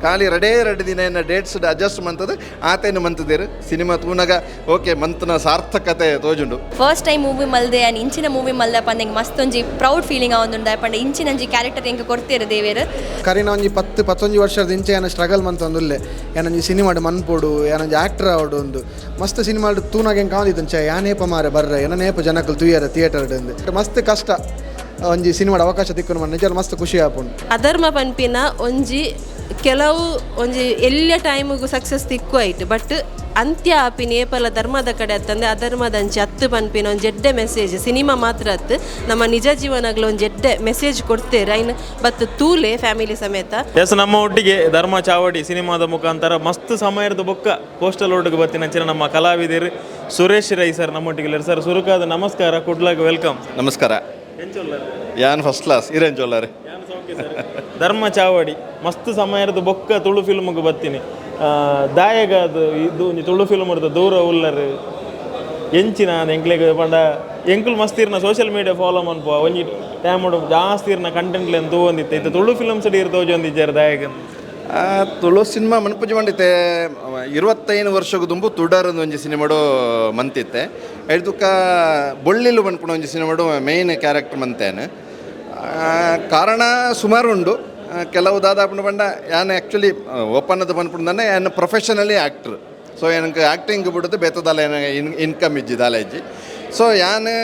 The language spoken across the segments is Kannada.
ಖಾಲಿ ಎರಡೇ ದಿನ ಡೇಟ್ಸ್ ಅಡ್ಜಸ್ಟ್ ಮಂತದ ಆತೇನು ಮಂತದೇರು ಸಿನಿಮಾ ತೂನಗ ಓಕೆ ಮಂತನ ಸಾರ್ಥಕತೆ ತೋಜುಂಡು. ಫಸ್ಟ್ ಟೈಮ್ ಮೂವಿ ಮಲ್ದೆ ಆ್ಯಂಡ್ ಇಂಚಿನ ಮೂವಿ ಮಲ್ದ ಪಂದೆ ಮಸ್ತ್ ಒಂಜಿ ಪ್ರೌಡ್ ಫೀಲಿಂಗ್ ಆವೊಂದುಂಡು ಪಂಡ ಇಂಚಿನ ಒಂಜಿ ಕ್ಯಾರೆಕ್ಟರ್ ಎಂಕ್ ಕೊಡ್ತೇರು ದೇವೇರು ಕರಿನ ಒಂಜಿ 10-11 ವರ್ಷದ ಇಂಚೆ ಏನ ಸ್ಟ್ರಗಲ್ ಮಂತೊಂದುಲ್ಲೆ ಏನೊಂಜಿ ಸಿನಿಮಾಡು ಮನ್ಪೋಡು ಏನೊಂಜಿ ಆ್ಯಕ್ಟರ್ ಆವಡು ಒಂದು ಮಸ್ತ್ ಸಿನಿಮಾಡು ತೂನಾಗ ಹೆಂಗೆ ಕಾವಂದಿತ್ತು ಯಾನೇಪ ಮಾರೆ ಬರ್ರೆ ಏನನೇಪ ಜನಕ್ಕಲು ತುಯ್ಯರ ಥಿಯೇಟರ್ಡ್ ಮಸ್ತ್ ಕಷ್ಟ ಒಂಜಿ ಸಿನಿಮಾಡ ಅವಕಾಶ ತಿಕ್ಕೊಂಡು ನಿಜ ಮಸ್ತ್ ಖುಷಿ ಆಪುಂಡು. ಅಧರ್ಮ ಪನ್ಪಿನ ಒಂಜಿ ಕೆಲವು ಒಂಜಿ ಎಲ್ಲ ಟೈಮಿಗೂ ಸಕ್ಸಸ್ ತಿಕ್ಕು ಆಯ್ತು ಬಟ್ ಅಂತ್ಯ ಆಪಿನ ಏಪಲ ಧರ್ಮದ ಕಡೆ ಅತ್ತಂದ್ರೆ ಅಧರ್ಮದ ಅಂಚೆ ಹತ್ತು ಪನ್ಪಿನ ಒಂದು ಜಡ್ಡೆ ಮೆಸೇಜ್ ಸಿನಿಮಾ ಮಾತ್ರ ಅತ್ತು ನಮ್ಮ ನಿಜ ಜೀವನಗಳು ಒಂದು ಜಡ್ಡೆ ಮೆಸೇಜ್ ಕೊಡ್ತೇವೆ ಐನ್ ಬತ್ ತೂಲೆ ಫ್ಯಾಮಿಲಿ ಸಮೇತ. ಎಸ್ ನಮ್ಮ ಒಟ್ಟಿಗೆ ಧರ್ಮ ಚಾವಡಿ ಸಿನಿಮಾದ ಮುಖಾಂತರ ಮಸ್ತ್ ಸಮಯದ ಬೊಕ್ಕ ಪೋಸ್ಟಲ್ ಒಟ್ಟಿಗೆ ಬತ್ತಿನ ನಮ್ಮ ಕಲಾವಿದರು ಸುರೇಶ್ ರೈ ಸರ್ ನಮ್ಮೊಟ್ಟಿಗೆ ಸರ್ ಸುರುಕಾದ ನಮಸ್ಕಾರ ಕುಡ್ಲಾಗ ವೆಲ್ಕಮ್. ನಮಸ್ಕಾರ. ಯಾನ್ ಫಸ್ಟ್ ಕ್ಲಾಸ್ ಇರೇನ್ ಚೊಲ್ಲರೆ ಧರ್ಮ ಚಾವಡಿ ಮಸ್ತ್ ಸಮಯದ ಬೊಕ್ಕ ತುಳು ಫಿಲ್ಮ್ಗೆ ಬತ್ತೀನಿ ದಾಯಗಾದು ಇದು ಒಂಜಿ ತುಳು ಫಿಲ್ಮ್ ಇರ್ತದೆ ದೂರ ಉಲ್ಲರು ಎಂಚಿನ ಎಂಕ್ಲೆಗೆ ಪಂಡ ಎಂಕುಲ್ ಮಸ್ತ್ ಇರ್ನ ಸೋಷಿಯಲ್ ಮೀಡಿಯಾ ಫಾಲೋ ಮನ್ಪೋ ಒಂಜಿ ಟೈಮ್ ಜಾಸ್ತಿ ಇರ್ನ ಕಂಟೆಂಟ್ಲೆನ್ ತೂವೊಂದಿತ್ತೆ ಇದು ತುಳು ಫಿಲ್ಮ್ಸ್ ಇರ್ ತೋಜೊಂದಿದ್ದಾರೆ ದಾಯಗ ತುಳು ಸಿನಿಮಾ ಮನ್ಪುಜಿ ಮಾಡಿತ್ತೆ 25 ವರ್ಷಕ್ಕೂ ತುಂಬು ತುಡಾರೊಂದು ಒಂಜಿ ಸಿನಿಮಾಡು ಮಂತಿತ್ತೆ ಎಡ್ದುಕ್ಕ ಬೊಳ್ಳಿಲು ಮನ್ಪುಣ ಒಂಜಿ ಸಿನಿಮಾಡು ಮೇಯ್ನ್ ಕ್ಯಾರೆಕ್ಟರ್ ಮಂತೇನು ಕಾರಣ ಸುಮಾರು ಉಂಡು ಕೆಲವು ದಾದಾಪುಂಡು ಪಂಡ ಯಾನು ಆ್ಯಕ್ಚುಲಿ ಓಪನ್ನದು ಪನ್ಪುಂಡನೆ ಯಾನು ಪ್ರೊಫೆಷನಲಿ ಆ್ಯಕ್ಟ್ರ್ ಸೊ ಏನಕ್ಕೆ ಆ್ಯಕ್ಟಿಂಗ್ ಬಿಡೋದು ಬೇತದಾಲ ಇನ್ಕಮ್ ಇಜ್ಜಿದಾಲ ಇಜ್ಜಿ ಸೊ ಯಾನು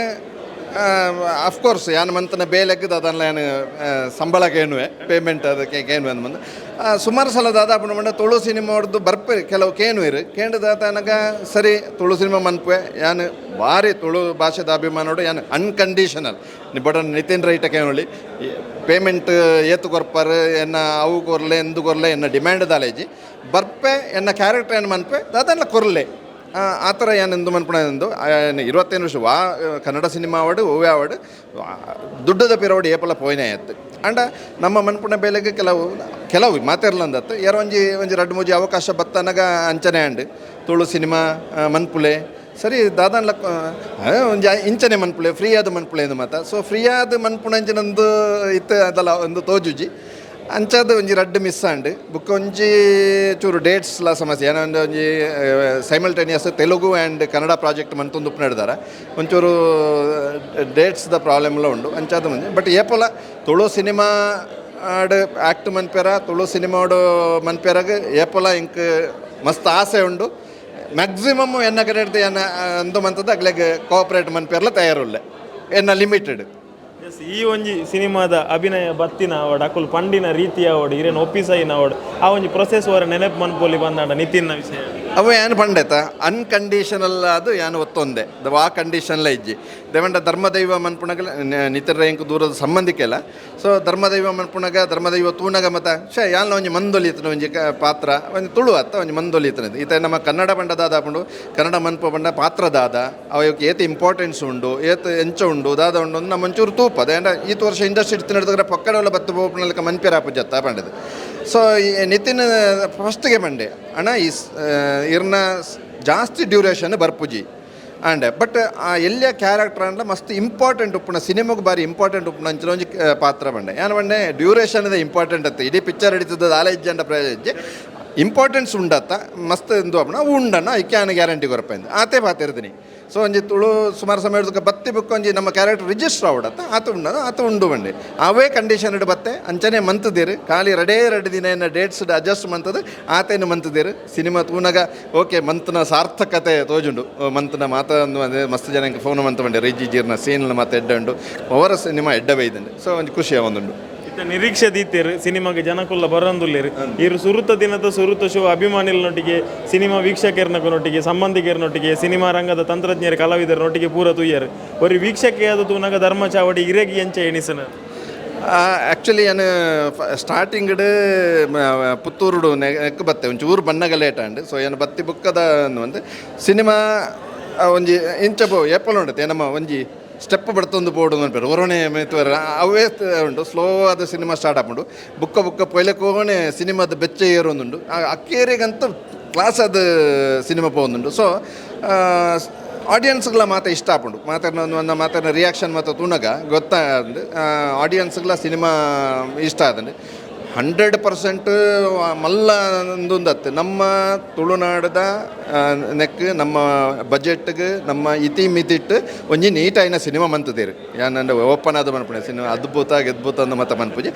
ಅಫ್ಕೋರ್ಸ್ ಯಾನು ಮಂತನ ಬೇಲೆಗ್ಗದು ಅದನ್ನ ಏನು ಸಂಬಳಕ್ಕೆ ಏನುವೆ ಪೇಮೆಂಟ್ ಅದಕ್ಕೆ ಏನು ಅಂದು ಸುಮಾರು ಸಲ ದಾದಾಪುಂಡು ಪಂಡ ತುಳು ಸಿನಿಮಾ ಹೊಡೆದು ಬರ್ಪೆ ಕೆಲವು ಕೇನುವಿರು ಕೇಂದ್ರದಾತನಗ ಸರಿ ತುಳು ಸಿನಿಮಾ ಮನ್ಪುವೆ ಯಾನು ಭಾರಿ ತುಳು ಭಾಷೆದ ಅಭಿಮಾನೋಡು ಯಾನು ಅನ್ಕಂಡೀಷನಲ್ ಬಟ್ ನಿತಿನ್ ರೈಟ ಕೇಳಿ ಪೇಮೆಂಟ್ ಏತು ಕೊರ್ಪರ್ ಎನ್ನ ಅವು ಕೊರ್ಲೆ ಎಂದು ಕೊರ್ಲೆ ಎನ್ನ ಡಿಮ್ಯಾಂಡ್ ದಾಲೇಜಿ ಬರ್ಪೆ ಎನ್ನ ಕ್ಯಾರೆಕ್ಟರ್ ಏನು ಮನ್ಪೆ ಅದನ್ನ ಕೊರ್ಲೆ ಆ ಥರ ಏನೆಂದು ಮನ್ಪುಣೆಂದು 25 ವರ್ಷ ಕನ್ನಡ ಸಿನಿಮಾ ಅವಾರ್ಡು ಓವೆ ಅವಾರ್ಡು ದುಡ್ಡದ ಪಿರವಡು ಏಪಲ ಪೋಯ್ನೆ ಆಯ್ತು ಅಂಡ ನಮ್ಮ ಮನ್ಪುಣ ಬೇಲೆಗೆ ಕೆಲವು ಮಾತಿರ್ಲಂದತ್ತು ಯಾರೋ ಒಂಜಿ ರಡ್ಡು ಮೂಜಿ ಅವಕಾಶ ಬತ್ತನಗ ಅಂಚನೆ ಅಂಡು ತುಳು ಸಿನಿಮಾ ಮನ್ಪುಲೆ ಸರಿ ದಾದನ್ಲ ಒಂಜಿ ಇಂಚನೆ ಮನ್ಪುಳೆ ಫ್ರೀ ಆದ ಮನ್ಪುಳೆ ಎಂದು ಮಾತ ಸೊ ಫ್ರೀ ಆದ ಮನ್ಪುಣಂಚಿನೊಂದು ಇತ್ತು ಅದಲ್ಲ ಒಂದು ತೋಜುಜಿ ಅಂಚಾದ ಒಂಜಿ ರಡ್ಡು ಮಿಸ್ ಆಂಡ್ ಬುಕ್ ಒಂಜಿ ಚೂರು ಡೇಟ್ಸ್ಲ ಸಮಸ್ಯೆ ಏನೋ ಒಂಜಿ simultaneous Telugu and Kannada project ಮಂತೊಂದು ಉಪ್ಪು ನಡೆದಾರ ಒಂಚೂರು ಡೇಟ್ಸ್ದ ಪ್ರಾಬ್ಲಮ್ಲ ಉಂಡು ಅಂಚಾದ ಮುಂದೆ ಬಟ್ ಏಪಲ ತುಳು ಸಿನಿಮಾ ಆಡ್ ಆ್ಯಕ್ಟ್ ಮನ್ಪೇರ ತುಳು ಸಿನಿಮಾಡು ಮನ್ಪೇರಾಗ ಏಪಲ ಇಂಕ್ ಮಸ್ತ್ ಆಸೆ ಉಂಡು ಮ್ಯಾಕ್ಸಿಮಮ್ ಎನ್ನ ಕಡೆ ಹಿಡ್ದು ಎನ್ನ ಅಂದು ಮಂತದ ಅಗ್ಲೆಗೆ ಕೋಆಪ್ರೇಟ್ ಮನ್ಪೇರ್ಲ ತಯಾರುಲ್ಲೆ ಎನ್ನ ಲಿಮಿಟೆಡ್. ಈ ಒಂಜಿ ಸಿನಿಮಾದ ಅಭಿನಯ ಬತ್ತಿನ ಅವಡು ಅಕುಲ್ ಪಂಡಿನ ರೀತಿಯ ಅವಡು ಇರೇನು ಒಪ್ಪಿಸೈನ ಅವಡು ಆ ಒಂಜಿ ಪ್ರೊಸೆಸ್ ಅವರ ನೆನಪು ಮನ್ಪೋಲಿ ಬಂದಾಂಡ ನಿತಿನ್ನ ವಿಷಯ ಅವು ಏನು ಪಂಡೇತ ಅನ್ಕಂಡೀಷನಲ್ ಅದು ಏನು ಒತ್ತೊಂದೆ ಆ ಕಂಡೀಷನ್ಲ ಇಜ್ಜಿ ದೇವಂಡ ಧರ್ಮದೈವ ಮನ್ಪುಣಗ ನಿತಿನ್ ರೈಂಕು ದೂರದ ಸಂಬಂಧಿಕೆಲ್ಲ ಸೊ ಧರ್ಮದೈವ ಮನ್ಪುಣಗ ಧರ್ಮದೈವ ತೂನಗ ಮತ ಯಾನ ಒಂಜಿ ಮಂದೊಲಿತನ ಒಂಜಿ ಪಾತ್ರ ಒಂಜಿ ತುಳು ಅತ್ತ ಒಂಜಿ ಮಂದೊಲಿತನದು ಈತ ನಮ್ಮ ಕನ್ನಡ ಬಂಡ ದಾದ ಪಂಡು ಕನ್ನಡ ಮನ್ಪು ಬಂಡ ಪಾತ್ರ ದಾದ ಅವಕ್ಕೆ ಏತು ಇಂಪಾರ್ಟೆನ್ಸ್ ಉಂಡು ಏತು ಎಂಚ ಉಂಡು ದಾದ ಉಂಡು ನಮ್ಮ ಒಂಚೂರು ತೂಪ ಅದೇಂಡ ಈ ವರ್ಷ ಇಂಡಸ್ಟ್ರಿ ಇಡ್ತು ನಡೆದ್ರೆ ಪಕ್ಕಡವಲ್ಲ ಬತ್ತು ಬೋಪನಲ್ಕ ಮನ್ಪೇರಾಪು ಜತ್ತ ಪಂಡದು ಸೊ ನಿತಿನ್ ಫಸ್ಟ್ಗೆ ಬಂಡೆ ಅಣ್ಣ ಇರ್ನ ಜಾಸ್ತಿ ಡ್ಯೂರೇಷನ್ ಬರ್ಪುಜಿ ಆ್ಯಂಡ್ ಬಟ್ ಆ ಎಲ್ಲ ಕ್ಯಾರೆಕ್ಟರ್ ಅಂಡ ಮಸ್ತ್ ಇಂಪಾರ್ಟೆಂಟ್ ಉಪ್ಪುಣ ಸಿನಿಮಾಗೆ ಬಾರಿ ಇಂಪಾರ್ಟೆಂಟ್ ಉಪ್ಪುಣ ಅಂಚಿನ ಒಂಜಿ ಪಾತ್ರ ಬಂಡೆ ಏನು ಬಂಡೆ ಡ್ಯೂರೇಷನ್ ಇದೆ ಇಂಪಾರ್ಟೆಂಟ್ ಅತ್ತ ಇಡೀ ಪಿಕ್ಚರ್ ಹಿಡಿತದ ಆಲ ಇಜ್ಜಂಡ ಪ್ರಯೋಜಿ ಇಂಪಾರ್ಟೆನ್ಸ್ ಉಂಡತ್ತ ಮಸ್ತ್ ಎಂದು ಅಪ್ಪಣ ಉಂಡಣ್ಣ ಐಕ್ಯಾನ ಗ್ಯಾರಂಟಿ ಕೊರಪೈಂದು ಆತೇ ಪಾತಿರ್ತೀನಿ ಸೊ ಒಂಜಿ ತುಳು ಸುಮಾರು ಸಮಯದ ಬತ್ತಿ ಬುಕ್ ಒಂಜಿ ನಮ್ಮ ಕ್ಯಾರೆಕ್ಟರ್ ರಿಜಿಸ್ಟರ್ ಆವಡತ್ತ ಆತ ಉಂಡು ಬಂಡೆ ಅವೇ ಕಂಡೀಷನ್ ಇಡು ಬತ್ತೆ ಅಂಚನೆ ಮಂತದಿರು ಖಾಲಿ ಎರಡೇ ದಿನ ಡೇಟ್ಸ್ ಅಡ್ಜಸ್ಟ್ ಮಂತದ ಆತೇನು ಮಂತದಿರು ಸಿನಿಮಾ ತೂನಗ ಓಕೆ ಮಂತನ ಸಾರ್ಥಕತೆ ತೋಜುಂಡು ಮಂತನ ಮಾತಂದು ಅಂದರೆ ಮಸ್ತ್ ಜನಕ್ಕೆ ಫೋನ್ ಮಂತ ಬಂಡೆ ರಿಜಿ ಜೀರ್ನ ಸೀನ್ಲ ಮಾತು ಎಡ್ಡ ಉಂಡು ಅವರ ಸಿನಿಮಾ ಎಡ್ಡ ಬೈದಂಡೆ ಸೊ ಒಂಜಿ ಖುಷಿ ಒಂದುಂಡು ನಿರೀಕ್ಷೆ ದೀತೇರು ಸಿನಿಮಾಗೆ ಜನಕ್ಕುಲ್ಲ ಬರಂದುಲ್ಲೇರು ಇರು ಸುರುತ ದಿನದ ಸುರುತ ಶೋ ಅಭಿಮಾನಿಗಳನೊಟ್ಟಿಗೆ ಸಿನಿಮಾ ವೀಕ್ಷಕರನೊಟ್ಟಿಗೆ ಸಂಬಂಧಿಕರನೊಟ್ಟಿಗೆ ಸಿನಿಮಾ ರಂಗದ ತಂತ್ರಜ್ಞರ ಕಲಾವಿದರನೊಟ್ಟಿಗೆ ಪೂರ ತುಯ್ಯರು ಒಂದು ವೀಕ್ಷಕೆ ಆದ ತೂನಾಗ ಧರ್ಮ ಚಾವಡಿ ಇರೇಗಿ ಎಂಚ ಎಣಿಸನ ಆ್ಯಕ್ಚುಲಿ ಏನು ಸ್ಟಾರ್ಟಿಂಗ್ಡ್ ಪುತ್ತೂರುಡು ನೆಕ್ ಬತ್ತೆ ಒಂಚೂರು ಬಣ್ಣಗ ಲೇಟ್ ಆಂಡ್ ಸೊ ಏನು ಬತ್ತಿ ಬುಕ್ಕದ ಒಂದು ಸಿನಿಮಾ ಒಂಜಿ ಇಂಚ ಏಪಲ್ ಉಂಡತ್ತೆ ನಮ್ಮ ಒಂಜಿ ಸ್ಟೆಪ್ ಬಡ್ತೊಂದು ಬೋರ್ಡು ಅನ್ಪೇರು ಒರೋಣೆ ಮೇತುವರ ಅವೇ ಉಂಟು ಸ್ಲೋ ಆದ ಸಿನಿಮಾ ಸ್ಟಾರ್ಟ್ ಆಪುಂಡು ಬುಕ್ಕ ಪೊಯ್ಲಕ್ಕೆ ಹೋಗೋಣೆ ಸಿನಿಮಾದ ಬೆಚ್ಚ ಏರೊಂದುಂಡು ಅಕ್ಕೇರಿಗಂತ ಕ್ಲಾಸ್ ಆದ ಸಿನಿಮಾ ಪೋಂದುಂಡು ಸೊ ಆಡಿಯನ್ಸ್ಗಳ ಮಾತು ಇಷ್ಟ ಆಪುಂಡು ಮಾತಾಡಿನ ರಿಯಾಕ್ಷನ್ ಮಾತು ತುಣಗ ಗೊತ್ತಾದ ಆಡಿಯನ್ಸ್ಗಳ ಸಿನಿಮಾ ಇಷ್ಟ ಆದಂಡು 100% ಮಲ್ಲ ಒಂದೊಂದತ್ತು ನಮ್ಮ ತುಳುನಾಡದ ನೆಕ್ ನಮ್ಮ ಬಜೆಟ್ಗೆ ನಮ್ಮ ಇತಿ ಮಿತಿಟ್ಟು ಒಂಜಿ ನೀಟಾಯಿನ ಸಿನಿಮಾ ಮಂತದೇರು ಯಾನಂದ್ರೆ ಓಪನ್ ಆದ ಮನ್ಪುಣೆ ಸಿನಿಮಾ ಅದ್ಭುತ ಅಂದ ಮತ ಮನ್ಪುಜಿ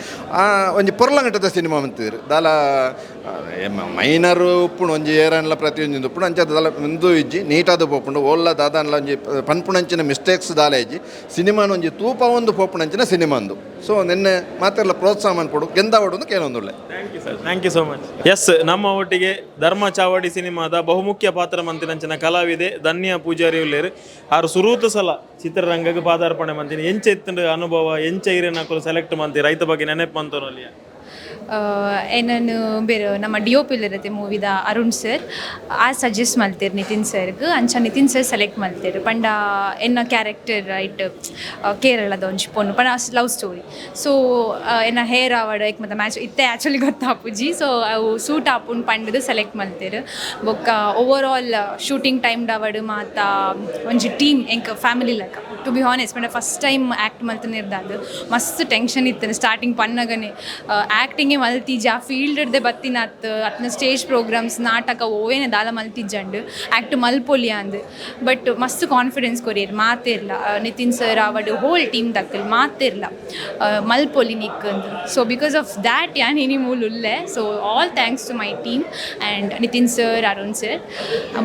ಒಂಜಿ ಪೊರ್ಲಂಗಟ್ಟದ ಸಿನಿಮಾ ಮಂತಿದ್ರು ದಾಲ ಮೈನರು ಉಪ್ಪುಣು ಒಂಜಿ ಏರನ್ಲ ಪ್ರತಿಯೊಂದು ಉಪ್ಪುಣು ಅಂಚ ದಾಲ ಮುಂದು ಇಜ್ಜಿ ನೀಟಾದ ಪೋಪುಂಡು ಓಲ್ಲ ದಾದಾನ್ಲ ಒಂಜಿ ಪನ್ಪುಣಂಚಿನ ಮಿಸ್ಟೇಕ್ಸ್ ದಾಲ ಇಜ್ಜಿ ಸಿನಿಮಾನ ಒಂಜಿ ತೂಪ ಒಂದು ಪೋಪುಣಂಚಿನ ಸಿನಿಮಾ ಅಂದು ಸೊ ನಿನ್ನೆ ಮಾತೆಲ್ಲ ಪ್ರೋತ್ಸಾಹ ಮನ್ಪಡು ಗೆಂದಾವಡು ಕೆಲವೊಂದುಳ್ಳೆ. Thank you so much. Yes, ನಮ್ಮ ಒಟ್ಟಿಗೆ ಧರ್ಮ ಚಾವಡಿ ಸಿನಿಮಾದ ಬಹುಮುಖ್ಯ ಪಾತ್ರ ಮಂತಿನಂಚಿನ ಕಲಾವಿದೆ ಧನ್ಯ ಪೂಜಾರಿ ಉಳ್ಳೇರು ಆರು ಸುರೂತ ಸಲ ಚಿತ್ರರಂಗಕ್ಕೆ ಪಾದಾರ್ಪಣೆ ಮಂತೀನಿ ಎಂಚ ಎತ್ತಂಡು ಅನುಭವ ಎಂಚ ಹಿರಿಯನಕ್ಕಲು ಸೆಲೆಕ್ಟ್ ಮಂತಿ ರೈತ ಬಗ್ಗೆ ನೆನಪು ಅಂತನಲ್ಲಿಯ ಏನನ್ನು ಬೇರೆ ನಮ್ಮ ಡಿ ಒ ಪಿಲ್ ಇರುತ್ತೆ ಮೂವಿದ ಅರುಣ್ ಸರ್ ಆ ಸಜೆಸ್ಟ್ ಮಾಡ್ತೀರಿ ನಿತಿನ್ ಸರ್ಗೆ ಅಂಚ ನಿತಿನ್ ಸರ್ ಸೆಲೆಕ್ಟ್ ಮಾಡ್ತೀರಿ ಪಂಡ ಎನ್ನ ಕ್ಯಾರೆಕ್ಟರ್ ರೈಟ್ ಕೇರಳದ ಒಂಜಿ ಪೊಣ್ಣು ಪಂಡ ಲವ್ ಸ್ಟೋರಿ ಸೊ ಎನ್ನ ಹೇರ್ ಆವಡ್ ಏಕ್ ಮತ್ತು ಮ್ಯಾಚ್ ಇತ್ತೆ ಆ್ಯಕ್ಚುಲಿ ಗೊತ್ತಾಪುಜಿ ಸೊ ಅವು ಸೂಟ್ ಆಪುಂಡು ಪಂಡದು ಸೆಲೆಕ್ಟ್ ಮಾಡ್ತೀರಿ ಬೊಕ್ಕ ಓವರ್ ಆಲ್ ಶೂಟಿಂಗ್ ಟೈಮ್ ಡವಡ್ ಮಾತ ಒಂಜಿ ಟೀಮ್ ಎಂಕ್ ಫ್ಯಾಮಿಲಿ ಲೆಕ್ಕ ಟು ಬಿ ಹಾನೆಸ್ಟ್ ಪಂಡ ಫಸ್ಟ್ ಟೈಮ್ ಆ್ಯಕ್ಟ್ ಮಲ್ತನಿರ್ದಾದ ಮಸ್ತ್ ಟೆನ್ಷನ್ ಇತ್ತು ಸ್ಟಾರ್ಟಿಂಗ್ ಪನ್ನಗನೆ ಆ್ಯಕ್ಟಿಂಗ್ ಮಲ್ತಿಜ ಫೀಲ್ಡ್ದೆ ಬತ್ತಿನತ್ ಅತ್ನ ಸ್ಟೇಜ್ ಪ್ರೋಗ್ರಾಮ್ಸ್ ನಾಟಕ ಓವೇನೆ ದಾಲ ಮಲ್ತಿಜ್ಜಂಡು ಆ್ಯಕ್ಟ್ ಮಲ್ಪೊಲಿ ಅಂದು ಬಟ್ ಮಸ್ತ್ confidence courier ಮಾತೇರ್ಲ Nitin sir ಅವಡು hole team ದಕ್ಕಲ್ ಮಾತೇರ್ಲ ಮಲ್ಪೊಲಿ ನಿಕ್ಕಂದು ಸೊ ಬಿಕಾಸ್ ಆಫ್ ದ್ಯಾಟ್ ಯಾನ್ ಇನಿ ಮೂಲ್ ಉಲ್ಲೆ so all thanks to my team and Nitin sir Arun sir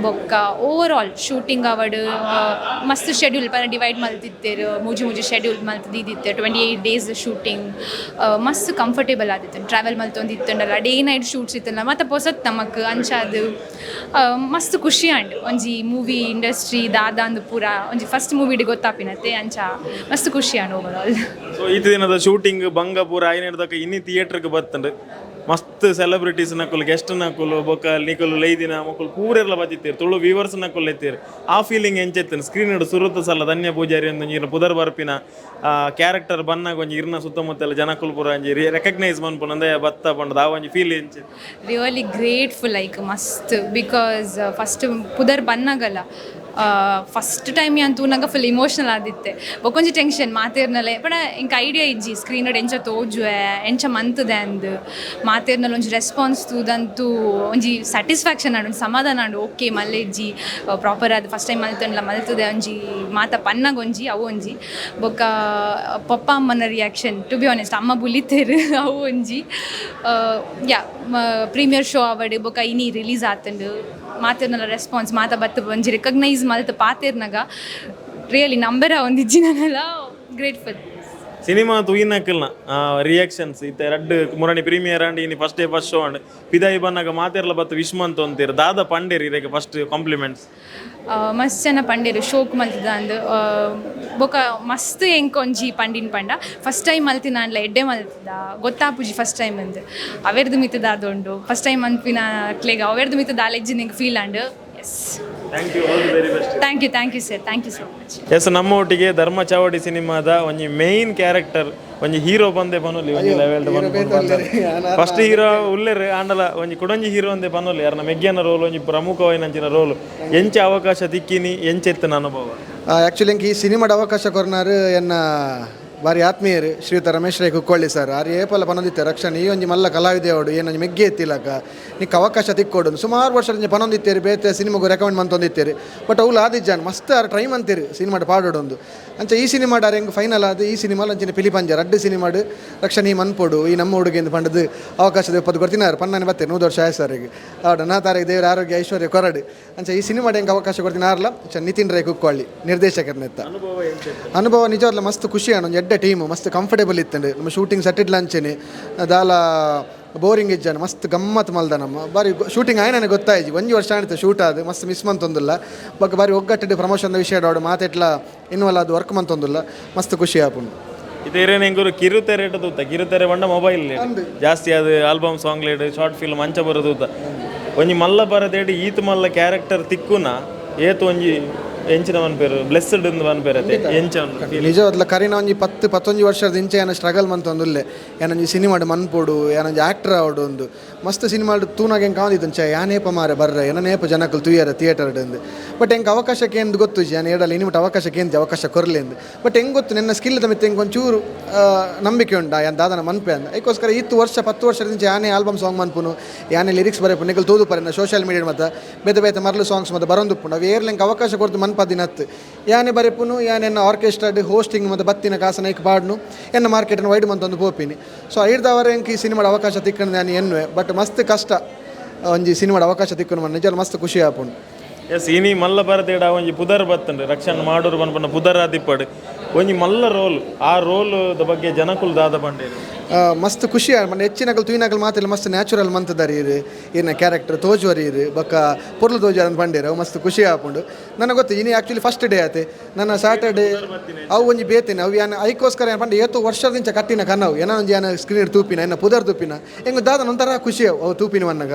ಬೊಕ್ಕ ಓವರ್ ಆಲ್ ಶೂಟಿಂಗ್ ಅವಡು ಮಸ್ತ್ ಶೆಡ್ಯೂಲ್ ಪರ ಡಿವೈಡ್ ಮಲ್ತಿತ್ತೇರು ಮುಜಿ ಶೆಡ್ಯೂಲ್ ಮಲ್ತಿದ್ದಿತ್ತೆ 28 days ಶೂಟಿಂಗ್ ಮಸ್ತ್ ಕಂಫರ್ಟೇಬಲ್ ಆದಿತ್ತು ಟ್ರಾವೆಲ್ ಮಲ್ತೊಂದಿತ್ತಂಡಲ್ಲ ಡೇ ನೈಟ್ ಶೂಟ್ಸ್ ಇತ್ತಲ್ಲ ಮತ್ತು ಪೊಸತ್ ನಮಕ್ ಅಂಚಾದು ಮಸ್ತ್ ಖುಷಿ ಆಂಡ್ ಒಂಜಿ ಮೂವಿ ಇಂಡಸ್ಟ್ರಿ ದಾದಾಂದು ಪೂರ ಒಂಜಿ ಫಸ್ಟ್ ಮೂವಿಡ್ ಗೊತ್ತಾಪಿನತ್ತೆ ಅಂಚ ಮಸ್ತ್ ಖುಷಿ ಆಂಡ್ ಓವರ್ ಆಲ್. ಸೊ ಈ ದಿನದ ಶೂಟಿಂಗ್ ಬಂಗಪುರ ಐನೇಡ್ದಕ್ಕೆ ಇನ್ನಿ ಥಿಯೇಟ್ರಿಗೆ ಬತ್ತಂಡು ಮಸ್ತ್ ಸೆಲೆಬ್ರಿಟೀಸ್ ನಕುಲು ಗೆಸ್ಟ್ ನಕುಲು ಬೊಕ್ಕ ನಿಕುಲು ಲೈದಿನ ಮಕ್ಕಳು ಪೂರೆಲ್ಲ ಬತ್ತಿತ್ತೀರು ತುಳು ವ್ಯೂವರ್ಸ್ ನಕುಲು ಎತ್ತೀರು ಆ ಫೀಲಿಂಗ್ ಎಂಚೆತ್ತನು ಸ್ಕ್ರೀನ್ ಹಿಡು ಸುರುತ್ತ ಸಲ ಧನ್ಯ ಪೂಜಾರಿ ಒಂದು ನೀರು ಪುದರ್ ಬರ್ಪಿನ ಕ್ಯಾರೆಕ್ಟರ್ ಬನ್ನಾಗ ಒಂಜಿ ಇರ್ನ ಸುತ್ತಮುತ್ತಲ ಜನಕುಲು ಪೂರ ಒಂಜಿ ರೆಕಗ್ನೈಸ್ ಮನ್ಪುಂಡು ಅಂದೆ ಬತ್ತ ಪಂಡು ಆ ಒಂಜಿ ಫೀಲ್ ಎಂಚೆ ರಿಯಲಿ ಗ್ರೇಟ್ಫುಲ್ ಲೈಕ್ ಮಸ್ತ್ ಬಿಕಾಸ್ ಫಸ್ಟ್ ಪುದರ್ ಬನ್ನಾಗಲ್ಲ ಫಸ್ಟ್ ಟೈಮ್ ಯಾನ್ ತೂನಾಗ ಫುಲ್ ಇಮೋಷ್ನಲ್ ಆದಿತ್ತೆ ಬೊಕೊಂಜಿ ಟೆನ್ಷನ್ ಮಾತೇರ್ನಲ್ಲೇ ಪಡ ಇಂಕ ಐಡಿಯಾ ಇಜ್ಜಿ ಸ್ಕ್ರೀನಡ್ ಎಂಚ ತೋಜುವೆ ಎಂಚ ಮಂತದೆ ಅಂದು ಮಾತೇರ್ನಲ್ಲಿ ಒಂಜಿ ರೆಸ್ಪಾನ್ಸ್ ತೂದಂತೂ ಒಂಜಿ ಸ್ಯಾಟಿಸ್ಫ್ಯಾಕ್ಷನ್ ಆಡು ಒಂಜಿ ಸಮಾಧಾನ ಆಡು ಓಕೆ ಮಲ್ಲೆ ಇಜ್ಜಿ ಪ್ರಾಪರ್ ಆದ ಫಸ್ಟ್ ಟೈಮ್ ಮಲ್ತಂಡ್ಲ ಮಲ್ತದೆ ಒಂಜಿ ಮಾತ ಪನ್ನಾಗ ಒಂಜಿ ಅವು ಒಂಜಿ ಬೊಕ್ಕ ಪಪ್ಪ ಅಮ್ಮನ ರಿಯಾಕ್ಷನ್ ಟು ಬಿ ಆನೆಸ್ಟ್ ಅಮ್ಮ ಬುಲಿತೇರು ಅವು ಒಂಜಿ ಯಾ ಪ್ರೀಮಿಯರ್ ಶೋ ಅವಡು ಬೊಕ್ಕ ಇನಿ ರಿಲೀಸ್ ಆತಂಡು ಮಾತೇರ್ನಲ್ಲ ರೆಸ್ಪಾನ್ಸ್ ಮಾತ ಬತ್ತು ಒಂಜಿ ರೆಕಗ್ನೈಸ್ ಮಲ್ತು ಪಾತೇರ್ನಾಗ ರಿಯಲಿ ನಂಬರ ಒಂದಿಜ್ಜಿನಲ್ಲ ಗ್ರೇಟ್ಫುಲ್. ಸಿನಿಮಾ ತೂಯಿನಕ್ಕಲ್ನ ರಿಯಾಕ್ಷನ್ಸ್ ಇತ್ತೆ ರಡ್ಡು ಮುರಣಿ ಪ್ರೀಮಿಯರ್ ಅಂಡ್ ಇನಿ first day first show and ಪಿದಾಯಿ ಬನ್ನಾಗ ಮಾತೆರ್ಲ ಬತ್ತು ವಿಶ್ಮಂತ್ ಅಂತೀರು ದಾದ ಪಂಡೇರಿ ಇರಕ್ಕೆ ಫಸ್ಟ್ ಕಾಂಪ್ಲಿಮೆಂಟ್ಸ್ ಮಸ್ತ್ ಜನ ಪಂಡೇರು ಶೋಕ್ ಮಲ್ತಿದ ಅಂದು ಬೊಕ ಮಸ್ತ್ ಎಂಕೊಂಜಿ ಪಂಡಿನ ಪಂಡ ಫಸ್ಟ್ ಟೈಮ್ ಮಲ್ತಿನ ಅಂಡ್ಲ ಎಡ್ಡೆ ಮಲ್ತಿದ ಗೊತ್ತಾಪುಜಿ ಫಸ್ಟ್ ಟೈಮ್ ಅಂದು ಅವೆರ್ದು ಮಿತ್ತದ ಅದೊಂಡು ಫಸ್ಟ್ ಟೈಮ್ ಮನ್ಪಿನ ಕ್ಲೇಗ ಅವೆರ್ದು ಮಿತ್ತದ ಆಲೆಜ್ಜಿ ನಿಂಗೆ feel and yes thank you all the very best. Thank you sir thank you so much. Yes, ನಮ್ಮ ಒಟ್ಟಿಗೆ ಧರ್ಮ ಚಾವಡಿ ಸಿನಿಮಾದ ಒಂಜಿ ಮೇಯ್ನ್ ಕ್ಯಾರೆಕ್ಟರ್ ಒಂಜಿ ಹೀರೋ ಬಂದೆ ಪನೊಲಿ ಒಂಜಿ ಲೆವೆಲ್ ಫಸ್ಟ್ ಹೀರೋ ಉಲ್ಲೆರ್ ಆಂಡಲ ಒಂಜಿ ಕುಡೊಂಜಿ ಹೀರೋ ಅಂದೆ ಪನೊಲಿ ಯಾರನ್ನ ಮೆಗ್ಗಿಯನ ರೋಲ್ ಒಂಜಿ ಪ್ರಮುಖವಾಯಿನಂಚಿನ ರೋಲ್ ಎಂಚ ಅವಕಾಶ ತಿಕ್ಕಿನಿ ಎಂಚೆತ್ತನ ಅನುಭವ ಆ್ಯಕ್ಚುಲಿ ಈ ಸಿನಿಮಾದ ಅವಕಾಶ ಕೊರ್ನಾರು ಎನ್ನ ಬಾರಿ ಆತ್ಮೀಯರು ಶ್ರೀಯುತ ರಮೇಶ್ ರೈ ಕುಕ್ಕೊಳ್ಳಿ ಸರ್ ಆರು ಏಪಲ ಪನೊಂದಿತ್ತೆ ರಕ್ಷಣ್ ಈ ಒಂಜಿ ಮಲ್ಲ ಕಲಾವಿದೆಯೋಡು ಏನೊಂಜಿ ಮೆಗ್ಗೆ ಎತ್ತಿಲಕ ನಿಕ್ಕೆ ಅವಕಾಶ ತಿಕ್ಕೊಡು ಸುಮಾರು ವರ್ಷ ಪನೊಂದಿತ್ತೇರಿ ಬೇತೆ ಸಿನಿಮಾಗೂ ರೆಕಮೆಂಡ್ ಮಂತೊಂದಿತ್ತೇರಿ ಬಟ್ ಅವ್ಲು ಆದಿಜ್ಜಾನ್ ಮಸ್ತ್ ಆರು ಟ್ರೈ ಮಂತೀರಿ ಸಿನಿಮಾಡ್ ಪಾಡೋಡೊಂದು ಅಂಚ ಈ ಸಿನಿಮಾಡ್ ಆರು ಹೆಂಗೆ ಫೈನಲ್ ಆದ ಈ ಸಿನಿಮಾಲ್ ಅಂಚಿನ ಪಿಲಿಪಂಜ ರಡ್ಡು ಸಿನಿಮಾಡು ರಕ್ಷಣ್ ಈ ಮನ್ಪೊಡು ಈ ನಮ್ಮ ಹುಡುಗಿಂದ ಪಂಡದು ಅವಕಾಶದ ಒಪ್ಪದು ಕೊಡ್ತಿನಾರು ಪನ್ನನೆ ಬತ್ತೆ 100 ವರ್ಷ ಆಯ್ಸರಿಗೆ ಅವಡು ನಾ ತಾರಿಗೆ ದೇವರ ಆರೋಗ್ಯ ಐಶ್ವರ್ಯ ಕೊರಡು ಅಂಚ ಈ ಸಿನಿಮಾಡ್ ಹೆಂಗೆ ಅವಕಾಶ ಕೊಡ್ತಿನಾರಲ್ಲ ನಿತಿನ್ ರೈ ಕುಕ್ಕೊಳ್ಳಿ ನಿರ್ದೇಶಕರನೆತ್ತ ಅನುಭವ ನಿಜವಾಗ್ಲ ಮಸ್ತ್ ಖುಷಿ ಒಂದು ಎಡ್ಡೆ ಟೀಮು ಮಸ್ತ್ ಕಂಫರ್ಟೇಬಲ್ ಇತ್ತಂಡು ನಮ್ಮ ಶೂಟಿಂಗ್ ಸೆಟ್ಟಿಡ್ ಲಂಚನೆ ದಾಲ ಬೋರಿಂಗ್ ಇಜ್ಜಾನ ಮಸ್ತ್ ಗಮ್ಮತ್ ಮಲ್ದ ನಮ್ಮ ಬಾರಿ ಶೂಟಿಂಗ್ ಆಯ್ನ ಗೊತ್ತಾಯ್ಜಿ 1 ವರ್ಷ ಆಣಿತ್ತು ಶೂಟ್ ಆದ ಮಸ್ತ್ ಮಿಸ್ ಮಂತೊಂದಿಲ್ಲ ಬಗ್ಗೆ ಬಾರಿ ಒಗ್ಗಟ್ಟಿದ್ದು ಪ್ರಮೋಷನ್ ವಿಷಯ ಆಡು ಮಾತೆಟ್ಲ ಇನ್ವಾಲ್ ಅದು ವರ್ಕ್ ಮಂತೊಂದಿಲ್ಲ ಮಸ್ತ್ ಖುಷಿ ಆಪುಂಡು. ಇದೇರೇನು ಹೆಂಗರು ಕಿರುತೆರೆ ಇಟ್ಟದೂತ ಕಿರುತೆರೆ ಬಂಡ ಮೊಬೈಲ್ ಜಾಸ್ತಿ ಅದು album song laid short film ಅಂಚ ಬರೋದೂತ ಒಂಜಿ ಮಲ್ಲ ಬರದೇಡಿ ಈತ್ ಮಲ್ಲ ಕ್ಯಾರೆಕ್ಟರ್ ತಿಕ್ಕುನ ಏತು ಒಂಜಿ ಎಂಚಿನ ಮನ್ಪೇರು ಬ್ಲೆಸ್ಡ್ ಎಂದು ಮನ್ಪೇರತೆ ಎಂಚ ನಿಜವಾದ್ಲ ಕರಿನ ಒಂಜಿ 10-11 ವರ್ಷದ ಇಂಚೆ ಏನ ಸ್ಟ್ರಗಲ್ ಮಂತೊಂದುಲ್ಲೆ ಏನೊಂಜಿ ಸಿನಿಮಾಡ್ ಮನ್ಪೊಡು ಏನೊಂಜಿ ಆ್ಯಕ್ಟರ್ ಆವಡು ಒಂದು ಮಸ್ತ್ ಸಿನಿಮಾಡ್ ತೂನಾಗ ಹೆಂಗೆ ಕಾಂದಿತ್ತಂಚ ಯಾನೇಪ ಮಾರೆ ಬರ್ರೆ ಏನನೇಪ ಜನಕ್ಕಲು ತುಯ್ಯರ ಥಿಯೇಟರ್ಡ್ ಎಂದು ಬಟ್ ಹೆಂಗೆ ಅವಕಾಶಕ್ಕೆ ಏನು ಗೊತ್ತು ನಾನು ಹೇಳಲ್ಲ ಇನಿಮಿಟ್ ಅವಕಾಶಕ್ಕೆ ಏನು ಅವಕಾಶ ಕೊರಲಿ ಎಂದು ಬಟ್ ಹೆಂಗೆ ಗೊತ್ತು ನನ್ನ ಸ್ಕಿಲ್ ಮಿತ್ತ ಹೆಂಗೆ ಒಂಚೂರು ನಂಬಿಕೆ ಉಂಡ ಯಾನ್ ದಾದನ ಮನ್ಪೆ ಅಂದ ಅದಕ್ಕೋಸ್ಕರ 10 ವರ್ಷದಿಂದ ಯಾನೇ ಆಲ್ಬಮ್ ಸಾಂಗ್ ಮನ್ಪುನು ಯಾನೇ ಲಿರಿಕ್ಸ್ ಬರೆಪು ನಿಗಲ್ ತೂದು ಪರ ಸೋಷಿಯಲ್ ಮೀಡಿಯಾ ಮತ್ತು ಬೇತೆ ಮರಳು ಸಾಂಗ್ಸ್ ಮತ್ತು ಬರೋಂದುಪ್ಪುಂಡು ಅವು ಏರ್ಲೆಂಗೆ ಅವಕಾಶ ಕೊಡ್ತು ಮನ್ಪದಿನತ್ತು ಯಾನೇ ಬರೆಪುನು ಯಾನೆನ್ನ ಆರ್ಕೆಸ್ಟ್ರಾಡ್ ಹೋಸ್ಟಿಂಗ್ ಮತ್ತು ಬತ್ತಿನ ಕಾಸನ ಇಕ್ ಪಾಡ್ನು ಎನ್ನ ಮಾರ್ಕೆಟನ್ನು ವೈಡ್ ಮಂತೊಂದು ಪೋಪಿನಿ ಸೊ ಐಡ್ದವರ ಹೆಂಗೆ ಈ ಸಿನಿಮಾಡ ಅವಕಾಶ ತಿಕ್ಕಂಡು ನಾನು ಎನ್ನುವೆ ಬಟ್ ಮಸ್ತ್ ಕಷ್ಟ ಒಂಜಿ ಸಿನಿಮಾಡ ಅವಕಾಶ ತಿಕ್ಕನು ನಿಜ ಮಸ್ತ್ ಖುಷಿ ಆಪುಂಡು ಎಸ್ ಇನಿ ಮಲ್ಲ ಬರತೇಡ ಒಂಜಿ ಪುದರ್ ಬತ್ತಂಡು ರಕ್ಷಣ್ ಮಾಡೋರು ಪನ್ಪನ ಪುದರ್ ಆದಿಪ್ಪಡು ಒಂಜಿ ಮಲ್ಲ ರೋಲ್ ಆ ರೋಲ್ ಬಗ್ಗೆ ಜನಕುಲ್ ದಾದ ಪಂಡೇರು ಮಸ್ತ್ ಖುಷಿ ಮನೆ ಹೆಚ್ಚಿನಗಲು ತುಯಿನಗಲು ಮಾತಿಲ್ಲ ಮಸ್ತ್ ನ್ಯಾಚುರಲ್ ಮಂತದಾರಿ ಇರು ಏನ ಕ್ಯಾರೆಕ್ಟರ್ ತೋಜುವರಿ ಇರು ಬಕ್ಕ ಪೊರ್ಲು ತೋಜಾರ ಅಂತ ಪಂಡೇರು ಮಸ್ತ್ ಖುಷಿ ಆಪುಂಡು ನನಗೆ ಗೊತ್ತು ಇನಿ ಆ್ಯಕ್ಚುಲಿ ಫಸ್ಟ್ ಡೇ ಆತೆ ನನ್ನ ಸ್ಯಾಟರ್ಡೇ ಅವು ಒಂಜಿ ಬೇತೇನೆ ಅವು ಏನು ಅದಕ್ಕೋಸ್ಕರ ಏನು ಪಂಡ ಏತು ವರ್ಷದಿಂದ ಕಟ್ಟಿನ ಕನ್ನವು ಏನೋ ಒಂಜಿ ಏನ ಸ್ಕ್ರೀನ್ ತೂಪಿನ ಏನ ಪುದರ್ ತೂಪಿನ ಹೆಂಗೆ ದಾದ ಒಂಥರ ಖುಷಿ ಅವು ತೂಪಿನ ಮನ್ನಾಗ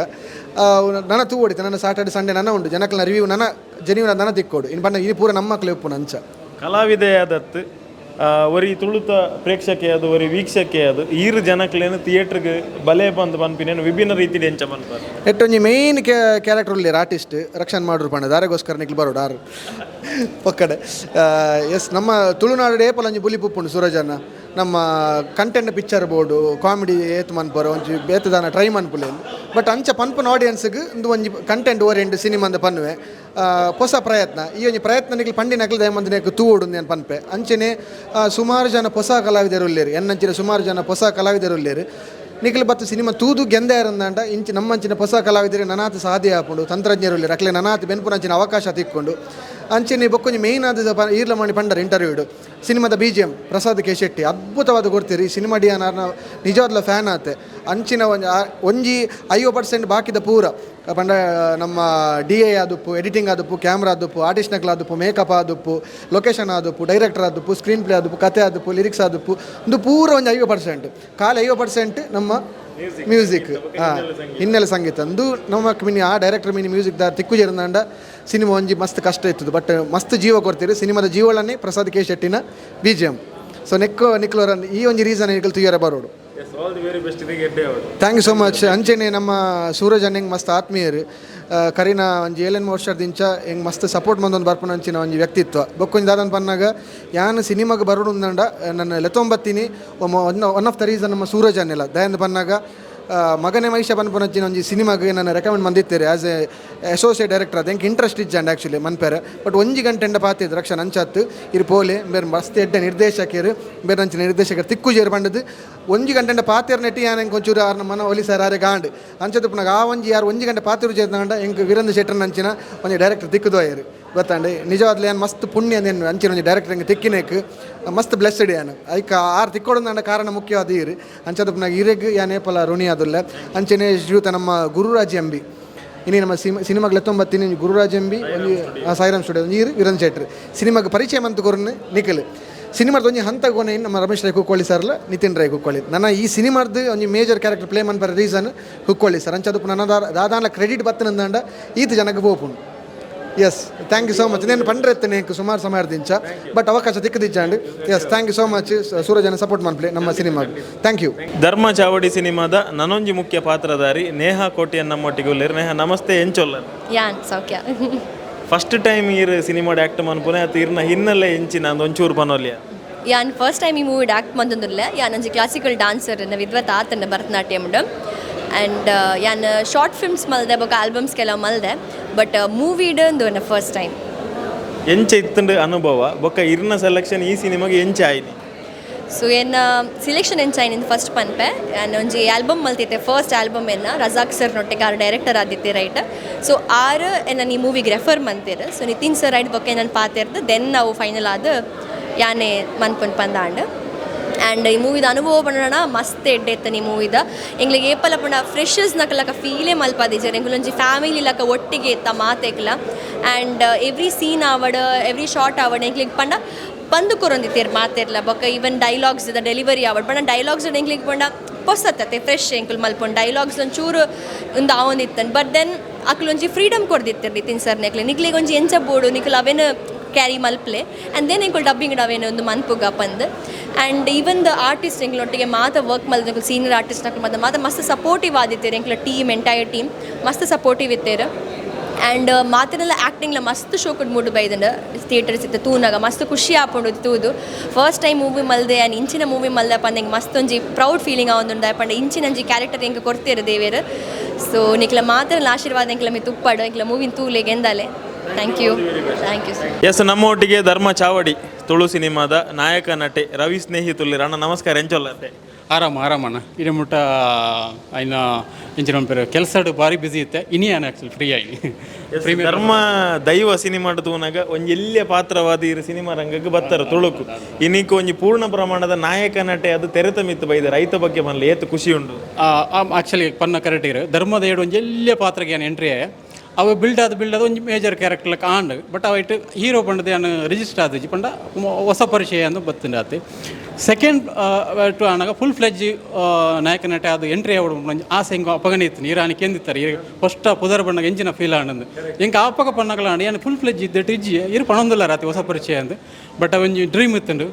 ನನ್ನ ತೂ ಹೊಡಿತೆ ನನ್ನ ಸ್ಯಾಟರ್ಡೆ ಸಂಡೇ ನನ್ನ ಉಂಟು ಜನಕ್ಕಲ್ನ ರಿವ್ಯೂ ನನ್ನ ಜೆನ್ಯೂನ್ ನನ್ನ ತಿಕ್ಕೋಡು ಇನ್ನು ಬಣ್ಣ ಈ ಪೂರ ನಮ್ಮ ಮಕ್ಕಳು ಉಪ್ಪು ನಂಚ ಕಲಾವಿದೆಯಾದತ್ತು ಒರಿ ತುಳುತ ಪ್ರೇಕ್ಷಕೆ ಅದು ಒರಿ ವೀಕ್ಷಕೆ ಅದು ಈರು ಜನಕ್ಲೇನು ಥಿಯೇಟ್ರಿಗೆ ಬಲೆ ಬಂದು ಪನ್ಪಿನೇನು ವಿಭಿನ್ನ ರೀತಿಲಿ ಎಂಚ ಪನ್ಪಾರ ಎಟ್ಟೊಂಜಿ ಮೇಯ್ನ್ ಕ್ಯಾರೆಕ್ಟರ್ ಉಳ್ಳೇರು ಆರ್ಟಿಸ್ಟ್ ರಕ್ಷಣ್ ಮಾಡ್ರು ಪಂಡ ದಾರೆಗೋಸ್ಕರ ನಿಕ್ಲು ಬರೋಡು ಆರು ಪಕ್ಕಡೆ ಎಸ್ ನಮ್ಮ ತುಳುನಾಡು ಏಪಲೊಂಜಿ ಬುಲಿ ಪುಪ್ಪುಂಡು ಸೂರಜನ್ನ ನಮ್ಮ ಕಂಟೆಂಟ್ ಪಿಕ್ಚರ್ ಬೋರ್ಡು ಕಾಮಿಡಿ ಏತ್ ಮನ್ಪರ ಒಂಜಿ ಬೇತದಾನ ಟ್ರೈ ಮನ್ಪುಲೇನು ಬಟ್ ಅಂಚ ಪನ್ಪನ ಆಡಿಯನ್ಸ್ಗೆ ಒಂದು ಒಂಜಿ ಕಂಟೆಂಟ್ ಓರಿಯೆಂಟ್ ಸಿನಿಮಾಂದ ಪನ್ನುವೆ ಹೊಸ ಪ್ರಯತ್ನ ಈ ಒಂಜಿ ಪ್ರಯತ್ನ ನಿಕ್ಲು ಪಂಡಿನಕ್ಲು ದಯಮಂದು ನೆಕ್ ತೂವೋಡು ನಾನು ಪನ್ಪೆ ಅಂಚನೆ ಸುಮಾರು ಜನ ಹೊಸ ಕಲಾವಿದರು ಉಳ್ಳೇರು ಎನ್ನಂಚಿನ ಸುಮಾರು ಜನ ಹೊಸ ಕಲಾವಿದರು ಉಳ್ಳೇರು ನಿಖಿಲ್ ಬತ್ತು ಸಿನಿಮಾ ತೂದು ಗೆಂದೆ ಇರಂದಂಡ ಇಂಚಿ ನಮ್ಮಂಚಿನ ಹೊಸ ಕಲಾವಿದರಿಗೆ ನನಾತ್ ಸಾಧ್ಯ ಆಪುಂಡು ತಂತ್ರಜ್ಞರು ಅಕ್ಲೆ ನನಾತ್ ಬೆನ್ಪುನಂಚಿನ ಅವಕಾಶ ತಿಕ್ಕೊಂಡು ಅಂಚನೆ ಬೊಕ್ಕೊಂಜಿ ಮೇಯ್ನ್ ಆದ ಈರ್ಲ ಮಾಡಿ ಪಂಡರ್ ಇಂಟರ್ವ್ಯೂಡು ಸಿನಿಮಾದ BGM ಪ್ರಸಾದ್ ಕೆ ಶೆಟ್ಟಿ ಅದ್ಭುತವಾದ ಕೊಡ್ತೀರಿ ಈ ಸಿನಿಮಾ ಡಿ ನಾನು ನಿಜವಾದ್ಲ ಫ್ಯಾನ್ ಆತೆ ಅಂಚಿನ ಒಂಜಿ 50% ಬಾಕಿದ ಪೂರ ಪಂಡ ನಮ್ಮ DA ಆದುಪ್ಪು ಎಡಿಟಿಂಗ್ ಆದುಪ್ಪು ಕ್ಯಾಮ್ರಾ ಆದುಪ್ಪು ಆರ್ಟಿಸ್ಟ್ನಕ್ಲು ಆದುಪ್ಪು ಮೇಕಪ್ ಆದುಪ್ಪು ಲೊಕೇಶನ್ ಆದುಪ್ಪು ಡೈರೆಕ್ಟರ್ ಆದುಪ್ಪು ಸ್ಕ್ರೀನ್ ಪ್ಲೇ ಆದುಪ್ಪು ಕತೆ ಆದುಪ್ಪು ಲಿರಿಕ್ಸ್ ಆದುಪ್ಪು ಒಂದು ಪೂರ ಒಂದು 50% ಕಾಲು 50% ನಮ್ಮ ಮ್ಯೂಸಿಕ್ ಹಿನ್ನೆಲೆ ಸಂಗೀತ ಅಂದು ನಮ್ಮ ಮಿನಿ ಆ ಡೈರೆಕ್ಟರ್ ಮಿನಿ ಮ್ಯೂಸಿಕ್ ದಾರ ತಿಕ್ಕು ಜೇರಂದಾಂಡ ಸಿನಿಮಾ ಒಂಜಿ ಮಸ್ತ್ ಕಷ್ಟ ಇತ್ತು ಬಟ್ ಮಸ್ತ್ ಜೀವ ಕೊಡ್ತೀರಿ ಸಿನಿಮಾದ ಜೀವಳನ್ನೇ ಪ್ರಸಾದ್ ಕೆ ಶೆಟ್ಟಿನ BGM ಸೊ ನಿಕ್ಲೋರ ಈ ಒಂಜಿ ರೀಸನ್ ನಿಕ್ಲು ತುಯ್ಯರ ಬರೋಡು ಥ್ಯಾಂಕ್ ಯು ಸೋ ಮಚ್ ಅಂಚೆನೆ ನಮ್ಮ ಸೂರಜ್ ಹೆಂಗೆ ಮಸ್ತ್ ಆತ್ಮೀಯರು ಕರಿನ ಒಂಜಿ 7 ವರ್ಷದಿಂಚ ಹೆಂಗೆ ಮಸ್ತ್ ಸಪೋರ್ಟ್ ಮಂದೊಂದು ಬರ್ಪನ ಅಂಚಿನ ಒಂಜಿ ವ್ಯಕ್ತಿತ್ವ ಬೊಕ್ಕೊಂಜಿ ದಾದನ್ ಪನ್ನಾಗ ಯಾನು ಸಿನಿಮಾಗೆ ಬರೋಡು ಅಂದಂಡ ನನ್ನ ಲೆತ್ತೊಂಬತ್ತೀನಿ ಒನ್ ಆಫ್ ದ ರೀಸನ್ ನಮ್ಮ ಸೂರಜ್ ಅನ್ನೆಲ್ಲ ದಯಂದು ಪನ್ನಾಗ ಮಗನೇ ಮಹಿಷ ಪನ್ಪುನಂಚಿನ ಒಂಜಿ ಸಿನಿಮಾಗೆ ನಾನು ರೆಕಮೆಂಡ್ ಮಂದಿತ್ತೇನೆ ಆ್ಯಸ್ ಎ ಅಸೋಸಿಯೇಟ್ ಡೈರೆಕ್ಟರ್ ಅದು ಹೆಂಗೆ ಇಂಟ್ರೆಸ್ಟ್ ಇಜ್ಜಂಡ್ ಆ್ಯಕ್ಚುಲಿ ಮನ್ಪೇರೆ ಬಟ್ ಒಂಜಿ ಗಂಟೆಂಡ ಪಾತಿದ್ದು ರಕ್ಷಣ್ ಅಂಚತ್ತು ಇರು ಪೋಲೆ ಬೇರೆ ಮಸ್ತ್ ಎಡ್ಡೆ ನಿರ್ದೇಶಕರು ಬೇರೆ ಅಂಚಿನ ನಿರ್ದೇಶಕರು ತಿಕ್ಕು ಜೇರು ಬಂಡದು ಒಂಜಿ ಗಂಟೆಂಡ ಪಾತಿರ ನೆಟ್ಟಿ ಯಾನು ಹೆಂಗೆ ಒಂಚೂರು ಯಾರು ನಮ್ಮ ಮನ ಒಲಿಸಾರ ಆರೆ ಗಾಂಡ್ ಅಂಚದ್ದು ಪುನಃ ಆ ಒಂಜಿ ಯಾರು ಒಂಜಿ ಗಂಟೆ ಪಾತಿರು ಜೇರ್ದಂಡ ಹೆಂಗೆ ವೀರೇಂದ್ರ ಶೆಟ್ಟರ್ನ ಅಂಚಿನ ಒಂಜಿ ಡೈರೆಕ್ಟರ್ ತಿಕ್ಕುದೋಯರು ಗೊತ್ತಾಂಡೆ ನಿಜವಾದ್ಲಿ ಏನು ಮಸ್ತ್ ಪುಣ್ಯ ಅಂದೇನು ಅಂಚಿನ ಒಂಜಿ ಡೈರೆಕ್ಟರ್ ಹೆಂಗೆ ತಿಕ್ಕಿನೇಕ್ ಮಸ್ತ್ ಬ್ಲೆಸ್ಡ್ ಏನು ಐಕ ಆರು ತಿಕ್ಕೋಡು ನನ್ನ ಕಾರಣ ಮುಖ್ಯವಾದ ಇರು ಅಂಚದ ಪುನಃ ಇರೆಗ್ ಯಾನೇಪಲ ಋಣಿ ಆದುಲ್ಲ ಅಂಚನೆ ಶ್ರೀಯುತ ನಮ್ಮ ಗುರುರಾಜ್ ಎಂಬಿ ಇನ್ನು ನಮ್ಮ ಸಿನಿಮಾಗೆ 19 ಗುರುರಾಜ್ ಎಂಬಿ ಒಂದು ಸಾಯಿರಾಮ್ ಸ್ಟುಡಿಯೋ ನೀರು ವೀರೇಂದ್ರ ಶೆಟ್ಟಿ ಸಿನಿಮಾಗೆ ಪರಿಚಯ ಮಂತ್ ಕೊರನ್ನು ನಿಖಿಲ್ ಸಿನಿಮಾದ ಒಂಜಿ ಹಂತಗೋನೆ ನಮ್ಮ ರಮೇಶ್ ರೈ ಕುಕ್ಕೊಳ್ಳಿ ಸರ್ಲ ನಿತಿನ್ ರೈ ಕುಕ್ಕೊಳ್ಳಿ ನನ್ನ ಈ ಸಿನಿಮಾದ ಒಂಜಿ ಮೇಜರ್ ಕ್ಯಾರೆಕ್ಟರ್ ಪ್ಲೇ ಮನ್ಪರ ರೀಸನ್ ಕುಕ್ಕೊಳ್ಳಿ ಸರ್ ಅಂಚದು ನನ್ನ ದಾದಾನ ಕ್ರೆಡಿಟ್ ಬತ್ತನಂದ ಈತ ಜನಕ್ಕೆ ಬೋಪುಂಡು yes thank you so much నేను పండ్రెత్తనే ಸುಮಾರು ಸಮಯದಿಂದ ಬಟ್ ಅವಕಾಶ ತಿಕ್ಕದಿಜ್ಜಾಂಡು yes thank you so much ಸೂರಜನ ಸಪೋರ್ಟ್ ಮನ್ಪ್ಲೆ ನಮ್ಮ ಸಿನಿಮಾಗೆ ಥ್ಯಾಂಕ್ ಯು ಧರ್ಮ ಚಾವಡಿ ಸಿನಿಮಾದ ನನೊಂಜಿ ಮುಖ್ಯ ಪಾತ್ರಧಾರಿ ನೇಹಾ ಕೋಟಿಯನ್ ನಮ್ಮೊಟ್ಟಿಗೆ ಉಳ್ಳೇರು ನೇಹಾ ನಮಸ್ತೆ ಎಂಚೊಲ್ಲ ಯಾನ್ ಸೌಖ್ಯ ಫಸ್ಟ್ ಟೈಮ್ ಈರ್ ಸಿನಿಮಾಡ್ ಆ್ಯಕ್ಟ್ ಮನ್ಪುನೆ ಅದು ಇರ್ನ ಹಿನ್ನೆಲೆ ಎಂಚಿನ ಒಂಚೂರು ಪನೋಲಿಯ ಯಾನ್ ಫಸ್ಟ್ ಟೈಮ್ ಈ ಮೂವಿಡ್ ಆ್ಯಕ್ಟ್ ಮಂದೊಂದುಲ್ಲ ಯಾನ್ ಒಂಜಿ ಕ್ಲಾಸಿಕಲ್ ಡಾನ್ಸರ್ ವಿದ್ವತ್ ಆತನ ಭರತನಾಟ್ಯಮ್ ಆ್ಯಂಡ್ ಯಾನ್ ಶಾರ್ಟ್ ಫಿಲ್ಮ್ಸ್ ಮಲ್ದೆ ಬೊಕ ಆಲ್ಬಮ್ಸ್ ಕೆಲವು ಮಲ್ದೆ ಬಟ್ ಮೂವಿಡ್ ಒಂದು ಫಸ್ಟ್ ಟೈಮ್ ಎಂಚ ಇತ್ತಂಡು ಅನುಭವ ಬೊಕ್ಕ ಇರ್ನ ಸೆಲೆಕ್ಷನ್ ಈ ಸಿನಿಮಾಗೆ ಎಂಚ ಆಯ್ನಿ ಸೊ ಏನು ಸಿಲೆಕ್ಷನ್ ಎಂಚಾಯ್ನಿಂದ ಫಸ್ಟ್ ಪನ್ಪೆ ನಾನು ಒಂಜಿ ಆಲ್ಬಮ್ ಮಲ್ತಿದ್ದೆ ಫಸ್ಟ್ ಆಲ್ಬಮ್ ರಜಾಕ್ ಸರ್ ನೊಟ್ಟಿಗೆ ಆರು ಡೈರೆಕ್ಟರ್ ಆದಿತ್ತೆ ರೈಟ್ ಸೊ ಆರು ನಾನು ಈ ಮೂವಿಗೆ ರೆಫರ್ ಮಂತೀರು ಸೊ ನಿತಿನ್ ಸರ್ ರೈಟ್ ಬೊಕ್ಕೆ ನಾನು ಪಾತಿರ್ದು ದೆನ್ ನಾವು ಫೈನಲ್ ಆದ ಯಾನೇ ಮನ್ಪನ್ ಪಂದಾಂಡ್ ಆ್ಯಂಡ್ ಈ ಮೂವಿದ ಅನುಭವ ಪಂಡ ಮಸ್ತ್ ಎಡ್ಡೆ ಇತ್ತು ಈ ಮೂವಿದ ಎಂಗ್ಲಿಗೆ ಏಪಲ ಪಂಡ ಫ್ರೆಶರ್ಸ್ ನಕಲಕ ಫೀಲೇ ಮಲ್ಪದಿಜರ್ ಎಂಗ್ಲೊಂಜಿ ಫ್ಯಾಮಿಲಿ ಲಕ ಒಟ್ಟಿಗೆ ಇತ್ತ ಮಾತೆಕ್ಲ ಆ್ಯಂಡ್ ಎವ್ರಿ ಸೀನ್ ಆವಡ್ ಎವ್ರಿ ಶಾರ್ಟ್ ಆವಡ್ ಎಂಗ್ಲಿಗೆ ಪಂಡ ಬಂದು ಕೊರೊಂದಿತ್ತೀರು ಮಾತಿರ್ಲ ಬೊಕ್ಕ ಈವನ್ ಡೈಲಾಗ್ಸ್ ಡೆಲಿವರಿ ಆವಡ್ ಪಂಡ ಡೈಲಾಗ್ಸ್ ಎಂಗ್ಲಿಗೆ ಪಂಡ ಹೊಸತ್ತೆ ಫ್ರೆಶ್ ಎಂಕುಲ್ ಮಲ್ಪೊಂಡು ಡೈಲಾಗ್ಸ್ ಒಂಚೂರು ಒಂದು ಆವೊಂದಿತ್ತನ್ ಬಟ್ ದೆನ್ ಅಕ್ಲೊಂಜಿ ಫ್ರೀಡಮ್ ಕೊಡ್ದಿತ್ತಿರ್ ನಿತಿನ್ ಸರ್ ನೆಕ್ಲೆ ನಿಕ್ಲಿಗೆ ಒಂಜಿ ಎಂಚ ಬೋಡು ನಿಕ್ಲು ಅವೇನು ಕ್ಯಾರಿ ಮಲ್ಪ್ಲೆ ಆ್ಯಂಡ್ ದೆನ್ ಎಂಕುಲು ಡಬ್ಬಿಂಗ್ ಅವೇನು ಒಂದು ಮನ್ಪುಗ ಪಂದು ಆ್ಯಂಡ್ ಈವನ್ ದ ಆರ್ಟಿಸ್ಟ್ ಎಂಗಳೊಟ್ಟಿಗೆ ಮಾತ ವರ್ಕ್ ಮಾಡಿದ ಸೀನಿಯರ್ ಆರ್ಟಿಸ್ಟ್ ಮಾತ ಮಸ್ತ್ ಸಪೋರ್ಟಿವ್ ಆದಿತ್ತೇರು ಎಂಕ್ಲ ಟೀಮ್ ಎಂಟೈರ್ ಟೀಮ್ ಮಸ್ತ್ ಸಪೋರ್ಟಿವ್ ಇತ್ತೇರು ಆ್ಯಂಡ್ ಮಾತಿನೆಲ್ಲ ಆ್ಯಕ್ಟಿಂಗ್ಲ ಮಸ್ತ್ ಶೋಕಡ್ ಮೂಡ್ ಬೈದಂಡು ಥಿಯೇಟರ್ಸ್ ಇತ್ತು ತೂನಾಗ ಮಸ್ತ್ ಖುಷಿ ಆಪುಂಡು ತೂದು ಫಸ್ಟ್ ಟೈಮ್ ಮೂವಿ ಮಲ್ದೆ ಆ್ಯಂಡ್ ಇಂಚಿನ ಮೂವಿ ಮಲ್ದೆ ಪಂದೆ ಮಸ್ತ್ ಒಂಜಿ ಪ್ರೌಡ್ ಫೀಲಿಂಗ್ ಆವೊಂದುಂಡು ಪಂಡ ಇಂಚಿನಂಜಿ ಕ್ಯಾರೆಕ್ಟರ್ ಎಂಗೆ ಕೊಡ್ತೇರು ದೇವೇರು ಸೊ ನಿಕ್ಲ ಮಾತಿನ ಆಶೀರ್ವಾದ ಎಂಕ್ಲ ಮಿ ತುಪ್ಪಾಡು ಎಂಕ್ಲ ಮೂವಿನ ತೂಲೆಗೆ ಎಂದಾಲೆ ಥ್ಯಾಂಕ್ ಯು ಸರ್. ಎಸ್, ನಮ್ಮ ಒಟ್ಟಿಗೆ ಧರ್ಮ ಚಾವಡಿ ತುಳು ಸಿನಿಮಾದ ನಾಯಕ ನಟೆ ರವಿ ಸ್ನೇಹಿ ತುಳ್ಳಿರ ಅಣ್ಣ ನಮಸ್ಕಾರ. ಎಂಚೊಲ್ಲತ್ತೆ ಆರಾಮಣ್ಣ ಇಡೀ ಮುಟ್ಟ ಐನ ಇಂಚಿನ ಪೇರು ಕೆಲಸ ಭಾರಿ ಬ್ಯುಸಿ ಇತ್ತೆ ಇನಿ ಆ್ಯನ್ ಆ್ಯಕ್ಚುಲಿ ಫ್ರೀ ಆಗಿ ಧರ್ಮ ದೈವ ಸಿನಿಮಾಡ್ ತೂನಾಗ ಒಂಜಿ ಎಲ್ಲಿಯ ಪಾತ್ರವಾದಿ ಸಿನಿಮಾ ರಂಗಕ್ಕೆ ಬತ್ತರ ತುಳುಕು ಇನ್ನಿಕ್ ಒಂಜಿ ಪೂರ್ಣ ಪ್ರಮಾಣದ ನಾಯಕ ನಟೆ ಅದು ತೆರೆತ ಮಿತ್ತು ಬೈದ ರೈತ ಬಗ್ಗೆ ಮನಲಿ ಏತು ಖುಷಿ ಉಂಡು. ಆ್ಯಕ್ಚುಲಿ ಪನ್ನ ಕರೆಕ್ಟ್ ಇರು ಧರ್ಮದ ಏಡು ಒಂಜಿ ಎಲ್ಲಿಯ ಪಾತ್ರಕ್ಕೆ ಏನು ಎಂಟ್ರಿ ಅವು ಬಿಲ್ಡ್ ಆದ ಒಂಜಿ ಮೇಜರ್ ಕ್ಯಾರೆಕ್ಟರ್ಲಕ್ಕೆ ಆಂಡ್ ಬಟ್ ಅವೈಟ್ ಹೀರೋ ಪಂಡದ ಏನು ರಿಜಿಸ್ಟರ್ ಆದಿಜ್ಜಿ ಪಂಡ ಹೊಸ ಪರಿಚಯ ಅಂದು ಬತ್ತಿಂಡ ಆತಿ ಸೆಕೆಂಡ್ ಟು ಆನಾಗ ಫುಲ್ ಫ್ಲೆಜ್ ನಾಯಕ ನಟ ಅದು ಎಂಟ್ರಿ ಆವಡು ಆಸೆ ಹಿಂಗೆ ಅಪಗನೆ ಇತ್ತು ನೀರಾನಿಕೆ ಎಂದಿತ್ತಾರೆ ಈಗ ಫಸ್ಟ್ ಪುದರ್ ಬಣ್ಣಗ ಎಂಚಿನ ಫೀಲ್ ಆನಂದು ಹಿಂಗೆ ಅಪಗ ಪಣ್ಣಗಳ ಏನು ಫುಲ್ ಫ್ಲೆಜ್ ಇದ್ದಿಟ್ಟು ಇಜ್ಜಿ ಇರು ಪಣೊಂದಿಲ್ಲ ರಾತಿ ಹೊಸ ಪರಿಚಯ ಅಂದು ಬಟ್ ಅವೊಂಜಿ ಡ್ರೀಮ್ ಇತ್ತುಂಡು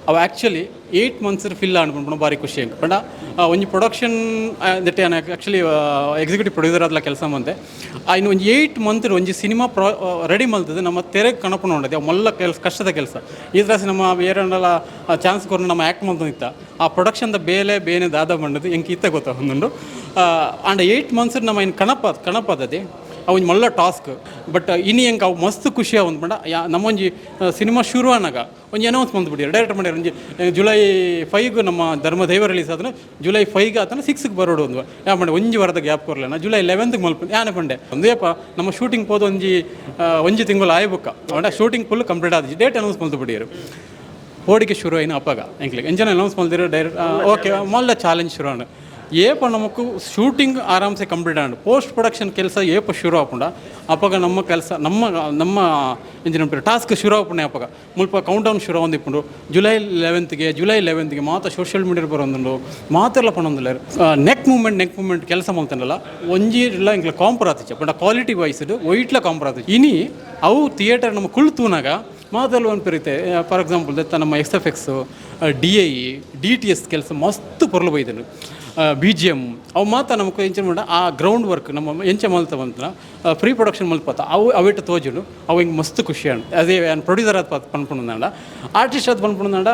ಅವು ಆ್ಯಕ್ಚುಲಿ 8 months ಫಿಲ್ ಅನ್ಕೊಂಡು ಭಾರಿ ಖುಷಿ ಹಂಗೆ ಪಂಡ ಒಂಜಿ ಪ್ರೊಡಕ್ಷನ್ ದಟ್ಟೆ ಆ್ಯಕ್ಚುಲಿ ಎಕ್ಸಿಕ್ಯೂಟಿವ್ ಪ್ರೊಡ್ಯೂಸರ್ ಅದಲ್ಲ ಕೆಲಸ ಮಂತೆ ಇನ್ನು ಒಂಜಿ 8 months ಒಂಜಿ ಸಿನಿಮಾ ರೆಡಿ ಮಲ್ತದೆ ನಮ್ಮ ತೆರೆಗೆ ಕಣಪಣ ಉಂಡದೆ ಅವು ಮಲ್ಲ ಕಷ್ಟದ ಕೆಲಸ ಈ ತರ ನಮ್ಮ ಬೇರೆಲ್ಲ ಚಾನ್ಸ್ ಕೊರು ನಮ್ಮ ಆ್ಯಕ್ಟ್ ಮಾಡ್ತಿತ್ತ ಆ ಪ್ರೊಡಕ್ಷನ್ದ ಬೇನೆ ದಾದ ಬಂಡದು ಹೆಂಗೆ ಇತ್ತ ಗೊತ್ತಾ ಒಂದುಂಡು ಆ್ಯಂಡ್ 8 months ನಮ್ಮ ಇನ್ನು ಕಣಪದದೆ ಅವನ್ ಮಲ್ಲ ಟಾಸ್ಕ್ ಬಟ್ ಇನ್ನು ಹೆಂಗೆ ಅವು ಮಸ್ತ್ ಖುಷಿ ಅವಂದು ಪಂಡ ನಮ್ಮೊಂಜಿ ಸಿನಿಮಾ ಶುರು ಆನಾಗ ಒಂಜಿ ಅನೌನ್ಸ್ಮೆಂಟ್ ಬಿಟ್ಟಿರು ಡೈರೆಕ್ಟ್ ಮಾಡ್ಯಾರ ಒಂಜಿ ಜುಲೈ 5 ನಮ್ಮ ಧರ್ಮ ದೈವ ರಿಲೀಸ್ ಆದ್ರೆ ಜುಲೈ 5 ಆತನ 6 ಬರೋಡು ಒಂದು ಯಾ ಪಂಡೆ ಒಂಜಿ ವಾರದ ಗ್ಯಾಪ್ ಕೊರಲೇನ ಜುಲೈ 11 ಮಲ್ಪ ಯಾನೆ ಪಂಡೆ ಒಂದೇಪ ನಮ್ಮ ಶೂಟಿಂಗ್ ಹೋದ ಒಂಜಿ ತಿಂಗಳು ಆಯ್ಬುಕ್ಕ ಅವನ ಶೂಟಿಂಗ್ ಫುಲ್ ಕಂಪ್ಲೀಟ್ ಆದ ಡೇಟ್ ಅನೌನ್ಸ್ ಮಾಡ್ತು ಬಿಟ್ಟಿರು ಓಡಿಗೆ ಶುರು ಆಯ್ನ ಅಪ್ಪಾಗ ಎಂಕ್ಲಿಗೆ ಎಂಜನ ಅನೌನ್ಸ್ ಮಾಡ್ದಿರೋ ಡೈರೆಕ್ಟ್ ಓಕೆ ಮಲ್ಲ ಚಾಲೆಂಜ್ ಶುರು ಆಂಡ್ ಏಪ ನಮಕು ಶೂಟಿಂಗ್ ಆರಾಮ್ಸೆ ಕಂಪ್ಲೀಟ್ ಆಂಡ್ ಪೋಸ್ಟ್ ಪ್ರೊಡಕ್ಷನ್ ಕೆಲಸ ಏಪ ಶುರು ಆಪುಂಡ ಅಪ್ಪಾಗ ನಮ್ಮ ಕೆಲಸ ನಮ್ಮ ಎಂಜಿನ ಟಾಸ್ಕ್ ಶುರು ಆಪುಂಡೆ ಅಪ್ಪಾಗ ಮುಲ್ಪ ಕೌಂಟ್ ಡೌನ್ ಶುರು ಒಂದಿಪ್ಪುಂಡು ಜುಲೈ 11ಗೆ ಮಾತ ಸೋಷಿಯಲ್ ಮೀಡಿಯಾ ಬರೋದು ಮಾತೆಲ್ಲ ಪಣೊಂದಿಲ್ಲ ನೆಕ್ ಮೂಮೆಂಟ್ ಕೆಲಸ ಮಾಡ್ತಾನಲ್ಲ ಒಂಜಿ ಇಲ್ಲ ಇಂಕ್ಲ ಕಾಂಪರ್ ಆತಿಚ್ಚ ಬಟ್ ಕ್ವಾಲಿಟಿ ವೈಸ್ಡ್ ಒಯ್ಟ್ಲ ಕಾಂಪರ್ ಆತಿಚ್ಚ ಇನಿ ಅವು ಥಿಯೇಟರ್ ನಮ್ಮ ಕುಳ್ತೂನಾಗ ಮಾತೆಲ್ಲ ಒಂದು ಪೆರಿತೆ ಫಾರ್ ಎಕ್ಸಾಂಪಲ್ ದತ್ತ ನಮ್ಮ XFX DI DTS ಕೆಲಸ ಮಸ್ತ್ ಪೊರ್ಲು ಬೈದನು BGM ಅವು ಮಾತ್ರ ನಮಗೆ ಎಂಚ ಮಾಡ ಆ ಗ್ರೌಂಡ್ ವರ್ಕ್ ನಮ್ಮ ಎಂಚ ಮಲ್ತವಂತ ಪ್ರೀ ಪ್ರೊಡಕ್ಷನ್ ಮಲ್ಪತ್ತ ಅವಿಟ್ಟು ತೋಜುಡು ಅವು ಹಿಂಗೆ ಮಸ್ತ್ ಖುಷಿ ಅಣ್ಣ ಅದೇ ಪ್ರೊಡ್ಯೂಸರ್ ಅದು ಪನ್ಪುಂಡ ಆರ್ಟಿಸ್ಟ್ ಅದು ಪನ್ಪುಂಡ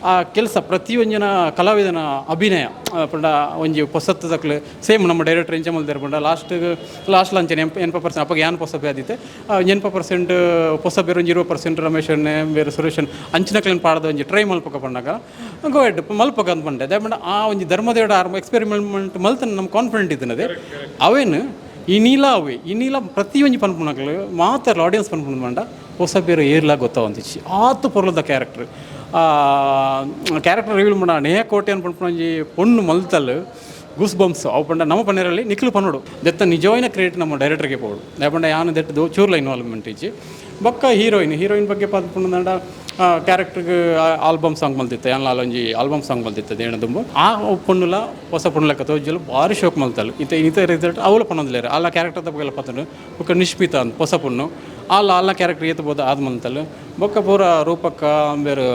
ಆ ಕೆಲಸ ಪ್ರತಿಯೊಂದಿನ ಕಲಾವಿದನ ಅಭಿನಯ ಪಂಡ ಒಂಜಿ ಹೊಸತ್ತದಕ್ಲು ಸೇಮ್ ನಮ್ಮ ಡೈರೆಕ್ಟರ್ ಎಂಚ ಮಲ್ದಿರ ಪಂಡ ಲಾಸ್ಟ್ ಅಂಚೆ 80% ಅಪ್ಪಾಗ ಏನು ಪೊಸಬೆ ಆದಿತ್ತೆ 80% ಪೊಸಬೇರು 0% ರಮೇಶನ್ ಬೇರೆ ಸುರೇಶನ್ ಅಂಚಿನಕ್ಲೇನು ಪಾಡ್ದ ಒಂಜಿ ಟ್ರೈ ಮಲ್ಪಕ ಪಂಡಾಗ ಗೋಡ್ ಮಲ್ಪಕ ಅಂತ ಪಂಡೆ ಅದೇ ಪಂಡ ಆ ಒಂಜಿ ಧರ್ಮದೇವಡ ಎಕ್ಸ್ಪೆರಿಮೆಂಟ್ ಮಲ್ತನ ನಮ್ಗೆ ಕಾನ್ಫಿಡೆಂಟ್ ಇದ್ದನದೆ ಅವೇನು ಈ ನೀಲ ಪ್ರತಿ ಒಂಜಿ ಪನ್ಪುಣಕ್ಲು ಮಾತಾಡಲ್ಲ ಆಡಿಯನ್ಸ್ ಪನ್ಪುಣ ಪಂಡ ಹೊಸಬೇರು ಏರ್ಲಾಗ ಗೊತ್ತಾವಂತಿಚ್ಚಿ ಆತು ಪೊರ್ಲದ ಕ್ಯಾರೆಕ್ಟರ್ ಕ್ಯಾರೆಕ್ಟರ್ ರಿವೀಲ್ ಮಾಡ ನೇಹ ಕೋಟೆ ಅನ್ಪಂಜಿ ಪೊಣ್ಣು ಮಲ್ತಲ್ ಗೂಸ್ ಬಂಪ್ಸ್ ಅವು ಪಂಡ ನಮ್ಮ ಪನ್ನೇರಲ್ಲಿ ನಿಕ್ಲು ಪನ್ನೋಡು ದೆತ್ತ ನಿಜವಾಯಿನ ಕ್ರಿಯೇಟ್ ನಮ್ಮ ಡೈರೆಕ್ಟರ್ಗೆ ಪೋಡು ಯಾಪಂಡ ಯಾನು ದೆಟ್ಟು ಚೂರ್ಲ ಇನ್ವಾಲ್ವ್ಮೆಂಟ್ ಇಚ್ಚಿ ಬೊಕ್ಕ ಹೀರೋಯಿನ್ ಬಗ್ಗೆ ಪಂಡ ಕ್ಯಾರೆಕ್ಟರ್ಗೆ ಆಲ್ಬಮ್ ಸಾಂಗ್ ಮಲ್ತಿತ್ತು ಎಲ್ಲ ಒಂಜಿ ಆಲ್ಬಮ್ ಸಾಂಗ್ ಮಲ್ತಿತ್ತು ಏನ ತುಂಬ ಆ ಪೊಣ್ಣುಲ ಹೊಸ ಪೊಣ್ಣುಲೆಕ್ಕ ತೋಜಲು ಭಾರಿ ಶೋಕ್ ಮಲ್ತಲ್ಲ ಇಂಥ ರಿಸಲ್ಟ್ ಅವಳು ಪನ್ನೊಂದಿಲ್ಲ ಅಲ್ಲ ಕ್ಯಾರೆಕ್ಟರ್ ತಪ್ಪಗೆಲ್ಲ ಪತ್ತನು ಬೊಕ್ಕ ನಿಷ್ಮಿತ ಅಂತ ಹೊಸ ಪೊಣ್ಣು ಅಲ್ಲ ಕ್ಯಾರೆಕ್ಟರ್ ಏತಬೋದು ಆದ ಮಲ್ತಲ್ಲ ಬೊಕ್ಕ ಪೂರ ರೂಪಕ್ಕ ಬೇರೆ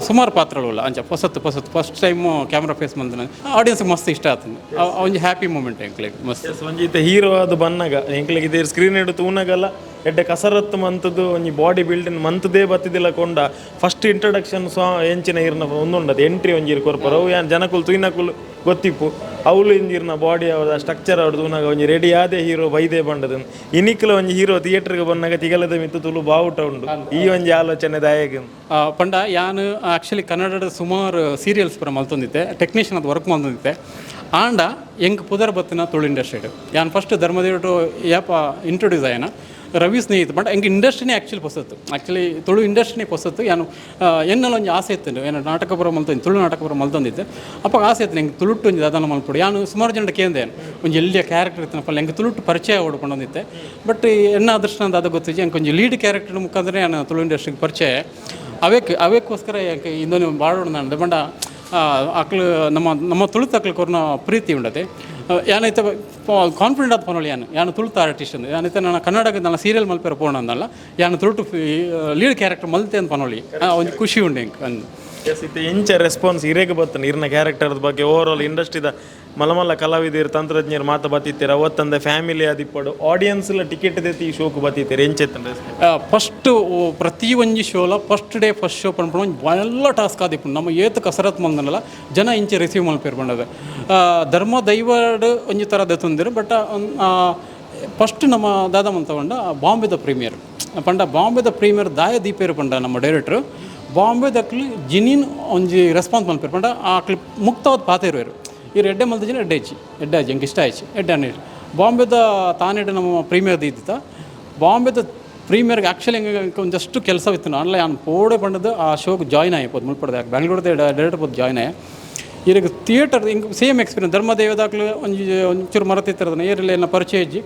ಸುಮಾರು ಪಾತ್ರಗಳು ಅಂಚ ಹೊಸತ್ತು ಫಸ್ಟ್ ಟೈಮ್ ಕ್ಯಾಮ್ರಾ ಫೇಸ್ ಮಂತನ ಆಡಿಯನ್ಸ್ಗೆ ಮಸ್ತ್ ಇಷ್ಟ ಆತನು ಒಂಜಿ ಹ್ಯಾಪಿ ಮೂಮೆಂಟ್ ಎಂಕ್ಲಿಗೆ ಮಸ್ತ್ ಒಂಜಿತ ಹೀರೋ ಅದು ಬನ್ನಾಗ ಎಂಕ್ಲಿಗೆ ಇದೇ ಸ್ಕ್ರೀನ್ ಹಿಡಿದು ತೂನಾಗಲ್ಲ ಎಡ್ಡೆ ಕಸರತ್ತು ಮಂತದ್ದು ಒಂಜಿ ಬಾಡಿ ಬಿಲ್ಡಿಂಗ್ ಮಂತದೇ ಬತ್ತಿದಿಲ್ಲ ಕೊಂಡ ಫಸ್ಟ್ ಇಂಟ್ರಡಕ್ಷನ್ ಎಂಚಿನ ಇರ್ನ ಒಂದುಂಡದು ಎಂಟ್ರಿ ಒಂಜಿರ್ ಕೊರ್ಪರ ಅವು ಏನು ಜನಕುಲು ತುಯ್ನಕುಲು ಗೊತ್ತಿಪ್ಪು ಅವಳು ಇಂಜಿರ್ನ ಬಾಡಿ ಅವರ ಸ್ಟ್ರಕ್ಚರ್ ಅವ್ರದ್ದು ತೂನಾಗ ಒಂಜಿ ರೆಡಿ ಆದೇ ಹೀರೋ ಬೈದೇ ಬಂಡದು ಇನಿಕ್ಲ ಒಂಜಿ ಹೀರೋ ಥಿಯೇಟರ್ಗೆ ಬಂದಾಗ ತಿಗಲದ ಮಿತ್ತು ತುಳು ಬಾವುಟ ಉಂಡು ಈ ಒಂಜಿ ಆಲೋಚನೆ ದಾಯಕ ಪಂಡ ಯಾನು ಆ್ಯಕ್ಚುಲಿ ಕನ್ನಡದ ಸುಮಾರು ಸೀರಿಯಲ್ಸ್ ಪರ ಮಲ್ತೊಂದಿತ್ತೆ ಟೆಕ್ನಿಷಿಯನ್ ಅದು ವರ್ಕ್ ಮಲ್ತೊಂದಿತ್ತೆ ಆಂಡ ಎಂಗೆ ಪುದರ್ ಬತ್ತಿನ ತುಳು ಇಂಡಸ್ಟ್ರಿ ಯಾನು ಫಸ್ಟ್ ಧರ್ಮದೇವರು ಯಾಪ ಇಂಟ್ರೊಡ್ಯೂಸ್ ಆಯ್ನ ರವಿ ಸ್ನೇಹಿತ ಬಟ್ ಹೆಂಗೆ ಇಂಡಸ್ಟ್ರಿನೇ ಆ್ಯಕ್ಚುಲಿ ತುಳು ಇಂಡಸ್ಟ್ರಿನೇ ಹೊಸತ್ತು ಏನು ಎನ್ನೆಲ್ಲ ಒಂದು ಆಸೆ ಇತ್ತು ಏನು ನಾಟಕ ಬರೋ ಮಲ್ತಂದು ತುಳು ನಾಟಕ ಬರೋ ಮಲ್ತಂದಿದ್ದೆ ಅಪ್ಪ ಆಸೆ ಇತ್ತು ಹೆಂಗೆ ತುಳುಟ್ಟು ಒಂದು ಅದನ್ನು ಮಲ್ಪಡು ಯಾನು ಸುಮಾರು ಜನ ಕೇಂದೆ ಒಂದು ಎಲ್ಲಿಯ ಕ್ಯಾರೆಕ್ಟರ್ ಇತ್ತನಪ್ಪ ಹೆಂಗೆ ತುಳುಟ್ಟು ಪರಿಚಯ ಹೊಡ್ಕೊಂಡೊಂದಿತ್ತೆ ಬಟ್ ಎನ್ನ ಅದೃಷ್ಟ ಅಂತ ಅದು ಗೊತ್ತಿದ್ದೆ ಹೆಂಗೆ ಕೊಂಚ ಲೀಡ್ ಕ್ಯಾರೆಕ್ಟರ್ ಮುಖಾಂತರ ನಾನು ತುಳು ಇಂಡಸ್ಟ್ರಿಗೆ ಪರಿಚಯ ಅವಕ್ಕೋಸ್ಕರ ಇನ್ನೊಂದು ಬಾಳೋಣ ನಾನು ಬಂಡ ಅಕ್ಲು ನಮ್ಮ ತುಳುತ ಅಕ್ಲು ಕೊರ್ನ ಪ್ರೀತಿ ಉಂಡತೆ ಏನೈತೆ ಕಾನ್ಫಿಡೆಂಟ್ ಆದ ಪನೋಳಿ ಯಾನು ತುಳ್ತ ಆರ್ಟಿಸ್ಟ್ ಅಂದು ಏನೈತೆ ನಾನು ಕನ್ನಡಕ್ಕೆ ನಾನು ಸೀರಿಯಲ್ ಮಲ್ಪೇರ ಪೋಣ ಅಂದಲ್ಲ ಯಾನು ತುಳ್ತು ಲೀಡ್ ಕ್ಯಾರೆಕ್ಟರ್ ಮಲ್ತೆ ಅಂತ ಪನೋಳಿ ಒಂದು ಖುಷಿ ಉಂಡು ಹೆಂಗೆ ಅಂದು ಇತ್ತೆ ಇಂಚ ರೆಸ್ಪಾನ್ಸ್ ಇರೇಗೆ ಬರ್ತಾನೆ ಇರ್ನ ಕ್ಯಾರೆಕ್ಟರ್ದ ಬಗ್ಗೆ ಓವರ್ ಆಲ್ ಇಂಡಸ್ಟ್ರಿದ ಮಲಮಲ್ಲ ಕಲಾವಿದರು ತಂತ್ರಜ್ಞರು ಮಾತು ಬತ್ತಿತ್ತೀರ ಅವತ್ತಂದೆ ಫ್ಯಾಮಿಲಿ ಅದಿಪ್ಪಡು ಆಡಿಯನ್ಸ್ಲ ಟಿಕೆಟ್ ದೆತ್ತಿ ಈ ಶೋಕು ಬತ್ತಿತ್ತೀರ ಎಂಚೆತ್ತಂದ್ರೆ ಫಸ್ಟ್ ಪ್ರತಿ ಒಂಜಿ ಶೋಲ ಫಸ್ಟ್ ಡೇ ಫಸ್ಟ್ ಶೋ ಪಂಡ್ಪಣ ಎಲ್ಲ ಟಾಸ್ಕ್ ಆದಿಪ್ಪು ನಮ್ಮ ಏತು ಕಸರತ್ ಮಂದನಲ್ಲ ಜನ ಇಂಚೆ ರಿಸೀವ್ ಮಲ್ಪೇರು ಪಂಡದು ಧರ್ಮ ದೈವಡ್ ಒಂಜಿ ಥರ ದೆತ್ತಂದಿರು ಬಟ್ ಫಸ್ಟ್ ನಮ್ಮ ದಾದ ಮಂತಗೊಂಡ ಬಾಂಬೆದ ಪ್ರೀಮಿಯರ್ ಪಂಡ ಬಾಂಬೆದ ಪ್ರೀಮಿಯರ್ ದಾಯ ದೀಪೇರು ಪಂಡ ನಮ್ಮ ಡೈರೆಕ್ಟ್ರು ಬಾಂಬೆದಕ್ಲಿ ಜಿನಿನ್ ಒಂಜಿ ರೆಸ್ಪಾನ್ಸ್ ಮಲ್ಪೇರು ಪಂಡ ಆ ಕ್ಲಿಪ್ ಮುಕ್ತವಾದ ಪಾತೇರುವೇರು ಇವ್ರು ಎಡ್ಡೆ ಮಲ್ತಿಜಿನ ಎಡ್ಡೆ ಆಜಿ ಹೆಂಗೆ ಇಷ್ಟ ಆಯ್ತು ಎಡ್ಡೆ ಅನ್ನಿರು ಬಾಂಬೆದ ತಾನೆಡ್ಡೆ ನಮ್ಮ ಪ್ರೀಮಿಯರ್ದು ಇದ್ದಿತ್ತ ಬಾಂಬೆದ ಪ್ರೀಮಿಯರ್ಗೆ ಆ್ಯಕ್ಚುಲಿ ಹೆಂಗೆ ಒಂದಷ್ಟು ಕೆಲಸ ಇತ್ತು ಅಲ್ಲ ನಾನು ಪೋಡೆ ಪಂಡದು ಆ ಶೋಗೆ ಜಾಯ್ನ್ ಆಯ್ಬೋದು ಮುಲ್ಪಡ್ದೆ ಬೆಂಗಳೂರದ ಡೈರೆಕ್ಟರ್ ಬಂದು ಜಾಯ್ನ್ ಆಯ ಈಗ ಥಿಯೇಟರ್ ಹಿಂಗೆ ಸೇಮ್ ಎಕ್ಸ್ಪೀರಿಯನ್ಸ್ ಧರ್ಮದೇವದಾಗ್ಲೂ ಒಂಚೂರು ಮರತಿತ್ತಿರೋದನ್ನ ಏರಿಲ್ಲ ಏನೋ ಪರಿಚಯ ಇಜ್ಜಿ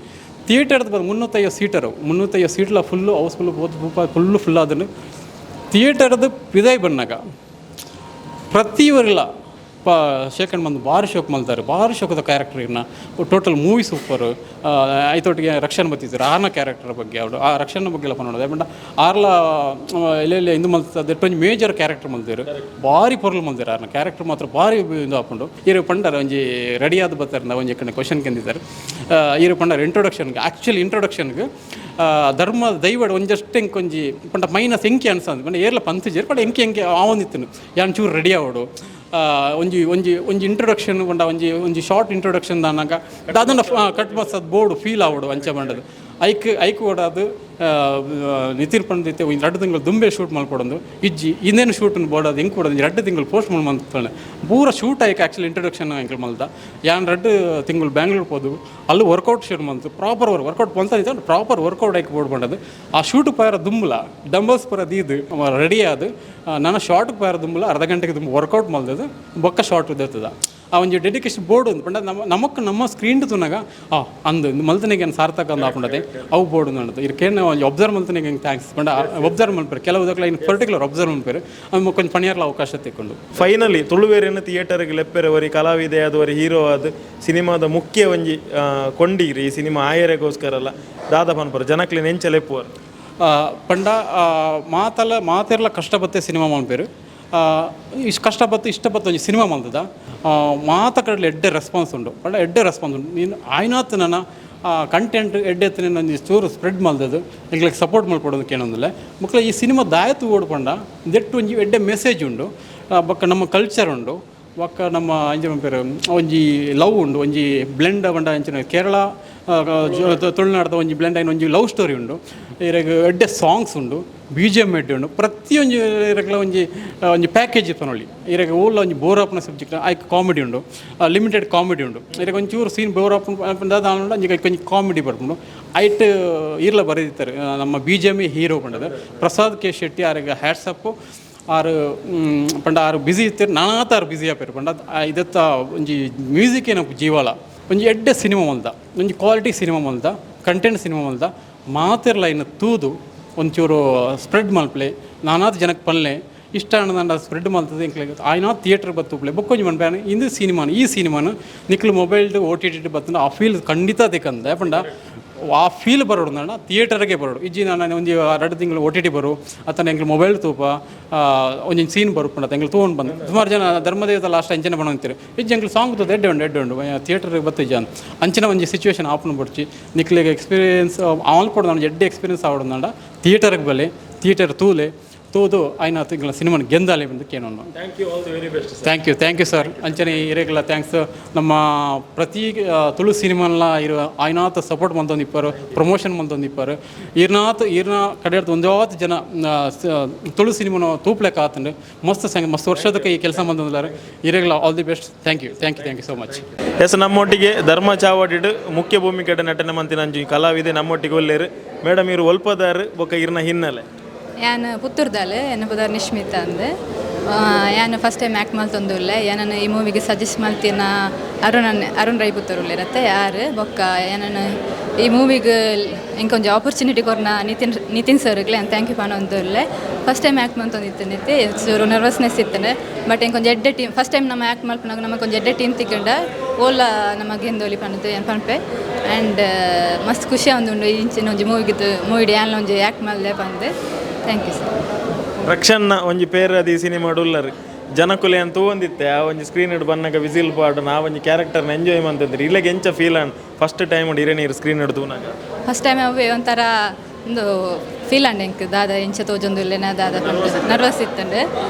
ಥಿಯೇಟರ್ದು ಬಂದು 350 ಸೀಟರು 350 ಸೀಟ್ಲ ಫುಲ್ಲು ಹೌಸ್ಫುಲ್ಲು ಫುಲ್ಲು ಫುಲ್ ಅದನ್ನು ಥಿಯೇಟರ್ದು ಪಿದಾಯಿ ಬಂದಾಗ ಪ್ರತಿಯವರಿಲ್ಲ ಶೇಖಂಡ್ ಬಂದು ಭಾರಿ ಶೋಕ್ ಮಲ್ತಾರೆ ಭಾರಿ ಶೋಕದ ಕ್ಯಾರೆಕ್ಟರ್ ಇನ್ನ ಟೋಟಲ್ ಮೂವಿ ಸೂಪರು ಐತೊಟ್ಟಿಗೆ ರಕ್ಷನ್ ಬತ್ತಿದ್ರು ಆರ್ನ ಕ್ಯಾರೆಕ್ಟರ್ ಬಗ್ಗೆ ಅವರು ಆ ರಕ್ಷನ್ ಬಗ್ಗೆ ಎಲ್ಲ ನೋಡೋದು ಬಟ್ ಆರ್ಲ ಎಲ್ಲೆಲ್ಲಿ ಇಂದು ಮಲ್ತದೆ ದೆಟ್ಟೊಂದು ಮೇಜರ್ ಕ್ಯಾರೆಕ್ಟರ್ ಮಲ್ತಿರು ಭಾರಿ ಪೊರ್ಲು ಮಲ್ತಿರು ಆರ್ನ ಕ್ಯಾರೆಕ್ಟರ್ ಮಾತ್ರ ಭಾರಿ ಇದು ಹಾಕೊಂಡು ಇರು ಪಂಡರ ಒಂಜಿ ರೆಡಿಯಾದ ಬರ್ತಾರೆ ನಾವು ಒಂಜಿ ಕಡೆ ಕ್ವಶನ್ ಕೆಂದಿದ್ದಾರೆ ಇರು ಪಂಡರ ಇಂಟ್ರೊಡಕ್ಷನ್ಗೆ ಆ್ಯಕ್ಚುಲಿ ಇಂಟ್ರೊಡಕ್ಷನ್ಗೆ ಧರ್ಮ ದೈವಡ್ ಒಂಜಷ್ಟು ಹೆಂಗೆ ಕೊಂಜಿ ಪಂಡ ಮೈನಸ್ ಎಂಕೆ ಅನ್ಸಂದು ಪಂಡ ಏರ್ಲ ಪಂತಿಜೇರು ಪಂಡ ಎಂಕೆ ಆವೊಂದಿತ್ತು ಯಾನ್ ಚೂರು ರೆಡಿ ಆವೋಡು ಒಂಜಿ ಇಂಟ್ರೊಡಕ್ಷನ್ ಪಂಡ ಒಂಜಿ ಶಾರ್ಟ್ ಇಂಟ್ರೊಡಕ್ಷನ್ ದಾನಾಗ ಅದನ್ನು ಕಟ್ ಮಸ್ಸದು ಬೋರ್ಡು ಫೀಲ್ ಆವೋಡು ಅಂಚೆ ಬಂಡದು ಐಕ್ ಓಡೋದು ನಿತಿನ್ ಪಂಡಿತೆ ಒಂದು 2 ತಿಂಗಳು ದುಂಬೆ ಶೂಟ್ ಮಲ್ಕೊಡೋದು ಇಜ್ಜಿ ಇನ್ನೇನು ಶೂಟನ್ನು ಬೋಡೋದು ಹೆಂಗೆ ಕೊಡೋದು 2 ತಿಂಗಳು ಪೋಸ್ಟ್ ಮಾಡ್ತಾನೆ ಪೂರ ಶೂಟ್ ಆಯ್ಕೆ ಆ್ಯಕ್ಚುಲಿ ಇಂಟ್ರೊಡಕ್ಷನ್ ಹೆಂಗೆ ಮಲ್ದ ಯಾನ್ 2 ತಿಂಗಳು ಬ್ಯಾಂಗ್ಳೂರ್ ಹೋದು ಅಲ್ಲಿ ವರ್ಕೌಟ್ ಶುರು ಮಾಡ್ತು ಪ್ರಾಪರ್ ವರ್ಕೌಟ್ ಬಂತ ಪ್ರಾಪರ್ ವರ್ಕೌಟ್ ಆಯ್ಕೆ ಬೋರ್ಡ್ ಮಾಡೋದು ಆ ಶೂಟ್ ಪಾರ ದುಂಬಲ ಡಂಬಲ್ಸ್ ಪರ ದೀದು ರೆಡಿ ಆದು ನನ್ನ ಶಾರ್ಟ್ಗೆ ಪಾರ ದುಂಬಲ ಅರ್ಧ ಗಂಟೆಗೆ ದುಂಬ ವರ್ಕೌಟ್ ಮಲ್ದದು ಬೊಕ್ಕ ಶಾರ್ಟ್ ಇದ್ದದ ಆ ಒಂದು ಡೆಡಿಕೇಶನ್ ಬೋರ್ಡ್ ಒಂದು ಪಂಡ ನಮ್ಮ ಸ್ಕ್ರೀನ್ ತುನಾಗ ಅಂದು ಮಲ್ತನಿಗೆ ಏನು ಸಾರ್ಥಕ ಅಂದು ಹಾಕೊಂಡದೆ ಅವು ಬೋರ್ಡ್ ನೋಡೋದು ಇದಕ್ಕೇನು ಒಬ್ಸರ್ವ್ ಮಲ್ತನಿಗೆ ಹೆಂಗೆ ಥ್ಯಾಂಕ್ಸ್ ಪಂಡ ಒಬ್ಸರ್ವ್ ಮಲ್ಪೇರು ಕೆಲವುದಕ್ಕೆ ಇನ್ನು ಪರ್ಟಿಕ್ಯುಲರ್ ಒಬ್ಸರ್ವ್ ಮಲ್ಪೇರು ಅದು ಕೊಂಚ ಪಣಿಯರ್ಲ ಅವಕಾಶ ತೆಕ್ಕೊಂಡು ಫೈನಲಿ ತುಳುವೇರೇನು ಥಿಯೇಟರ್ಗೆ ಲೆಪ್ಪೆರವರಿ ಕಲಾವಿದೆ ಆದವರಿ ಹೀರೋ ಅದು ಸಿನಿಮಾದ ಮುಖ್ಯ ಒಂಜಿ ಕೊಂಡಿರಿ ಈ ಸಿನಿಮಾ ಆಯರೆಗೋಸ್ಕರ ಅಲ್ಲ ದಾದ ಪನ್ಪರು ಜನಕ್ಲಿ ನೆಂಚ ಲೆಪ್ಪುವರು ಪಂಡ ಮಾತೆಲ್ಲ ಕಷ್ಟಪತ್ತೆ ಸಿನಿಮಾ ಮಲ್ಪೇರು ಇಷ್ಟು ಕಷ್ಟಪಟ್ಟು ಇಷ್ಟಪಟ್ಟು ಒಂದು ಸಿನಿಮಾ ಮಲ್ತದ ಮಾತ ಕಡಲೆ ಎಡ್ಡೆ ರೆಸ್ಪಾನ್ಸ್ ಉಂಡು ಬಟ್ ಎಡ್ಡೆ ರೆಸ್ಪಾನ್ಸ್ ಉಂಡು ನೀನು ಆಯ್ನಾತ್ ನನ್ನ ಕಂಟೆಂಟ್ ಎಡ್ಡೆತ್ತು ನಾನು ಚೂರು ಸ್ಪ್ರೆಡ್ ಮಲ್ದದು ಎಂಗ್ಲಿಗೆ ಸಪೋರ್ಟ್ ಮಾಡ್ಕೊಡೋದಕ್ಕೆ ಏನೊಂದಿಲ್ಲ ಮಕ್ಕಳು ಈ ಸಿನಿಮಾ ದಾಯತು ಓಡ್ಪಂಡ ದೆಟ್ಟು ಒಂಜಿ ಎಡ್ಡೆ ಮೆಸೇಜ್ ಉಂಡು ಬೊಕ್ಕ ನಮ್ಮ ಕಲ್ಚರ್ ಉಂಡು ಬೊಕ್ಕ ನಮ್ಮ ಅಂಜನ ಪೇರು ಒಂಜಿ ಲವ್ ಉಂಡು ಒಂಜಿ ಬ್ಲೆಂಡ್ ಬಂಡ ಅಂಚಿನ ಕೇರಳ ತುಳುನಾಡ್ದ ಒಂಜಿ ಬ್ಲೆಂಡ್ ಆಯ್ನ ಒಂಜಿ ಲವ್ ಸ್ಟೋರಿ ಉಂಡು ಇರಾಗ ಎಡ್ಡೆ ಸಾಂಗ್ಸ್ ಉಂಡು BGM ಎಡ್ಡೆ ಉಂಡು ಪ್ರತಿಯೊಂದು ಇರಗಳ ಒಂಜಿ ಪ್ಯಾಕೇಜ್ ಇತ್ತು ನೋಡಿ ಇರಾಗ ಓಲ್ಲ ಒಂಜಿ ಬೋರ್ ಆಪ್ನ ಸಬ್ಜೆಕ್ಟ್ ಆಯ್ಕೆ ಕಾಮಿಡಿ ಉಂಡು ಲಿಮಿಟೆಡ್ ಕಾಮಿಡಿ ಉಂಡು ಇರಾಗ ಒಂಚೂರು ಸೀನ್ ಬೋರ್ ಆಪ್ನ ಅಂಜಿಗೆ ಕೊಂಚ ಕಾಮಿಡಿ ಬರ್ಕೊಂಡು ಐಟ್ ಇರ್ಲ ಬರೆದಿತ್ತಾರೆ ನಮ್ಮ BGM ಹೀರೋ ಬಂಡದು ಪ್ರಸಾದ್ ಕೆ ಶೆಟ್ಟಿ ಆರಿಗೆ ಹ್ಯಾಟ್ಸಪ್ಪು ಆರು ಪಂಡ ಆರು ಬ್ಯುಸಿ ಇರ್ತಾರೆ ನಾನಾತ ಆರು ಬ್ಯುಸಿ ಆಪೇರು ಪಂಡ ಇದತ್ತ ಒಂಜಿ ಮ್ಯೂಸಿಕ್ ಏನಪ್ಪ ಜೀವಾಲ ಒಂಜಿ ಎಡ್ಡೆ ಸಿನಿಮಾ ಮಲ್ದ ಒಂಜಿ ಕ್ವಾಲಿಟಿ ಸಿನಿಮಾ ಮಲ್ದ ಕಂಟೆಂಟ್ ಸಿನಿಮಾ ಮಲ್ದ ಮಾತಿರ್ಲ ಇನ್ನು ತೂದು ಒಂಚೂರು ಸ್ಪ್ರೆಡ್ ಮಲ್ಪಲೆ ನಾನಾದ ಜನಕ್ಕೆ ಪಲ್ಲೆ ಇಷ್ಟ ಅನ್ನೋದಂಡ ಸ್ಪ್ರೆಡ್ ಮಲ್ತದೆ ಇಂಕ್ಲೆ ಆಯ್ನ ಥಿಯೇಟರ್ ಬತ್ತುಪ್ಲೆ ಬೊಕ್ಕೊಂಜಿ ಮನ್ಪೇನ ಇಂದು ಈ ಸಿನಿಮಾನು ನಿಕ್ಲು ಮೊಬೈಲ್ದು OTT ಬತ್ತಂಡ ಆ ಫೀಲ್ ಖಂಡಿತ ತೆಕ್ಕಂದ ಪಂಡ ಆ ಫೀಲ್ ಬರೋಡು ನಾನು ಥಿಯೇಟರ್ಗೆ ಬರೋಡು ಇಜ್ಜಿ ನಾನು ಒಂದು 2 ತಿಂಗಳು OTT ಬರು ಅಥವಾ ಎಂಗ್ಲು ಮೊಬೈಲ್ ತೂಪ ಒಂಜಿನ ಸೀನ್ ಬರುಪಂಡ ಎಂಗ್ಲು ತೊಗೊಂಡು ಬಂದು ಸುಮಾರು ಜನ ಧರ್ಮದೇವದ ಲಾಸ್ಟ್ ಅಂಚನೆ ಬಣ್ಣ ಇಜ್ಜಿ ಎಂಗ್ಲು ಸಾಂಗ್ ತೋದು ಎಡ್ಡೆ ಉಂಡು ಥಿಯೇಟರ್ಗೆ ಬತ್ತಿಜ್ಜ ಅಂಚನೆ ಒಂಜಿ ಸಿಚುವೇಶನ್ ಆಪನ್ ಬಿಡ್ಚಿ ನಿಕ್ಲಿಗೆ ಎಕ್ಸ್ಪೀರಿಯನ್ಸ್ ಆಲ್ ಕೊಡು ನಾನು ಎಡ್ಡೆ ಎಕ್ಸ್ಪೀರಿಯನ್ಸ್ ಆವಡು ನಾಡ ಥಿಯೇಟರ್ಗೆ ಬಲೆ ಥಿಯೇಟರ್ ತೂದು ಆಯ್ನ ತಿಂಗಳ ಸಿನಿಮಾನ ಗೆಂದಾಲೆ ಬಂದು ಕೇಳೋಣ ಥ್ಯಾಂಕ್ ಯು ಸರ್ ಅಂಚನೆ ಇರೇಗಲ್ಲ ಥ್ಯಾಂಕ್ಸ್ ನಮ್ಮ ಪ್ರತಿ ತುಳು ಸಿನಿಮಾನ್ಲ ಇರೋ ಆಯ್ನಾತ್ ಸಪೋರ್ಟ್ ಮಂತೊಂದಿಪ್ಪಾರು ಪ್ರಮೋಷನ್ ಮಂತೊಂದಿಪ್ಪಾರು ಈರ್ನ ಕಡೆಯರ್ದು ಒಂದಾತ್ ಜನ ತುಳು ಸಿನಿಮಾನ ತೂಪ್ಲೆಕ್ಕ ಆತಂಡು ಮಸ್ತ್ ವರ್ಷದಕ್ಕೆ ಈ ಕೆಲಸ ಮಂತೊಂದಿದ್ದಾರೆ ಇರೇಗಲ್ಲ all the best thank you so much yes ನಮ್ಮೊಟ್ಟಿಗೆ ಧರ್ಮ ಚಾವಡಿಡ್ ಮುಖ್ಯ ಭೂಮಿಕೆ ನಟನೆ ಮಂತಿನ ಅಂಜು ಕಲಾವಿದೆ ನಮ್ಮೊಟ್ಟಿಗೆ ಒಲ್ಲೇರು ಮೇಡಮ್ ಇವರು ಒಲ್ಪದಾರು ಬೊಕ್ಕ ಇರ್ನ ಹಿನ್ನೆಲೆ ಯಾನು ಪುತ್ತೂರ್ದಾಲೆ ಎನ್ನ ಪುದಾರ್ ನಿಶ್ಮಿತ ಅಂದೆ ಯಾನು ಫಸ್ಟ್ ಟೈಮ್ ಆ್ಯಕ್ಟ್ ಮಲ್ತೊಂದುಲ್ಲೆ ಏನನ್ನು ಈ ಮೂವಿಗೆ ಸಜೆಸ್ಟ್ ಮಲ್ತಿನ ಅರುಣ್ ರೈ ಪುತ್ತೂರುಲ್ಲೇರತ್ತೆ ಯಾರು ಬೊಕ್ಕ ಏನನ್ನು ಈ ಮೂವಿಗೆ ಇಂಕೊಂಚ ಆಪರ್ಚುನಿಟಿ ಕೊರ್ನ ನಿತಿನ್ ಸರ್ಗೆ ಥ್ಯಾಂಕ್ ಯು ಪಣೊಂದುಲ್ಲೆ ಫಸ್ಟ್ ಟೈಮ್ ಆ್ಯಕ್ಟ್ ಮಲ್ತೊಂದಿತ್ತನಿತ್ತೆ ಚೂರು ನರ್ವಸ್ನೆಸ್ ಇತ್ತನೆ ಬಟ್ ಇಂಕೊಂಚ ಎಡ್ಡೆ ಟೀಮ್ ಫಸ್ಟ್ ಟೈಮ್ ನಮ್ಮ ಆ್ಯಕ್ಟ್ ಮಲ್ಪನಾಗ ನಮಗೆ ಕೊಂಚ ಎಡ್ಡೆ ಟೀಮ್ ತಿಕ್ಕೊಂಡ ಓಲ ನಮಗೆ ಎಂದೋಲಿ ಪಂಡದು ಏನು ಪನ್ಪೆ ಆ್ಯಂಡ್ ಮಸ್ತ್ ಖುಷಿ ಒಂದು ಇಂಚಿನ ಒಂಜಿ ಮೂವಿಗಿದ್ದು ಮೂವಿಡ್ ಯಾನ್ ಒಂಜಿ ಆ್ಯಕ್ಟ್ ಮಲ್ದೆ ಬಂದೆ. Thank you sir. ರಕ್ಷನ್ನ ಒಂಜಿ ಪೇರ್ ಅದು ಈ ಸಿನಿಮಾಡು ಉಲ್ಲರು ಜನಕುಲೆ ಅಂತ ತೂಂದಿತ್ತೆ ಆ ಒಂಜಿ ಸ್ಕ್ರೀನ್ ಇಡು ಬನ್ನಾಗ ವಿಸಿಲ್ ಪಾಡು ನಾ ಒಂಜಿ ಕ್ಯಾರೆಕ್ಟರ್ನ ಎಂಜಾಯ್ ಮಾಡ್ತಿದ್ರಿ ಇಲ್ಲಗೆ ಎಂಚ ಫೀಲ್ ಆನ್ ಫಸ್ಟ್ ಟೈಮ್ ಇರೇ ನೀರು ಸ್ಕ್ರೀನ್ ಹಿಡ್ದು ತೂನಾಗ ಫಸ್ಟ್ ಟೈಮ್ ಅವೇ ಒಂಥರ ಒಂದು ಫೀಲ್ ಅಂಡ್ ಎಂಕ್ ದಾದ ಇಂಚ ತೋಜೊಂದುಲ್ಲೆನ ದಾದ ನರ್ವಸ್ ಇತ್ತಂಡು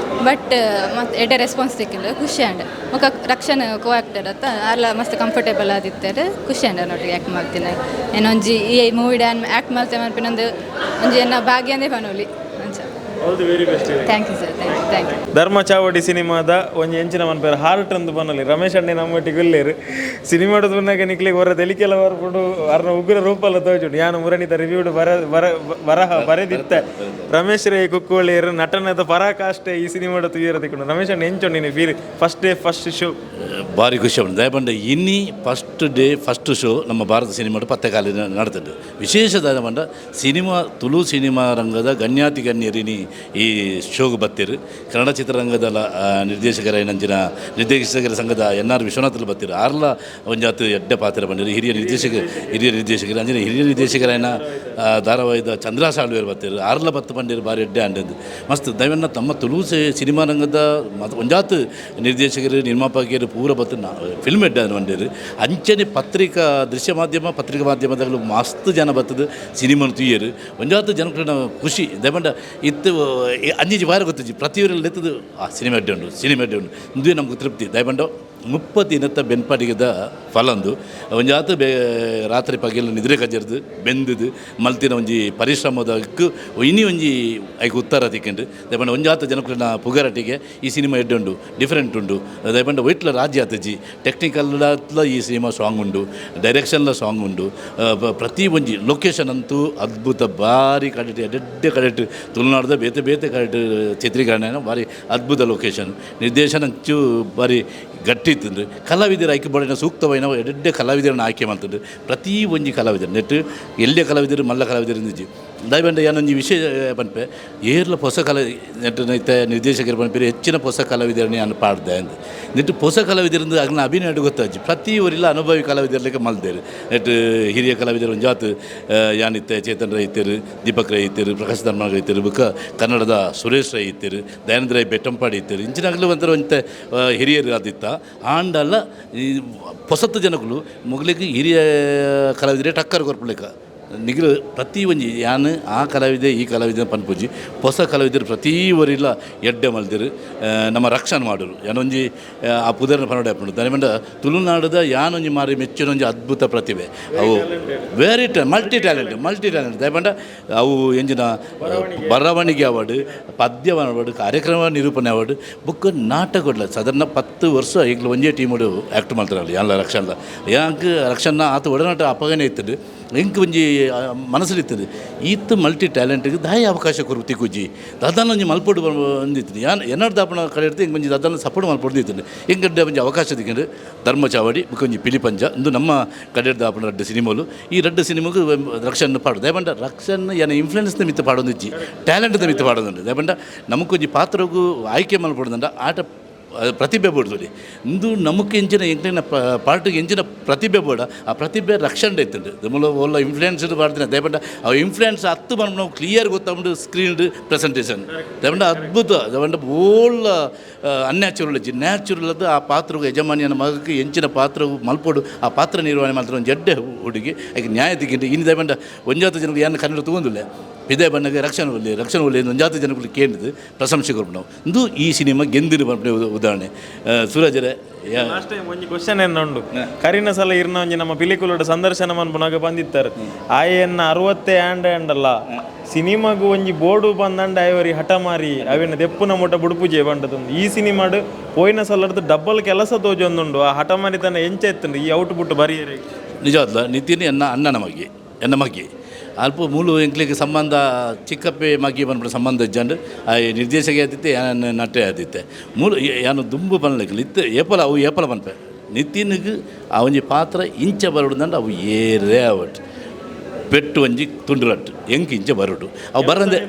ಬಟ್ ಮತ್ತು ಎಡ್ಡೆ ರೆಸ್ಪಾನ್ಸ್ ಸಿಕ್ಕಿಲ್ಲ ಖುಷಿ ಅಂಡ್ ಮುಖ ರಕ್ಷಣ್ ಕೋ ಆ್ಯಕ್ಟರ್ ಅತ್ತ ಅಲ್ಲ ಮಸ್ತ್ ಕಂಫರ್ಟೇಬಲ್ ಆದಿತ್ತಾರೆ ಖುಷಿ ಅಂಡ ನೋಡ್ರಿ ಆ್ಯಕ್ಟ್ ಮಾಡ್ತೀನಿ ಏನೊಂಜಿ ಈ ಮೂವಿ ಡ್ಯಾನ್ ಆ್ಯಕ್ಟ್ ಮಾಡ್ತೇವೆ ಅನ್ಪಿನೊಂದು ಒಂಜಿ ಎನ್ನ ಭಾಗ್ಯ ಅಂದೇ ಪನೋಲಿ ಅಂಚ. All the very best. Thank you sir. Thank you. Dharma Chavadi ಸಿನಿಮಾದ ಒಂಜಿ ಎಂಚಿನ ಮನ್ಪೇರು ಹಾರ್ಟ್ ಅಂದು ಬನ್ನಲಿ ರಮೇಶ್ ಅಣ್ಣೆ ನಮ್ಮೊಟ್ಟಿಗೆ ಇಲ್ಲೇರು ಸಿನಿಮಾದ ಬಂದಾಗ ನಿಕ್ಲಿಗೆ ಹೊರ ತೆಲಿಕೆಲ್ಲ ಬರ್ಬಿಟ್ಟು ಅರ್ನ ಉಗ್ರ ರೂಪಲ್ಲ ತೋಜುಂಡು ಯಾನು ಮುರಣಿತ ರಿವ್ಯೂಡ್ ಬರಹ ಬರೆದಿತ್ತೆ ರಮೇಶ್ ರೇ ಕುಕ್ಕೋಳಿಯರು ನಟನದ ಪರಾಕಾಷ್ಠೆ ಈ ಸಿನಿಮಾದ ತುಯ್ಯರ ತಿಕ್ಕೊಂಡು ರಮೇಶ್ ಅಣ್ಣ ಎಂಚೊಂಡು ನೀನು feel first day first show ಭಾರಿ ಖುಷಿ ಉಂಟು ದಯಪಂಡ ಇನ್ನಿ ಫಸ್ಟ್ ಡೇ ಫಸ್ಟ್ ಶೋ ನಮ್ಮ ಭಾರತ ಸಿನಿಮಾಡು ಪತ್ತೆಕಾಲಿನ ನಡೆದಿದ್ದು ವಿಶೇಷದ ಪಂಡ ಸಿನಿಮಾ ತುಳು ಸಿನಿಮಾ ರಂಗದ ಗಣ್ಯಾತಿ ಗಣ್ಯರಿನಿ ಈ ಶೋಗೆ ಬತ್ತಿರು ಕನ್ನಡ ಚಿತ್ರರಂಗದ ನಿರ್ದೇಶಕರ ನಂಚಿನ ನಿರ್ದೇಶಕರ ಸಂಘದ NR ವಿಶ್ವನಾಥಲ್ಲಿ ಬತ್ತಿರು ಆರ್ಲ ಒಂಜಾತು ಎಡ್ಡೆ ಪಾತ್ರ ಬಂದಿರು ಹಿರಿಯ ನಿರ್ದೇಶಕರು ಅಂಚಿನ ಹಿರಿಯ ನಿರ್ದೇಶಕರೈನ ಧಾರಾವಾಹಿದ ಚಂದ್ರಾಸ ಆಳ್ವೇರು ಬತ್ತಿರು ಆರ್ಲ ಬತ್ತು ಬಂದಿರು ಭಾರಿ ಎಡ್ಡೆ ಅಂಡದ್ದು ಮಸ್ತ್ ದಯವನ್ನ ತಮ್ಮ ತುಳು ಸಿನಿಮಾ ರಂಗದ ಒಂಜಾತು ನಿರ್ದೇಶಕರು ನಿರ್ಮಾಪಕರು ಪೂರ ಬತ್ತು ಫಿಲ್ಮ್ ಎಡ್ಡೆ ಬಂದಿರು ಅಂಚನೆ ಪತ್ರಿಕಾ ದೃಶ್ಯ ಮಾಧ್ಯಮ ಪತ್ರಿಕಾ ಮಾಧ್ಯಮದಾಗಲೂ ಮಸ್ತ್ ಜನ ಬತ್ತದು ಸಿನಿಮಾನ ತುಯ್ಯರು ಒಂಜಾತು ಜನಕ್ಕೆ ಖುಷಿ ದಯಪಂಡ ಇತ್ತು ಅಂಜಿಜಿ ಬಾರಿ ಗೊತ್ತಿಜ್ಜಿ ಪ್ರತಿಯೊಬ್ಬರಲ್ಲಿ ಎತ್ತದು ಸಿನಿಮಾ ಎಡ್ಡೆ ಉಂಡು ಇಂದು ನಮ್ಗೆ ತೃಪ್ತಿ ದಯಪಂಡ 30 ದಿನದ ಬೆನ್ಪಾಟಿಗೆದ ಫಲಂದು ಒಂಜಾತು ರಾತ್ರಿ ಪಗೆಲ್ಲ ನಿದ್ರೆ ಕಜರ್ದು ಬೆಂದದು ಮಲ್ತಿನ ಒಂಜಿ ಪರಿಶ್ರಮದಕ್ಕೂ ಇನ್ನಿ ಒಂಜಿ ಐಕೆ ಉತ್ತರ ತಿಕ್ಕೊಂಡು ದಯಪಂಡ ಒಂಜಾತು ಜನಕ್ಕನ ಪುಗಾರಟಿಗೆ ಈ ಸಿನಿಮಾ ಎಡ್ಡೆ ಉಂಡು ಡಿಫ್ರೆಂಟ್ ಉಂಡು ದಯಪಂಡ ಒಯ್ಟ್ಲ ರಾಜ್ಯ ಆತಜ್ಜಿ ಟೆಕ್ನಿಕಲ್ಲ ಈ ಸಿನಿಮಾ ಸಾಂಗ್ ಉಂಡು ಡೈರೆಕ್ಷನ್ಲ ಸಾಂಗ್ ಉಂಡು ಪ್ರತಿ ಒಂಜಿ ಲೊಕೇಶನ್ ಅಂತೂ ಅದ್ಭುತ ಭಾರಿ ಕಡೆಟ್ ಎಡ್ಡೆ ಕಡೆಟ್ ತುಳುನಾಡದ ಬೇತೆ ಕಡೆಟ್ ಚಿತ್ರೀಕರಣ ಭಾರಿ ಅದ್ಭುತ ಲೊಕೇಶನ್ ನಿರ್ದೇಶನ ಅಂಚು ಭಾರಿ ಗಟ್ಟಿ ಇತ್ತಂದ್ರೆ ಕಲಾವಿದರು ಆಯ್ಕೆ ಬಡಿನ ಸೂಕ್ತವೈನ ಎಡ್ಡೆ ಕಲಾವಿದರನ್ನ ಆಯ್ಕೆ ಮಾಡ್ತಾರೆ ಪ್ರತಿ ಒಂಜಿ ಕಲಾವಿದರು ನೆಟ್ಟು ಎಲ್ಲೇ ಕಲಾವಿದರು ಮಲ್ಲ ಕಲಾವಿದರು ನಿಜಿ ದಯವಂಡ ಏನೊಂದು ವಿಷಯ ಪನ್ಪೆ ಏರ್ಲ ಹೊಸ ನೆಟ್ಟು ನೈತೆ ನಿರ್ದೇಶಕರು ಪನ್ಪೇರು ಹೆಚ್ಚಿನ ಹೊಸ ಕಲಾವಿದರನ್ನೇ ನಾನು ಪಾಡ್ದೆ ಅಂತ ನೆಟ್ಟು ಹೊಸ ಕಲಾವಿದರಿಂದ ಆಗನ ಅಭಿನಯ ಗೊತ್ತಾಜಿ ಪ್ರತಿ ಊರಿಲ್ಲ ಅನುಭವಿ ಕಲಾವಿದರ್ಲಿಕ್ಕೆ ಮಲ್ದೇರು ನೆಟ್ಟು ಹಿರಿಯ ಕಲಾವಿದರು ಒಂದು ಜಾತು ಯಾನಿತ್ತೆ ಚೇತನ್ ರೈ ಇತ್ತರು ದೀಪಕ್ ರೈ ಇತ್ತರು ಪ್ರಕಾಶ್ ಧರ್ಮ ರೈ ಇತ್ತರು ಬುಕ್ಕ ಕನ್ನಡದ ಸುರೇಶ್ ರೈ ಇತ್ತರು ದಯಾನಂದ ರೈ ಬೆಟ್ಟಂಪಾಡಿ ಇತ್ತರು ಇಂಚಿನಾಗಲೂ ಒಂಥರ ಒಂಥ ಹಿರಿಯರು ಆದಿತ್ತ ಆಂಡಲ್ಲ ಈ ಹೊಸತ್ತು ಜನಗಳು ಮೊಗಲಿಗೆ ಹಿರಿಯ ಕಲಾವಿದರೆ ಟಕ್ಕರ್ ಕೊರ್ಪಲಿಕ್ಕ ನಿಗಲು ಪ್ರತಿ ಒಂಜಿ ಯಾನು ಆ ಕಲಾವಿದೆ ಈ ಕಲಾವಿದ ಪನ್ಪುಜಿ ಹೊಸ ಕಲಾವಿದರು ಪ್ರತಿ ಊರಿಲ್ಲ ಎಡ್ಡೆ ಮಲ್ದಿರು ನಮ್ಮ ರಕ್ಷಣ್ ಮಾಡೋರು ಯಾನೊಂಜಿ ಆ ಪುದರ್ನ ಪನೋಡೆ ಹಾಕೊಂಡು ದಯಮಂಡ ತುಳುನಾಡದ ಯಾನೊಂಜಿ ಮಾರಿ ಮೆಚ್ಚಿನೊಂಜಿ ಅದ್ಭುತ ಪ್ರತಿಭೆ ಅವು ವೆರಿ ಮಲ್ಟಿ ಟ್ಯಾಲೆಂಟ್ ದಯಮಂಡ ಅವು ಎಂಜಿನ ಬರವಣಿಗೆ ಅವಾರ್ಡು ಪದ್ಯ ಅವಾರ್ಡು ಕಾರ್ಯಕ್ರಮ ನಿರೂಪಣೆ ಅವಾರ್ಡು ಬುಕ್ ನಾಟಕಲ್ಲ ಸಾಧಾರಣ 10 ವರ್ಷ ಈಗಲೂ ಒಂದೇ ಟೀಮು ಆ್ಯಕ್ಟ್ ಮಾಡ್ತಾರಲ್ಲ ಎಲ್ಲ ರಕ್ಷಣ ಯಾಕೆ ರಕ್ಷಣ ಆತ ಒಡನಾಟ ಅಪಗನೆ ಇರ್ತದೆ ಎಂಕ್ ಒಂಜಿ ಮನಸ್ಸಲ್ಲಿರ್ತದೆ ಈತ್ ಮಲ್ಟಿ ಟ್ಯಾಲೆಂಟಿಗೆ ದಾಯ ಅವಕಾಶ ಕೊಡ್ತಿ ಕುಜ್ಜಿ ದಾದಾನ ಒಂಜಿ ಮಲ್ಪೊಡು ಬಂದಿತ್ತು ಎನ್ನಡ್ದು ದಾಪಣ ಕಡೆ ಇರ್ತೆ ಹಿಂಗೆ ಒಂಜಿ ದಾದಾನ ಸಪೋರ್ಟ್ ಮಲ್ಪೊಡ್ದಿತ್ತು ಹೆಂಗಡ್ಡೆ ಒಂಜಿ ಅವಕಾಶ ತಿಕ್ಕೊಂಡು ಧರ್ಮ ಚಾವಡಿ ಒಂಜಿ ಪಿಲಿಪಂಜ ಇಂದು ನಮ್ಮ ಕಡೆ ದಾಪಣ 2 ಸಿನಿಮಾಲು ಈ 2 ಸಿನಿಮಾಗೂ ರಕ್ಷಣ ಪಾಡು ದಯಪಂಡ ರಕ್ಷಣ ಏನ ಇನ್ಫ್ಲೂಯೆನ್ಸ್ನ ಮಿತ್ತ ಪಾಡೊಂದಿಜ್ಜಿ ಟ್ಯಾಲೆಂಟ್ದ ಮಿತ್ತ ಪಾಡೋದುಂಡು ದಯಪಂಡ ನಮಗೊಂಜಿ ಪಾತ್ರಗೂ ಆಯ್ಕೆ ಮಲ್ಪೊಡ್ದಂಡ ಆಟ ಪ್ರತಿಭೆ ಬೋಡ್ದು ಇಂದು ನಮಗೆ ಎಂಚಿನ ಎಂಕ್ಲಿನ ಪಾರ್ಟಿಗೆ ಎಂಚಿನ ಪ್ರತಿಭೆ ಬೋಡ ಆ ಪ್ರತಿಭೆ ರಕ್ಷಣೆ ಇತ್ತಂಡು ನಮ್ಮಲ್ಲಿ ಒಳ್ಳೆ ಇನ್ಫ್ಲೂಯೆನ್ಸ್ ಮಾಡ್ತೀನಿ ದಯಪಂಡ ಆ ಇನ್ಫ್ಲೂಯೆನ್ಸ್ ಹತ್ತು ಬಂದು ನಾವು ಕ್ಲಿಯರ್ ಗೊತ್ತಾಗ್ಬಿಟ್ಟು ಸ್ಕ್ರೀನ್ ಪ್ರೆಸೆಂಟೇಷನ್ ದಯಪಂಡ ಅದ್ಭುತ ದಯಪಂಡ ಓಲ್ಲ ಅನ್ಯಾಚುರಲ್ ಇಜ್ಜಿ ನ್ಯಾಚುರಲ್ ಅದು ಆ ಪಾತ್ರವು ಯಜಮಾನಿಯನ ಮಗಕ್ಕೆ ಎಂಚಿನ ಪಾತ್ರವು ಮಲ್ಪೋಡು ಆ ಪಾತ್ರ ನಿರ್ವಹಣೆ ಮಾಡ್ತಾರೆ ಒಂದು ಜಡ್ಡೆ ಹುಡುಗಿ ಆಕೆ ನ್ಯಾಯ ತೆಗಿಂಡು ಇನ್ನು ದಯಪಂಡ ಒಂಜಾತು ಜನಗಳು ಏನು ಕನ್ನಡ ತೊಗೊಂದಿಲ್ಲ ಇದೇ ಬಣ್ಣಗೆ ರಕ್ಷಣೆ ಒಳ್ಳೆ ಒಂಜಾತು ಜನಗಳು ಕೇಳಿದ್ದು ಪ್ರಶಂಸೆ ಕೊಡ್ಬಿಟ್ಟು ನಾವು ಇಂದು ಈ ಸಿನಿಮಾ ಗೆಂದಿರು ಬಂದ ಉದಾಹರಣೆ ಸೂರಜರೇ ಲಾಸ್ಟ್ ಟೈಮ್ ಒಂಜಿ ಕ್ವಶನ್ ಏನು ಉಂಡು ಕರಿನ ಸಲ ಇರ್ನ ಒಂಜಿ ನಮ್ಮ ಪಿಲಿಕುಲೋಡ ಸಂದರ್ಶನ ಮನ್ಪುನಾಗ ಬಂದಿತ್ತಾರೆ ಆಯನ್ನ 60 ಆ್ಯಂಡ್ ಸಿನಿಮಾಗೂ ಒಂಜಿ ಬೋರ್ಡು ಬಂದಂಡ ಐವರಿ ಹಠ ಮಾರಿ ಅವಿನ ದೆಪ್ಪುನ ಮುಟ ಬುಡುಪುಜೆ ಬಂಡದೊಂದು ಈ ಸಿನಿಮಾಡು ಪೋಯಿನ ಸಲರ್ದು ಡಬ್ಬಲ್ ಕೆಲಸ ತೋಜೊಂದುಂಡು ಆ ಹಠ ಮಾರಿ ತನ್ನ ಎಂಚ ಎತ್ತಂಡು ಈ ಔಟ್ಪುಟ್ ಬರೀರಿ ನಿಜ ನಿತಿನ್ ಅಣ್ಣನ ಮಗಿ ಅಲ್ಪ ಮೂಲು ಎಂಕ್ಲಿಗೆ ಸಂಬಂಧ ಚಿಕ್ಕಪ್ಪೆ ಮಗಿ ಬಂದ್ಬಿಟ್ಟು ಸಂಬಂಧ ಇಜ್ಜಂಡು ಆ ನಿರ್ದೇಶಕ ಆದಿತ್ತೆ ಯಾನು ನಟೆ ಆದಿತ್ತೆ ಮೂಲು ಯಾನು ದುಂಬು ಬನ್ಲಿಕ್ಕೆ ಇತ್ತು ಏಪಲ ಬನ್ಪೆ ನಿತಿನ್ಗೆ ಆ ಒಂಜಿ ಪಾತ್ರ ಇಂಚ ಬರೋದಂಡು ಅವು ಏರೇ ಅವಟ್ ಪೆಟ್ಟು ಒಂಜಿ ತುಂಡುರಟ್ಟು ಎಂಕಿಂಚ ಬರೋಡು ಅವು ಬರಂದೆ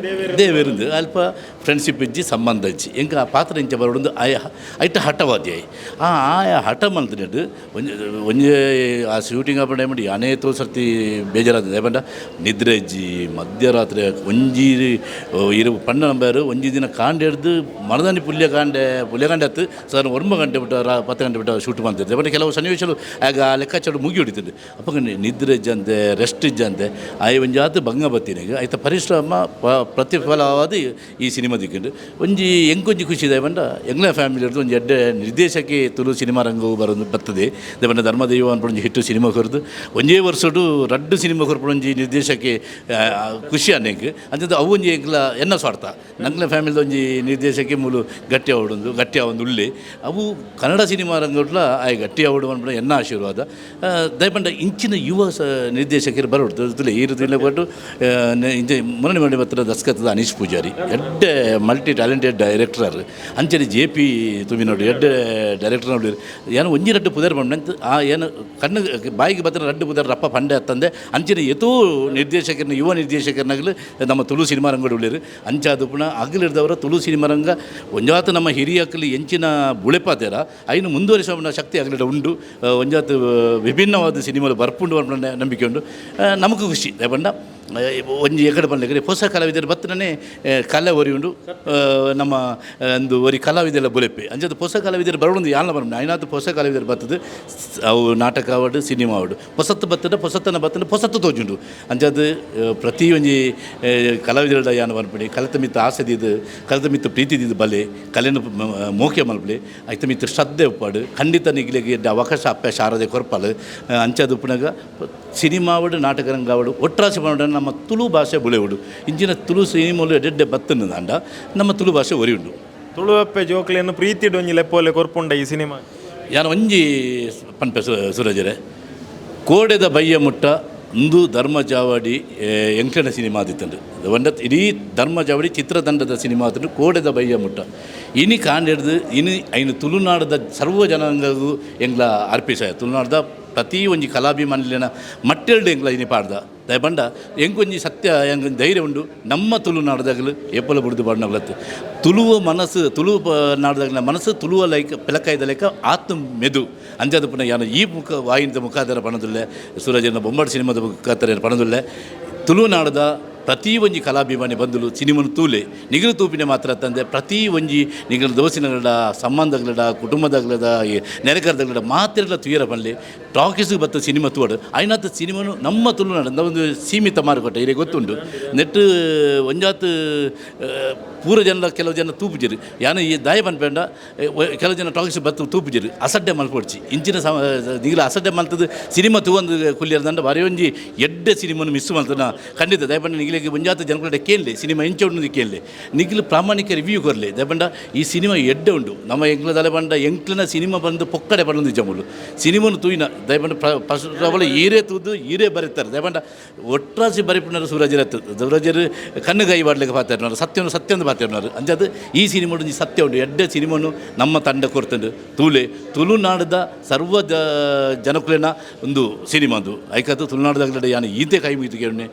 ದೇವಿருந்து ಅಲ್ಪ ಫ್ರೆಂಡ್ಶಿಪ್ ಇಜ್ಜಿ ಸಂಬಂಧ ಇಜ್ಜಿ ಎಂಕ ಆ ಪಾತ್ರ ಇಂಚ ಬರೋಡು ಐಟ ಹಠವಾದ್ಯಾಯಿ ಆಯಾ ಹಠ ಮಂತ್ರಿಡು ಒಂಜಿ ಆ ಶೂಟಿಂಗ್ ಆಪ ಟೈಮ್ ಅನೇತೋ ಸರ್ತಿ ಬೇಜಾರಾದ ಏಪಂಡ ನಿದ್ರೆ ಇಜ್ಜಿ ಮಧ್ಯರಾತ್ರಿ ಒಂಜಿ ಪಣ್ಣ ನಂಬರು ಒಂಜಿ ದಿನ ಕಾಂಡೆ ಹಿಡ್ದು ಮರದಾನಿ ಪುಲ್ಯಕಾಂಡೆ ಹತ್ತು ಸರ್ 9 ಗಂಟೆ ಬಿಟ್ಟು 10 ಗಂಟೆ ಬಿಟ್ಟು ಶೂಟ್ ಮಾಡ್ತಿದ್ದೆ ಬಟ್ ಕೆಲವು ಸನ್ನಿವೇಶಗಳು ಆಗ ಆ ಲೆಕ್ಕಾಚಾರ ಮುಗಿ ಹೊಡಿತಿದ್ದೆ ಅಪ್ಪ ನಿದ್ರೆ ಇಜ್ಜಂತೆ ರೆಸ್ಟ್ ಇಜ್ಜಂತೆ ಆಯ್ ಒಂಜಿ ಆತು ಭಂಗ ಬತ್ತೀನಿಗೆ ಆಯ್ತ ಪರಿಶ್ರಮ ಪ್ರತಿಫಲವಾದ ಈ ಸಿನಿಮಾ ದಿಕ್ಕಿಂಡು ಒಂಜಿ ಎಂಕೊಂಜಿ ಖುಷಿ ಇದೆ ಬಂಡ ಎಂಗ್ಲ ಫ್ಯಾಮಿಲಿ ಹಿಡಿದು ಒಂಜಿ ಎಡ್ಡೆ ನಿರ್ದೇಶಕಿ ತುಳು ಸಿನಿಮಾ ರಂಗವು ಬರೋದು ಬರ್ತದೆ ಬಂಡ ಧರ್ಮದೈವ ಅನ್ಪೊಂಜಿ ಹಿಟ್ಟು ಸಿನಿಮಾ ಕೊರದು ಒಂಜೇ ವರ್ಷಡು ರಡ್ಡು ಸಿನಿಮಾ ಕೊರ್ಪೊಂಜಿ ನಿರ್ದೇಶಕಿ ಖುಷಿ ಅನ್ನಕ್ಕೆ ಅಂತ ಅವು ಒಂಜಿ ಎಂಗ್ಲ ಎನ್ನ ಸ್ವಾರ್ಥ ನಂಗ್ಲ ಫ್ಯಾಮಿಲಿದ ಒಂಜಿ ನಿರ್ದೇಶಕಿ ಮೂಲು ಗಟ್ಟಿ ಆವೊಂದು ಉಳ್ಳಿ ಅವು ಕನ್ನಡ ಸಿನಿಮಾ ರಂಗಟ್ಲ ಆಯ್ ಗಟ್ಟಿ ಆವಡು ಅನ್ಬಿಡ ಎನ್ನ ಆಶೀರ್ವಾದ ದಯಪಂಡ ಇಂಚಿನ ಯುವ ನಿರ್ದೇಶಕರು ಬರೋದು ಈ ರೀತಿಯಲ್ಲಿ ಕೊಟ್ಟು ಇಂಚ ಮುನ್ನಡೆ ಮಾಡಿ ಬರ್ತಾರೆ ದಸ್ಕತ್ತದ ಅನೀಶ್ ಪೂಜಾರಿ ಎಡ್ಡೆ ಮಲ್ಟಿ ಟ್ಯಾಲೆಂಟೆಡ್ ಡೈರೆಕ್ಟರ್ ಅಂಚನೆ JP ತುಮಿನೋಡು ಎಡ್ಡೆ ಡೈರೆಕ್ಟರ್ ನೋಡಿ ಏನು ಒಂಜಿ ರಡ್ಡು ಪುದರ್ ಬಂದಂತ ಆ ಏನು ಕಣ್ಣು ಬಾಯಿಗೆ ಬರ್ತಾರೆ ರಡ್ಡು ಪುದರ್ ರಪ್ಪ ಪಂಡೆ ಹತ್ತಂದೆ ಅಂಚನೆ ಎತೋ ನಿರ್ದೇಶಕರನ್ನ ಯುವ ನಿರ್ದೇಶಕರನ್ನಾಗಲಿ ನಮ್ಮ ತುಳು ಸಿನಿಮಾ ರಂಗಡು ಉಳ್ಳೇರು ಅಂಚಾದು ಪುನಃ ಅಗಲಿಡ್ದವರ ತುಳು ಸಿನಿಮಾ ರಂಗ ಒಂಜಾತು ನಮ್ಮ ಹಿರಿಯಕ್ಕಲ್ಲಿ ಎಂಚಿನ ಬುಳೆಪಾತೇರ ಐನು ಮುಂದುವರಿಸುವ ಶಕ್ತಿ ಅಗಲಿಡ ಉಂಡು ಒಂಜಾತು ವಿಭಿನ್ನವಾದ ಸಿನಿಮಾಲು ಬರ್ಪುಂಡು ಅನ್ನೋ ನಂಬಿಕೆ ಉಂಡು ನಮಗೂ ಖುಷಿ ಬಂಡ ಒಂಜಿ ಎಕಡೆ ಬಂದ ಹೊಸ ಕಲಾವಿದರು ಬತ್ತನೇ ಕಲೆ ಒರಿ ಉಂಡು ನಮ್ಮ ಒಂದು ಒರಿ ಕಲಾವಿದೆಲ್ಲ ಬುಲೆಪ್ಪೆ ಅಂಚದು ಹೊಸ ಕಲಾವಿದರು ಬರೋದು ಯಾಲ ಬರೋಣ ಐನಾತು ಹೊಸ ಕಲಾವಿದರು ಬರ್ತದೆ ಅವು ನಾಟಕ ಆವಡು ಸಿನಿಮಾ ಆವಡು ಹೊಸತ್ತು ಬರ್ತದೆ ಹೊಸತನ ಬರ್ತದೆ ಹೊಸತ್ತು ತೋಜುಂಡು ಅಂಚದು ಪ್ರತಿ ಒಂಜಿ ಕಲಾವಿದರ ಯಾನ ಬರ್ಪಡಿ ಕಲಿತ ಮಿತ್ತ ಆಸೆದಿದ್ದು ಕಲಿತ ಮಿತ್ತ ಪ್ರೀತಿದಿದ್ದು ಬಲೆ ಕಲೆನ ಮೋಕೆ ಮಲ್ಪಡೆ ಆಯ್ತು ಮಿತ್ತ ಶ್ರದ್ಧೆ ಉಪ್ಪಾಡು ಖಂಡಿತ ನಿಗ್ಲಿಗೆ ಅವಕಾಶ ಅಪ್ಪ ಶಾರದೆ ಕೊರ್ಪಲು ಅಂಚದು ಪುನಗ ಸಿನಿಮಾ ಆವಡು ನಾಟಕ ರಂಗ ಆವಡು ಒಟ್ರಾಸಿ ಮಾಡೋಣ ನಮ್ಮ ತುಳು ಭಾಷೆ ಬುಳೆವುಡು ಇಂಚಿನ ತುಳು ಸಿನಿಮಾಲು ಎಡ್ಡೆ ಬತ್ತನ್ನು ದಾಂಡ ನಮ್ಮ ತುಳು ಭಾಷೆ ಒರಿ ಉಂಡು ತುಳು ಅಪ್ಪೆ ಜೋಕ್ಲೆಯನ್ನು ಪ್ರೀತಿಡು ಒಂಜಿ ಲೆಪ್ಪೋಲೆ ಕೊರ್ಪುಂಡ ಈ ಸಿನಿಮಾ ಯಾನು ಒಂಜಿ ಪನ್ಪೆ ಸುರಜರೆ ಕೋಡೆದ ಬಯ್ಯ ಮುಟ್ಟ ಇಂದು ಧರ್ಮ ಚಾವಡಿ ಎಂಕ್ಲನ ಸಿನಿಮಾ ಆದಿತ್ತಂಡು ಒಂದ ಇಡೀ ಧರ್ಮ ಚಾವಡಿ ಚಿತ್ರತಂಡದ ಸಿನಿಮಾ ಆತಂಡು ಕೋಡೆದ ಬಯ್ಯ ಮುಟ್ಟ ಇನಿ ಕಾಂಡಿಡ್ದು ಇನಿ ಐನು ತುಳುನಾಡದ ಸರ್ವ ಜನಾಂಗಗೂ ಎಂಗ್ಲ ಅರ್ಪಿಸಾಯ ತುಳುನಾಡದ ಪ್ರತಿ ಒಂಜಿ ಕಲಾಭಿಮಾನಿಲಿನ ಮಟ್ಟೆರಡು ಎಂಗ್ಲ ಇನಿ ಪಾಡ್ದ ದಯಪಂಡ ಎಂಕೊಂಜಿ ಸತ್ಯ ಎಂಗ ಧೈರ್ಯ ಉಂಡು ನಮ್ಮ ತುಳುನಾಡದಾಗಲು ಏಪಲ ಬುಡ್ದು ಬಣ್ಣಗಳತ್ತು ತುಳುವ ಮನಸ್ಸು ತುಳು ನಾಡದಾಗಲ ಮನಸ್ಸು ತುಳುವ ಲೈಕ್ ಪಿಲಕಾಯ್ದ ಲೆಕ್ಕ ಆತ್ಮ ಮೆದು ಅಂಜಾದ ಪುನಃ ಯಾನು ಈ ವಾಹಿನಿದ ಮುಖಾಂತರ ಪಣದುಲ್ಲೆ ಸೂರಜನ ಬೊಂಬಾಟ್ ಸಿನಿಮಾದ ಮುಖಾಂತರ ಪಣದುಲ್ಲೆ ತುಳುನಾಡದ ಪ್ರತಿ ಒಂಜಿ ಕಲಾಭಿಮಾನಿ ಬಂದುಲು ಸಿನಿಮನು ತೂಲೆ ನಿಗಲು ತೂಪಿನ ಮಾತ್ರ ತಂದೆ ಪ್ರತಿ ಒಂಜಿ ನಿಗಲು ದೋಸಿನಗಳ ಸಂಬಂಧಗಳಡ ಕುಟುಂಬದಗಳದ ನೆರೆಕರದಗಳಡ ಮಾತೆಲ್ಲ ತುಯರ ಪಲ್ಲೆ ಟಾಕೀಸ್ಗೆ ಬತ್ತ ಸಿನಿಮಾ ತೂಡು ಐನಾಥ ಸಿನಿಮಾನು ನಮ್ಮ ತುಳುನಾಡ ಒಂದು ಸೀಮಿತ ಮಾರುಕಟ್ಟೆ ಇರೇ ಗೊತ್ತುಂಟು ನೆಟ್ಟು ಒಂಜಾತು ಪೂರ ಜನ ಕೆಲವು ಜನ ತೂಪುಜಿರು ಯಾನು ಈ ದಾಯ ಪನ್ಪೇಂಡ ಕೆಲವು ಜನ ಟಾಕೀಸ್ ಬತ್ತು ತೂಪುಜಿರು ಅಸಡ್ಡೆ ಮಲ್ಪೊಡ್ಚಿ ಇಂಚಿನ ನಿಗಲು ಅಸಡ್ಡೆ ಮಲ್ತದ್ದು ಸಿನಿಮಾ ತೂವೊಂದು ಕುಲ್ಲಿಯರ್ದಂಡ ಬರೀ ಒಂಜಿ ಎಡ್ಡೆ ಸಿನಿಮಾನು ಮಿಸ್ ಮಲ್ತನ ಖಂಡಿತ ದಯಪಂಡ ನಿಗಲಿಗೆ ಮುಂಜಾತ ಜನಗಳ ಕೇಳಲಿ ಸಿನಿಮಾ ಇಂಚ ಉಂಡು ಕೇಳಲಿ ನಿಗಲು ಪ್ರಾಮಾಣಿಕ ರಿವ್ಯೂ ಕೊರಲಿ ದಯಪಂಡ ಈ ಸಿನಿಮಾ ಎಡ್ಡೆ ಉಂಡು ನಮ್ಮ ಎಂಕ್ಲ ದಯಪಂಡ ಎಂಕ್ಲನ ಸಿನಿಮಾ ಬಂದು ಪೊಕ್ಕಡೆ ಪಡೊಂದು ಜಮುಲು ಸಿನಿಮಾನು ತೂಯಿನ ದಯಪಂಡ ಫಸ್ಟ್ ಈರೇ ತೂದು ಈರೇ ಬರೀತಾರೆ ದಯಪಂಡ ಒಟ್ರಾಸಿ ಬರಿಪುಣರು ಸೂರಜರು ಕಣ್ಣುಗೈ ಬಾಡ್ಲಿಕ್ಕೆ ಪಾತಿರ್ನಾರು ಸತ್ಯವನ್ನು ಸತ್ಯಂದು ಪಾತಿರ್ನಾರು ಅಂಜದು ಈ ಸಿನಿಮಾ ಈ ಸತ್ಯ ಉಂಟು ಎಡ್ಡೆ ಸಿನಿಮಾನು ನಮ್ಮ ತಂಡ ಕೊರ್ತಂಡು ತೂಲೆ ತುಳುನಾಡದ ಸರ್ವ ಜನಕುಲಿನ ಒಂದು ಸಿನಿಮಾದು ಐಕತ್ತು ತುಳುನಾಡದಾಗಲೇ ಯಾನು ಈತೆ ಕೈ ಮುಗಿದು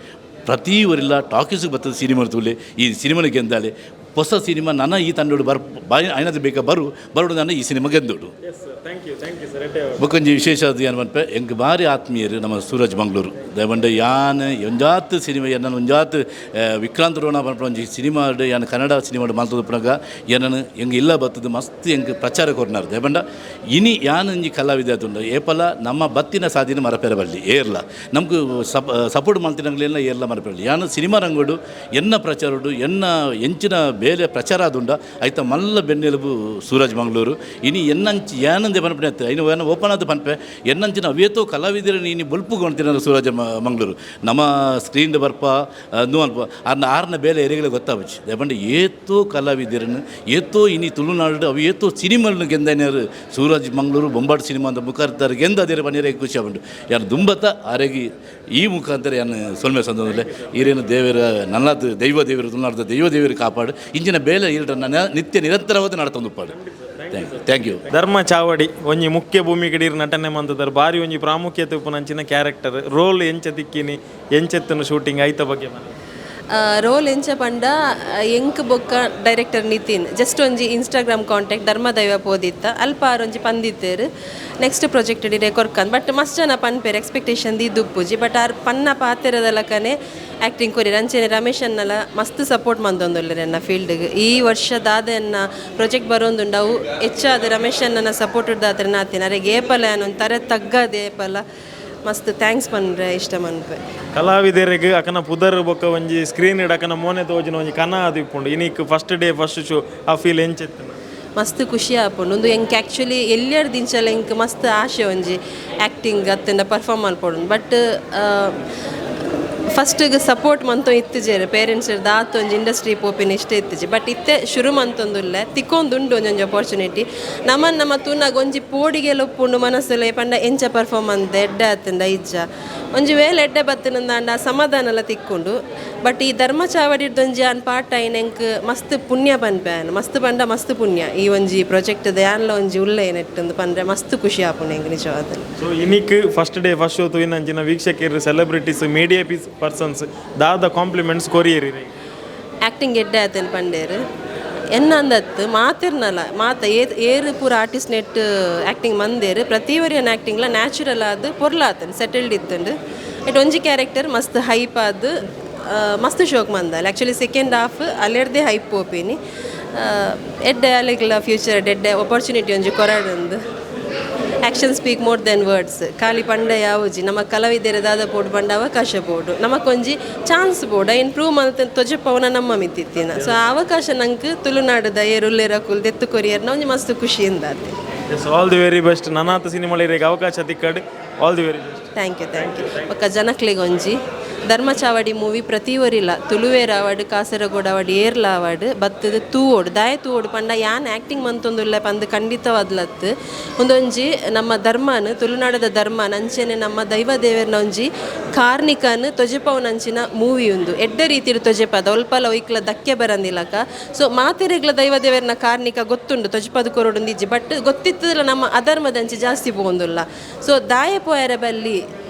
ಪ್ರತಿ ಊರಿಲ್ಲ ಟಾಕೀಸ್ಗೆ ಬರ್ತದೆ ಸಿನಿಮಾ ತೂಲೆ ಈ ಸಿನಿಮಾನ ಗೆಂದಾಲೆ ಹೊಸ ಸಿನಿಮಾ ನನ್ನ ಈ ತಂಡೋಡು ಐನದು ಬೇಕಾ ಬರೋಡು ನಾನು ಈ ಸಿನಿಮಾ ಗೆದ್ದೋಡು ಬೊಕೊಂಜಿ ವಿಶೇಷ ಏನು ಮನ್ಪೆ ಎಂಗೆ ಭಾರಿ ಆತ್ಮೀಯರು ನಮ್ಮ ಸೂರಜ್ ಮಂಗಳೂರು ದಯವಂಡ ಯಾನ್ ಒಂಜಾತ್ ಸಿನಿಮಾ ನಾನು ಒಂಜಾತ್ ವಿಕ್ರಾಂತ್ ರೋಣ ಪನ್ಪ ಒಂಜಿ ಸಿನಿಮಾ ಯಾನು ಕನ್ನಡ ಸಿನಿಮಾ ಮಾಲ್ತದ ಪುನಗ ಏನನ್ನು ಎಂಗೆ ಇಲ್ಲ ಬರ್ತದೆ ಮಸ್ತ್ ಎಂಗೆ ಪ್ರಚಾರ ಕೊರ್ನಾರು ದಯವಂಡ ಇನಿ ಯಾನು ಒಂಜಿ ಕಲಾವಿದ ಆತುಂಡ ಏಪಲ ನಮ್ಮ ಬತ್ತಿನ ಸಾಧಿನ ಮರಪೆರ ಬರಲಿ ಏರ್ಲ ನಮ್ಗೆ ಸಪೋರ್ಟ್ ಮಾಡ್ತಿನಂಗ್ಲೆಲ್ಲ ಏರ್ಲ ಮರಪೆರಲಿ ಯಾನು ಸಿನಿಮಾ ರಂಗೋಡು ಎನ್ನ ಪ್ರಚಾರಡು ಎನ್ನ ಎಂಚಿನ ಬೇಲೆ ಪ್ರಚಾರ ಆದುಂಡ ಐತ ಮಲ್ಲ ಬೆನ್ನೆಲುಬು ಸೂರಜ್ ಮಂಗಳೂರು ಇನಿ ಎನ್ನಂಚಿ ಏನಂದೆ ಪನ್ಪೆ ಆಯ್ತು ಐನು ಏನೋ ಓಪನ್ ಆದ ಪನ್ಪೆ ಎನ್ನಂಚಿನ ಅವೇತೋ ಕಲಾವಿದರು ನೀನು ಬಲ್ಪುಗೊಂಡ್ತಿನ ಸೂರಜ್ ಮಂಗಳೂರು ನಮ್ಮ ಸ್ಕ್ರೀನ್ ಬರ್ಪ ಅದು ಅಲ್ಪ ಆರ್ನ ಬೇಲೆ ಎರೆಗಳ ಗೊತ್ತಾವಚ್ಚಿ ದಯಪಂಡ ಏತೋ ಕಲಾವಿದರನ್ನು ಏತೋ ಇನಿ ತುಳುನಾಡು ಅವು ಏತೋ ಸಿನಿಮಾలను ಗೆಂದನೇರು ಸೂರಜ್ ಮಂಗಳೂರು ಬೊಂಬಾಟ್ ಸಿನಿಮಾ ಅಂತ ಮುಖಾಂತರ ಗೆಂದ ಅದೇ ಬನ್ನಿರ ಖುಷಿ ಆಗುಂಟು ಯಾನು ದುಂಬತ ಆರೆಗಿ ಈ ಮುಖಾಂತರ ಯಾನು ಸೊಲ್ಮೆ ಸಂದರ್ಭದಲ್ಲಿ ಈರೇನು ದೇವರ ನನ್ನ ದೈವ ದೇವರು ತುಳುನಾಡದ ದೈವ ದೇವರು ಕಾಪಾಡು ಇಂಚಿನ ಬೇಲೆ ಇಲ್ರ ನಿತ್ಯ ನಿರಂತರವಾದ ನಡತೊಂದು ಪಾಡು ಥ್ಯಾಂಕ್ ಯು. ಧರ್ಮ ಚಾವಡಿ ಒಂಜಿ ಮುಖ್ಯ ಭೂಮಿಕೆಡೀರ್ ನಟನೆ ಮಂತದರ್ ಬಾರಿ ಒಂಜಿ ಪ್ರಾಮುಖ್ಯತೆ ಉಪನಂಚಿನ ಕ್ಯಾರೆಕ್ಟರ್ ರೋಲ್ ಎಂಚ ತಿಕ್ಕಿನಿ ಎಂಚೆತ್ತನ ಶೂಟಿಂಗ್ ಐತ ಬಗ್ಗೆ ರೋಲ್ ಎಂಚ ಪಂಡ ಎಂಕ್ ಬೊಕ್ಕ ಡೈರೆಕ್ಟರ್ ನಿತಿನ್ ಜಸ್ಟ್ ಒಂಜಿ ಇನ್ಸ್ಟಾಗ್ರಾಮ್ ಕಾಂಟ್ಯಾಕ್ಟ್ ಧರ್ಮದೈವ ಪೋದಿತ್ತ ಅಲ್ಪ ಒಂಜಿ ಪಂದಿತ್ತೇರು ನೆಕ್ಸ್ಟ್ ಪ್ರಾಜೆಕ್ಟ್ ಡಿರೆ ಕೊರ್ಕಂದ್ ಬಟ್ ಮಸ್ತ್ ಜನ ಪನ್ಪೇರು expectation ದಿದ್ದುಪ್ಪುಜಿ but R Ponna ಪಾತೆರದಲಕನೆ acting ಕೊರಿ ಅಂಚೆನೆ ರಮೇಶ್ ಅನ್ನಲ ಮಸ್ತ್ ಸಪೋರ್ಟ್ ಮಂದೊಂದುಲ್ಲೆರ್ ಎನ್ನ ಫೀಲ್ಡ್ಗೆ ಈ ವರ್ಷದಾದ ಎನ್ನ ಪ್ರಾಜೆಕ್ಟ್ ಬರೋಂದುಂಡು ಅವು ಹೆಚ್ಚಾದ ರಮೇಶ್ ಅನ್ನನ ಸಪೋರ್ಟ್ ಇಡ್ದಾದ್ರೆ ನಾತಿನ ಅರೆ ಏಪಲ ಅನ್ನೊಂದು ತರ ತಗ್ಗದ ಏಪಲ ಮಸ್ತ್ ಥ್ಯಾಂಕ್ಸ್ ಪನ್ರೆ ಇಷ್ಟ ಮನ್ಪೆ ಕಲಾವಿದರಿಗೆ ಅಕನ ಪುದರ್ ಬೊಕ್ಕ ಒಂಜಿ ಸ್ಕ್ರೀನ್ ಇಡ್ ಅಕನ ಮೋನೆ ತೋಜಿನ ಒಂಜಿ ಕನ ಆದಿಪ್ಪುಂಡು ಇನಿಕ್ ಫಸ್ಟ್ ಡೇ ಫಸ್ಟ್ ಶೋ ಆ ಫೀಲ್ ಎಂಚೆತ್ತು ಮಸ್ತ್ ಖುಷಿ ಆಪುಂಡು ಒಂದು ಎಂಕ್ ಆ್ಯಕ್ಚುಲಿ ಎಲ್ಲೆರ್ ದಿಂಚಲ ಎಂಕ್ ಮಸ್ತ್ ಆಶೆ ಒಂಜಿ ಆ್ಯಕ್ಟಿಂಗ್ ಅತ್ತಂಡ ಪರ್ಫಾರ್ಮ್ ಮಲ್ಪೊಡು ಬಟ್ ಫಸ್ಟಿಗೆ ಸಪೋರ್ಟ್ ಮಂತೊ ಇತ್ತಿಜೇರು ಪೇರೆಂಟ್ಸ್ ದಾತು ಒಂಜಿ ಇಂಡಸ್ಟ್ರಿ ಪೋಪಿನ ಇಷ್ಟ ಇತ್ತಿಜಿ ಬಟ್ ಇತ್ತೆ ಶುರು ಮಂತೊಂದುಲ್ಲೆ ತಿಕ್ಕೊಂದುಂಡು ಒಂಜೊಂಜಿ ಅಪರ್ಚುನಿಟಿ ನಮ್ಮ ತೂನಾಗ ಒಂಜಿ ಪೋಡಿಗೆ ಒಪ್ಪುಂಡು ಮನಸ್ಸಲ್ಲಿ ಪಂಡ ಎಂಚ ಪರ್ಫಾರ್ಮೆನ್ಸ್ ಎಡ್ಡೆ ಆತಂಡ ಇಜ್ಜ ಒಂಜಿ ವೇಳೆ ಎಡ್ಡೆ ಬತ್ತಿನಂದಾಂಡ ಸಮಾಧಾನ ಎಲ್ಲ ತಿಕ್ಕೊಂಡು ಬಟ್ ಈ ಧರ್ಮ ಚಾವಡಿರ್ದೊಂಜಿ ಅನ್ ಪಾರ್ಟ್ ಎಂಕ್ ಮಸ್ತ್ ಪುಣ್ಯ ಪನ್ಪೇನು ಮಸ್ತ್ ಪಂಡ ಮಸ್ತ್ ಪುಣ್ಯ ಈ ಒಂಜಿ ಪ್ರಾಜೆಕ್ಟ್ ಯಾನ್ಲ ಒಂಜಿ ಉಳ್ಳೆ ನೆಟ್ಟಂದು ಪಂಡ್ರೆ ಮಸ್ತ್ ಖುಷಿ ಆಪುಂಡು ಎಂಕ್ ನಿಜವಾದ ಸೊ ಇನಿಕ್ ಫಸ್ಟ್ ಡೇ ಫಸ್ಟ್ ಶೋ ತೂಯಿನಂಚಿನ ವೀಕ್ಷಕರು ಸೆಲೆಬ್ರಿಟೀಸ್ ಮೀಡಿಯಾ ಪರ್ಸನ್ಸ್ ದಾದ ಕಾಂಪ್ಲಿಮೆಂಟ್ಸ್ ಕೊರಿಯರಿ ಆ್ಯಕ್ಟಿಂಗ್ ಎಡ್ಡೆ ಆತೇನು ಪಂಡೇರು ಎನ್ನಂದತ್ತು ಮಾತಿರ್ನಲ್ಲ ಏರು ಪೂರ ಆರ್ಟಿಸ್ಟ್ ನೆಟ್ ಆ್ಯಕ್ಟಿಂಗ್ ಮಂದೇರು ಪ್ರತಿವರಿಯನ್ ಆ್ಯಕ್ಟಿಂಗ್ಲ ನ್ಯಾಚುರಲ್ ಆದು ಪೊರ್ಲಾತನು ಸೆಟಲ್ಡ್ ಇತ್ತಂಡು ಇಟ್ ಒಂಜಿ ಕ್ಯಾರೆಕ್ಟರ್ ಮಸ್ತ್ ಹೈಪ್ ಆದು ಮಸ್ತ್ ಶೋಕ್ ಮಂದಲ್ಲ ಆ್ಯಕ್ಚುಲಿ ಸೆಕೆಂಡ್ ಹಾಫ್ ಅಲ್ಲೆರ್ದೇ ಹೈಪ್ ಪೋಪಿನಿ ಎಡ್ಡೆ ಅಲ್ಲಿಗ್ಲ ಫ್ಯೂಚರ್ ಎಡ್ಡೆ ಅಪರ್ಚುನಿಟಿ ಒಂಜಿ ಕೊರಡೊಂದು action speak more than words ಖಾಲಿ ಪಂಡ ಯಾವುಜಿ ನಮ್ಮ ಕಲಾವಿದರ ದಾದ ಪೋಡು ಪಂಡ ಅವಕಾಶ ಬೋಡು ನಮಕೊಂಜಿ ಚಾನ್ಸ್ ಬೋಡ ಇಂಪ್ರೂವ್ ಮಂತ್ ತೊಜಪವನ ನಮ್ಮ ಮಿತ್ತಿತ್ತಿನ ಸೊ ಆ ಅವಕಾಶ ನಂಗೆ ತುಳುನಾಡುದ ಏರುಲ್ಲೇರಕುಲ್ ದೆತ್ತು ಕೊರಿಯರ್ನ ಒಂಜಿ ಮಸ್ತ್ ಖುಷಿಯಿಂದ ಆಲ್ ದಿ ವೆರಿ ಬೆಸ್ಟ್ ನನಾತ ಸಿನಿಮಾಲಿರಿಗೆ ಅವಕಾಶ ತಿಕ್ಕಡು all the very best thank you ಒಕ್ಕ ಜನಕ್ಲಿಗೆ ಒಂಜಿ ಧರ್ಮ ಚಾವಡಿ ಮೂವಿ ಪ್ರತಿವರಿಲ್ಲ ತುಳುವೇರ ಅವಾರ್ಡ್ ಕಾಸರಗೋಡು ಅವಾರ್ಡ್ ಏರ್ಲ ಅವಾರ್ಡ್ ಬತ್ತದ ತೂವೋಡು ದಾಯ ತೂವೋಡು ಪಂಡ ಯಾನ್ ಆ್ಯಕ್ಟಿಂಗ್ ಮಂತೊಂದುಲ್ಲ ಪಂದು ಖಂಡಿತವಾದ್ಲತ್ತು ಒಂದೊಂಜಿ ನಮ್ಮ ಧರ್ಮನ್ ತುಳುನಾಡದ ಧರ್ಮನ್ ಅಂಚೆನೆ ನಮ್ಮ ದೈವ ದೇವರ್ನ ಒಂಜಿ ಕಾರ್ಣಿಕನ್ ತೊಜೆಪವನಂಚಿನ ಮೂವಿ ಉಂದು ಎಡ್ಡೆ ರೀತಿಯ ತೊಜೆಪದ ಒಲ್ಪಲ ಒಯ್ಕ್ಲ ಧಕ್ಕೆ ಬರಂದಿಲ್ಲಕ ಸೊ ಮಾತೆರೆಗ್ಲ ದೈವ ದೇವರ್ನ ಕಾರ್ಣಿಕ ಗೊತ್ತುಂಡು ತೊಜೆಪದ ಕೊರೊಡುಂದಿಜ್ಜಿ ಬಟ್ ಗೊತ್ತಿತ್ತದಲ್ಲ ನಮ್ಮ ಅಧರ್ಮದಂಚಿ ಜಾಸ್ತಿ ಪೋಂದುಲ್ಲ ಸೊ ದಾಯ ಪೋಯರ ಬಲ್ಲಿ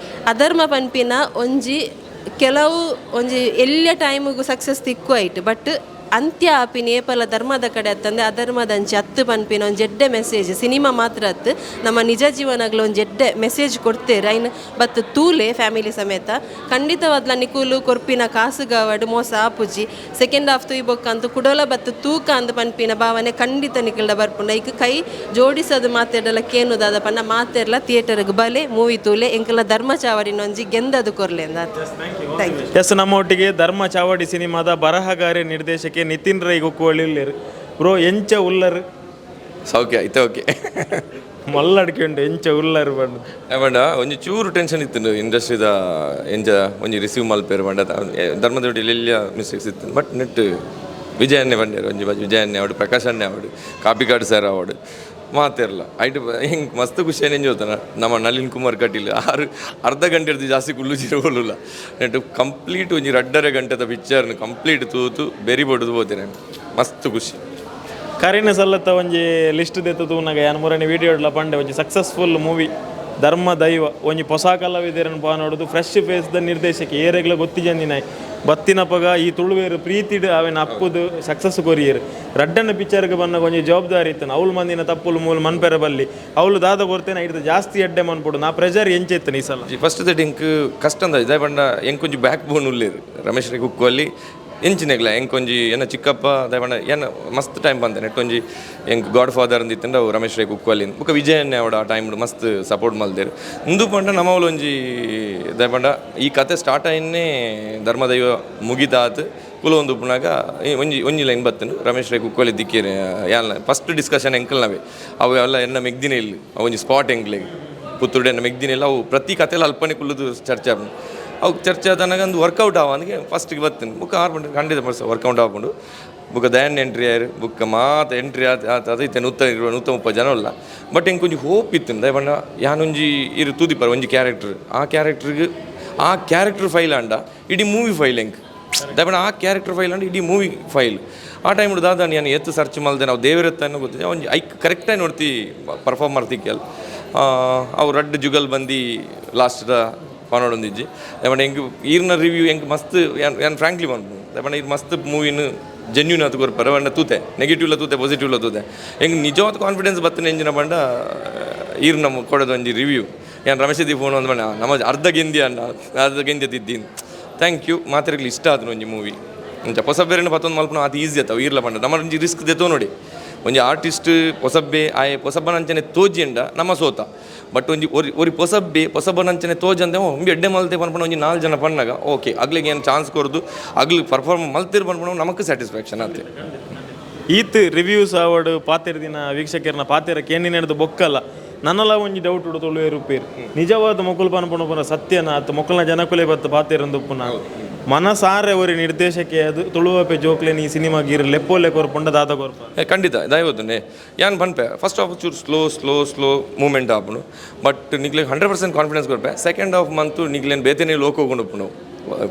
ಅಧರ್ಮ ಪನ್ಪಿನ ಒಂಜಿ ಕೆಲವು ಒಂಜಿ ಎಲ್ಲ ಟೈಮಿಗೂ ಸಕ್ಸಸ್ ತಿಕ್ಕು ಆಯ್ತು ಬಟ್ ಅಂತ್ಯ ಆಪಿನ ಏಪಲ ಧರ್ಮದ ಕಡೆ ಅತ್ತಂದೆ ಅಧರ್ಮದಂಚಿ ಹತ್ತು ಪನ್ಪಿನ ಒಂದು ಜಡ್ಡೆ ಮೆಸೇಜ್ ಸಿನಿಮಾ ಮಾತ್ರ ಅತ್ತು ನಮ್ಮ ನಿಜ ಜೀವನಗಳು ಒಂದು ಜಡ್ಡೆ ಮೆಸೇಜ್ ಕೊಡ್ತೇವೆ ಐನ್ ಬತ್ ತೂಲೆ ಫ್ಯಾಮಿಲಿ ಸಮೇತ ಖಂಡಿತವಾದ್ಲ ನಿಕೂಲು ಕೊರ್ಪಿನ ಕಾಸುಗಾವಡು ಮೋಸ ಆಪುಜಿ ಸೆಕೆಂಡ್ ಹಾಫ್ ತೂಯ್ಬೊಕ್ಕ ಅಂತ ಕುಡೋಲ ಬತ್ ತೂಕ ಅಂದ ಪನ್ಪಿನ ಭಾವನೆ ಖಂಡಿತ ನಿಕಲ್ಡ ಬರ್ಪುಂಡ ಈಗ ಕೈ ಜೋಡಿಸೋದು ಮಾತಾಡಲ್ಲ ಕೇನುದಾದ ಪನ್ನ ಮಾತೆರ್ಲ ಥಿಯೇಟರ್ಗೆ ಬಲೆ ಮೂವಿ ತೂಲೆ ಎಂಕಲ ಧರ್ಮ ಚಾವಡಿನ ಒಂಜಿ ಗೆಂದದು ಕೊರ್ಲೆ ಅಂತ ಥ್ಯಾಂಕ್ ಯು. ಎಸ್ ನಮ್ಮೊಟ್ಟಿಗೆ ಧರ್ಮ ಚಾವಡಿ ಸಿನಿಮಾದ ಬರಹಗಾರ ನಿರ್ದೇಶಕ ನಿತಿನ್ ರೈ ಗೊಕ್ಕುವಳ್ಳಿಲ್ಲೇರು ಬ್ರೋ ಎಂಚ ಉಲ್ಲರು ಸೌಖ್ಯ ಐತೆ ಓಕೆ ಮಲ್ಲಡ್ಕೊಂಡು ಎಂಚ ಉಲ್ಲರು ಬಂದು ಬಂಡ ಒಂಜಿ ಚೂರು ಟೆನ್ಷನ್ ಇತ್ತು ಇಂಡಸ್ಟ್ರಿದ ಎಂಚ ಒಂಜಿ ರಿಸೀವ್ ಮಲ್ಪೇರು ಬಂಡ ಧರ್ಮದೊಡ್ಡಿ ಎಲ್ಲ ಮಿಸ್ಟೇಕ್ಸ್ ಇತ್ತು ಬಟ್ ನೆಟ್ ವಿಜಯನ್ನೇ ಬಂಡೇರು ಒಂಜಿ ವಿಜಯನ್ನೇ ಅವಡು ಪ್ರಕಾಶ್ ಅಣ್ಣೆ ಅವಡು ಕಾಪಿಕಾಡು ಸರ್ ಅವಡು ಮಾತಿರಲ್ಲ ಐಟು ಹಿಂಗೆ ಮಸ್ತ್ ಖುಷಿ ಏನು ಹೋತಾನ ನಮ್ಮ ನಳಿನ್ ಕುಮಾರ್ ಕಟೀಲ್ ಅರ್ಧ ಗಂಟೆ ಇರ್ತೀವಿ ಜಾಸ್ತಿ ಕುಲ್ಲು ಚಿರಗೋಲ್ಲ ನೆಟ್ಟು ಕಂಪ್ಲೀಟ್ ಒಂಜಿ 2.5 ಗಂಟೆದ ಪಿಕ್ಚರ್ನ ಕಂಪ್ಲೀಟ್ ತೂತು ಬೆರಿ ಬಡ್ದು ಹೋಗ್ತೇನೆ ಮಸ್ತ್ ಖುಷಿ ಕರೀನ ಸಲ್ಲತ್ತ ಒಂಜಿ ಲಿಸ್ಟ್ ದೆತ್ತು ತೂನಾಗ ಯಾನು ಮೂರನೇ ವೀಡಿಯೋ ಇಡ್ಲ ಪಂಡೆ ಒಂಜಿ ಸಕ್ಸಸ್ಫುಲ್ ಮೂವಿ ಧರ್ಮ ದೈವ ಒಂಜಿ ಹೊಸ ಕಲಾವಿದರನ್ನು ಪಾ ನೋಡೋದು ಫ್ರೆಶ್ ಫೇಸ್ದ ನಿರ್ದೇಶಕ ಏರೆಗ್ಲ ಗೊತ್ತಿಜಂದಿನಾಯ್ ಬತ್ತಿನ ಪಗ ಈ ತುಳುವೇರು ಪ್ರೀತಿಡ್ ಅವೇನು ಅಪ್ಪುದು ಸಕ್ಸಸ್ ಕೊರಿಯರು ರಡ್ಡನ ಪಿಕ್ಚರ್ಗೆ ಬಂದಾಗ ಒಂಜಿ ಜವಾಬ್ದಾರಿ ಇತ್ತು ಅವಳು ಮಂದಿನ ತಪ್ಪುಲು ಮೂಲ ಮನ್ಪೆರ ಬಲ್ಲಿ ಅವಳು ದಾದ ಕೊರ್ತೇನೆ ಇಡ್ದು ಜಾಸ್ತಿ ಎಡ್ಡೆ ಮನ್ಪೊಡು ನಾ ಪ್ರೆಜರ್ ಎಂಚೆತ್ತನ ಈ ಸಲ ಫಸ್ಟ್ ದಟ್ ಇಂಕ್ ಕಷ್ಟ ಅಂದ ಇದೇ ಬಂಡ ಎಂಕೊಂಜಿ ಬ್ಯಾಕ್ ಬೋನ್ ಉಳ್ಳೇರು ರಮೇಶ್ ರೈ ಕುಕ್ಕಲ್ಲಿ ಎಂಚಿನೆಗ್ಲ ಎಂಕೊಂಜಿ ಏನ ಚಿಕ್ಕಪ್ಪ ಅದೇ ಬಂಡ ಏನು ಮಸ್ತ್ ಟೈಮ್ ಬಂದೆ ನೆಟ್ಟೊಂಜಿ ಎಂಕ್ ಗಾಡ್ ಫಾದರ್ ಅಂದಿತ್ತಂಡ ಅವು ರಮೇಶ್ ರೈ ಕುಕ್ಕಲ್ಲಿ ಬುಕ್ಕ ವಿಜಯನ್ನೇ ಅವಡ ಆ ಟೈಮ್ ಮಸ್ತ್ ಸಪೋರ್ಟ್ ಮಲ್ದೇರು ಇಂದು ಪಂಡ ನಮ್ಮವಳು ಒಂಜಿ ಇದೇ ಬಂಡ ಈ ಕತೆ ಸ್ಟಾರ್ಟ್ ಆಯ್ನೇ ಧರ್ಮದೈವ ಮುಗಿದಾತ್ ಕುಲ ಒಂದು ಉಪ್ಪುನಾಗ ಒಂಜಿ ಲೈನ್ ಬತ್ತನು ರಮೇಶ್ ರೈ ಕುಕ್ಕಲ್ಲಿ ದಿಕ್ಕೇರಿ ಯಾಲ ಫಸ್ಟ್ ಡಿಸ್ಕಷನ್ ಎಂಕಲ್ನವೇ ಅವು ಎಲ್ಲ ಎನ್ನ ಮೆಗ್ದಿನೇ ಇಲ್ಲ ಒಂಜಿ ಸ್ಪಾಟ್ ಎಂಕ್ಲೆಗೆ ಪುತ್ತೂರು ಎನ್ನ ಮೆಗ್ದಿನೇ ಇಲ್ಲ ಅವು ಪ್ರತಿ ಕತೆಲ್ಲ ಅಲ್ಪನೆ ಕುಲ್ಲದು ಚರ್ಚೆ ಆಗ ಅವು ಚರ್ಚೆ ಆದಾಗ ಒಂದು ವರ್ಕೌಟ್ ಆವನಿಗೆ ಫಸ್ಟಿಗೆ ಬರ್ತೀನಿ ಬುಕ್ 100% ವರ್ಕೌಟ್ ಆಗ್ಕೊಂಡು ಬುಕ್ಕ ದಯನ್ ಎಂಟ್ರಿ ಆಯ್ರು ಬುಕ್ಕ ಮಾತು ಎಂಟ್ರಿ ಅದೈತೆ 130 ಜನ ಅಲ್ಲ ಬಟ್ ಹೆಂಗೆ ಕೊಂಚ ಹೋಪ್ ಇತ್ತು ದಯಬಣ್ಣ ಯಾನೊಂಜಿ ತೂದಿಪ್ಪಾರ ಒಂಜಿ ಕ್ಯಾರೆಕ್ಟರ್ ಆ ಕ್ಯಾರೆಕ್ಟ್ರಿಗೆ ಆ ಕ್ಯಾರೆಕ್ಟರ್ ಫೈಲ್ ಅಂಡ ಇಡೀ ಮೂವಿ ಫೈಲ್ ಹೆಂಗೆ ದಯಪಂಡ ಆ ಕ್ಯಾರೆಕ್ಟರ್ ಫೈಲ್ ಅಂದ್ರೆ ಇಡೀ ಮೂವಿ ಫೈಲ್ ಆ ಟೈಮ್ ದಾದ ನಾನು ಎತ್ತು ಸರ್ಚ್ ಮಲ್ದೆ ನಾವು ದೇವರತ್ತನ್ನು ಗೊತ್ತಿದೆ ಅವ್ನು ಐಕ್ ಕರೆಕ್ಟಾಗಿ ನೋಡ್ತಿ ಪರ್ಫಾರ್ಮ್ ಮಾಡ್ತಿಕ್ಕಲ್ ಅವು ರಡ್ ಜುಗಲ್ ಬಂದು ಲಾಸ್ಟ್ದ ಪನೋಡೊಂದಿಜ್ಜಿ ದಯಪಂಡ ಹೆಂಗೆ ಈರ್ನ ರಿವ್ಯೂ ಹೆಂಗೆ ಮಸ್ತ್ ಏನು ಫ್ರಾಂಕ್ಲಿ ಬಂದು ದಯಪಂಡ ಇದು ಮಸ್ತ್ ಮೂವಿನ ಜೆನ್ಯೂನ್ ಅದು ಕೊರ್ಪಾರ ಬಂಡ ತೂತೆ ನೆಗೆಟಿವ್ಲ ತೂತೆ ಪಾಸಿಟಿವ್ಲ ತೂತೆ ಹೆಂಗೆ ನಿಜವಾದ ಕಾನ್ಫಿಡೆನ್ಸ್ ಬರ್ತನೆ ಎಂಜಿನ ಬಂಡ ಈರ್ ನಮ್ಮ ಕೊಡೋದು ಒಂಜಿ ರಿವ್ಯೂ ಏನು ರಮೇಶದಿ ಫೋನ್ ಒಂದು ಬಂಡ ನಮ್ಮ ಅರ್ಧ ಗೆಂದಿ ತಿದ್ದೀನಿ ಥ್ಯಾಂಕ್ ಯು ಮಾತಾಡಲಿ ಇಷ್ಟ ಆದ್ರು ಒಂಜಿ ಮೂವಿ ಒಂಚ ಹೊಸಬೇರೆ ಪತ್ತೊಂದು ಮಲ್ಪನ ಅದು ಈಸಿ ಆಯ್ತಾವ ಈರ್ಲ ಬಂಡ ನಮ್ಮ ಒಂಜಿ ರಿಸ್ಕ್ ದೆತ್ತೋ ನೋಡಿ ಒಂಜಿ ಆರ್ಟಿಸ್ಟ್ ಹೊಸಬ್ಬೆ ಆಯೆ ಹೊಸಬ್ಬನಂಚನೆ ತೋಜಿಂಡ ನಮ್ಮ ಸೋತ ಬಟ್ ಒಂಜಿ ಒರಿ ಹೊಸಬ್ಬನಂಚನೆ ತೋಜಂದೆ ಒಂಬಿ ಎಡ್ಡೆ ಮಲ್ತೆ ಪನ್ಪಣ ಒಂಜಿ 4 ಜನ ಪಣ್ಣಾಗ ಓಕೆ ಅಗ್ಲಿಗೆ ಏನು ಚಾನ್ಸ್ ಕೊಡ್ದು ಅಗ್ಲಿ ಪರ್ಫಾರ್ಮ್ ಮಲ್ತಿರ್ ಪನ್ಪಣ ನಮಕ್ ಸ್ಯಾಟಿಸ್ಫ್ಯಾಕ್ಷನ್ ಆಯ್ತು ಈತ್ ರಿವ್ಯೂಸ್ ಅವಡ್ ಪಾತೆರ ದಿನ ವೀಕ್ಷಕರನ್ನ ಪಾತೆರ ಕೇನಿ ನಡೆದು ಬೊಕ್ಕಲ್ಲ ನನ್ನಲ್ಲ ಒಂಜಿ ಡೌಟ್ ಉಡು ತೊಳುವೆ ರೂಪೇರು ನಿಜವಾದ ಮೊಕ್ಕಲು ಪನ್ಪಣ ಸತ್ಯನ ಅತ್ತು ಮೊಕ್ಕಲ್ನ ಜನಕುಲೆ ಬತ್ತು ಪಾತೆರಂದುಪ್ಪುನ ಮನಸಾರೆ ಒರಿ ನಿರ್ದೇಶಕ್ಕೆ ಅದು ತುಳುವಪೆ ಜೋಕ್ಲೇನ್ ಈ ಸಿನಿಮಾಗೆ ಇರು ಲೆಪ್ಪೋಲೆ ಕೊರ್ಪುಂಡ ದಾದ ಕೊರ್ಪ ಖಂಡಿತ ದಯವತ್ತುನೆ ಯಾನ್ ಪನ್ಪೆ ಫಸ್ಟ್ ಹಾಫ್ ಚೂರು ಸ್ಲೋ ಮೂಮೆಂಟ್ ಆಪುನು ಬಟ್ ನಿಗ್ಲೆ 100% ಕಾನ್ಫಿಡೆನ್ಸ್ ಕೊರ್ಪೆ ಸೆಕೆಂಡ್ ಹಾಫ್ ಮಂತು ನಿಗ್ಲೇನು ಬೇತೆನೇ ಲೋಕ ಹೋಗುಂಡು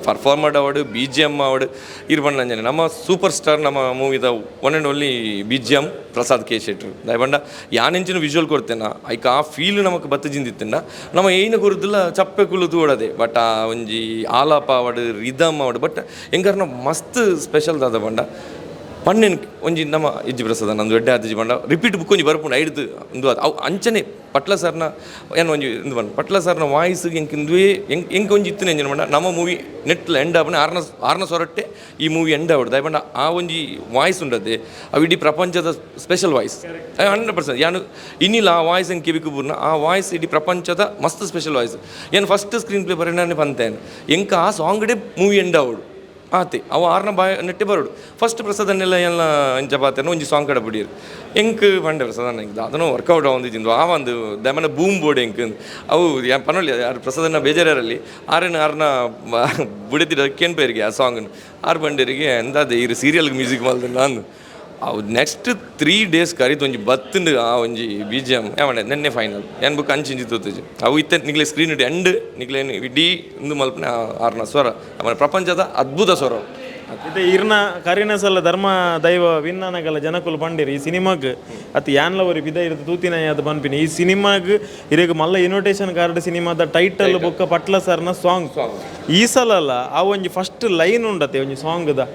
ಪರ್ಫಾರ್ಮರ್ ಅವಡು ಬಿ ಜಿ ಎಮ್ ಅವಡು ಇರ್ಬಣ್ಣಂಜನೆ ನಮ್ಮ ಸೂಪರ್ ಸ್ಟಾರ್ ನಮ್ಮ ಮೂವಿದ one and only B G M Prasad K ಶೆಟ್ರು ದಯಬಂಡ ಯಾನೆಂಚಿನ ವಿಜುವಲ್ ಕೊಡ್ತೇನೆ ಐಕ್ ಆ ಫೀಲ್ ನಮಗೆ ಬತ್ತಜಿಂದಿತ್ತೇನ ನಮ್ಮ ಏನ ಕೊರುದಿಲ್ಲ ಚಪ್ಪೆ ಕುಳಿತು ಓಡದೆ ಬಟ್ ಆ ಒಂಜಿ ಆಲಾಪ ಅವಡು ರಿದಮ್ ಅವಡು ಬಟ್ ಹೆಂಗಾರ ಮಸ್ತ್ ಸ್ಪೆಷಲ್ ದಾದ ಬಂಡ ಪಣ್ಣೆನ್ ಒಂಜಿ ನಮ್ಮ ಇಜ್ಜಿ ಪ್ರಸಾದ ನಂದು ಎಡ್ಡೆ ಆದಿಜಿ ಬಂಡ ರಿಪೀಟ್ ಬುಕ್ ಒಂಜಿ ಬರ್ಪುಂಡು ಐಡ್ದು ಒಂದು ಅವು ಅಂಚನೆ ಪಟ್ಲ ಸರ್ನ ಏನು ಒಂಜಿ ಇಂದು ಬಂದು ಪಟ್ಲ ಸರ್ನ ವಾಯ್ಸ್ಗೆ ಹೆಂಗೆ ಹೆಂಗೆ ಒಂಜಿ ಇತ್ತು ಎಂಜಿನ ಬಂಡ ನಮ್ಮ ಮೂವಿ ನೆಟ್ಲ ಎಂಡ್ ಆಪನೆ ಆರ್ನ ಸೊರಟ್ಟೆ ಈ ಮೂವಿ ಎಂಡ್ ಆವಡು ದಯಪಂಡ ಆ ಒಂಜಿ ವಾಯ್ಸ್ ಉಂಡದೆ ಅವು ಇಡೀ ಪ್ರಪಂಚದ ಸ್ಪೆಷಲ್ ವಾಯ್ಸ್ 100% ಯಾನು ಇನ್ನಿಲ್ಲ ಆ ವಾಯ್ಸ್ ಹೆಂಗೆ ಕಿವಿಕು ಬೂರ್ನ ಆ ವಾಯ್ಸ್ ಇಡೀ ಪ್ರಪಂಚದ ಮಸ್ತ್ ಸ್ಪೆಷಲ್ ವಾಯ್ಸ್ ಏನು ಫಸ್ಟ್ ಸ್ಕ್ರೀನ್ ಪ್ಲೇ ಬರೋಣ ಪಂತೇನು ಹೆಂಗೆ ಆ ಸಾಂಗ್ಡೆ ಮೂವಿ ಎಂಡ್ ಆವಡು ಆತೆ ಅವು ಆರ್ನ ಬಾಯ್ ನೆಟ್ಟೆ ಬರೋಡು ಫಸ್ಟ್ ಪ್ರಸಾದನ್ನೆಲ್ಲ ಎಲ್ಲ ಇಂಚ ಪಾತೇನೋ ಒಂಜಿ ಸಾಂಗ್ ಕಡೆ ಬಿಡಿರು ಎಂಕ್ ಬಂಡೆ ಪ್ರಸಾದನ ಹೆಂಗೆ ಅದನ್ನು ವರ್ಕೌಟ್ ಆವಂದಿದ್ದು ಆ ಒಂದು ದಮನ ಬೂಮ್ ಬೋರ್ಡ್ ಹೆಂಗೆ ಅವು ಪನೊಳ್ಳಿ ಯಾರು ಪ್ರಸಾದನ ಬೇಜಾರಲ್ಲಿ ಆರ್ನ ಬುಡಿತಿರ ಕೇನ್ ಪೇರಿಗೆ ಆ ಸಾಂಗನ್ನು ಬಂಡೇರಿಗೆ ಎಂದಾದೆ ಈ ಸೀರಿಯಲ್ಗೆ ಮ್ಯೂಸಿಕ್ ಮಾಡ್ದೆ ನಾನು ಅವು ನೆಕ್ಸ್ಟ್ 3 days ಕರಿತು ಒಂಜಿ ಬತ್ತಂಡು ಆ ಒಂಜಿ ಬಿ ಜಿ ಎಮ್ ಯಾವಣೆ ನೆನ್ನೆ ಫೈನಲ್ ಏನು ಬುಕ್ ಅಂಚಿಂಜಿ ತೋತಜಿ ಅವು ಇತ್ತೆ ನಿಗ್ಲೆ ಸ್ಕ್ರೀನ್ ಇಟ್ಟು ಎಂಡ್ ನಿಗ್ಲೇನು ಇಡೀ ಇಂದು ಮಲ್ಪನೆ ಆರ್ನ ಸ್ವರ ಆಮೇಲೆ ಪ್ರಪಂಚದ ಅದ್ಭುತ ಸ್ವರ ಇದು ಇರ್ನ ಕರಿನ ಸಲ ಧರ್ಮ ದೈವ ವಿನ್ನಾನಗಲ ಜನಕುಲು ಪಂಡಿರಿ ಈ ಸಿನಿಮಾಗೆ ಅತ್ತು ಯಾನ್ಲವರಿ ಬಿದ ಇರುತ್ತೆ ತೂತಿನ ಅದು ಪನ್ಪಿನಿ ಈ ಸಿನಿಮಾಗೆ ಇರೇಗ ಮಲ್ಲ ಇನ್ವಿಟೇಷನ್ ಕಾರ್ಡ್ ಸಿನಿಮಾದ ಟೈಟಲ್ ಬೊಕ್ಕ ಪಟ್ಲ ಸರ್ನ ಸಾಂಗ್ ಈ ಸಲ ಅಲ್ಲ ಆ ಒಂಜಿ ಫಸ್ಟ್ ಲೈನ್ ಉಂಡತೆ ಒಂಜಿ ಸಾಂಗ್ದ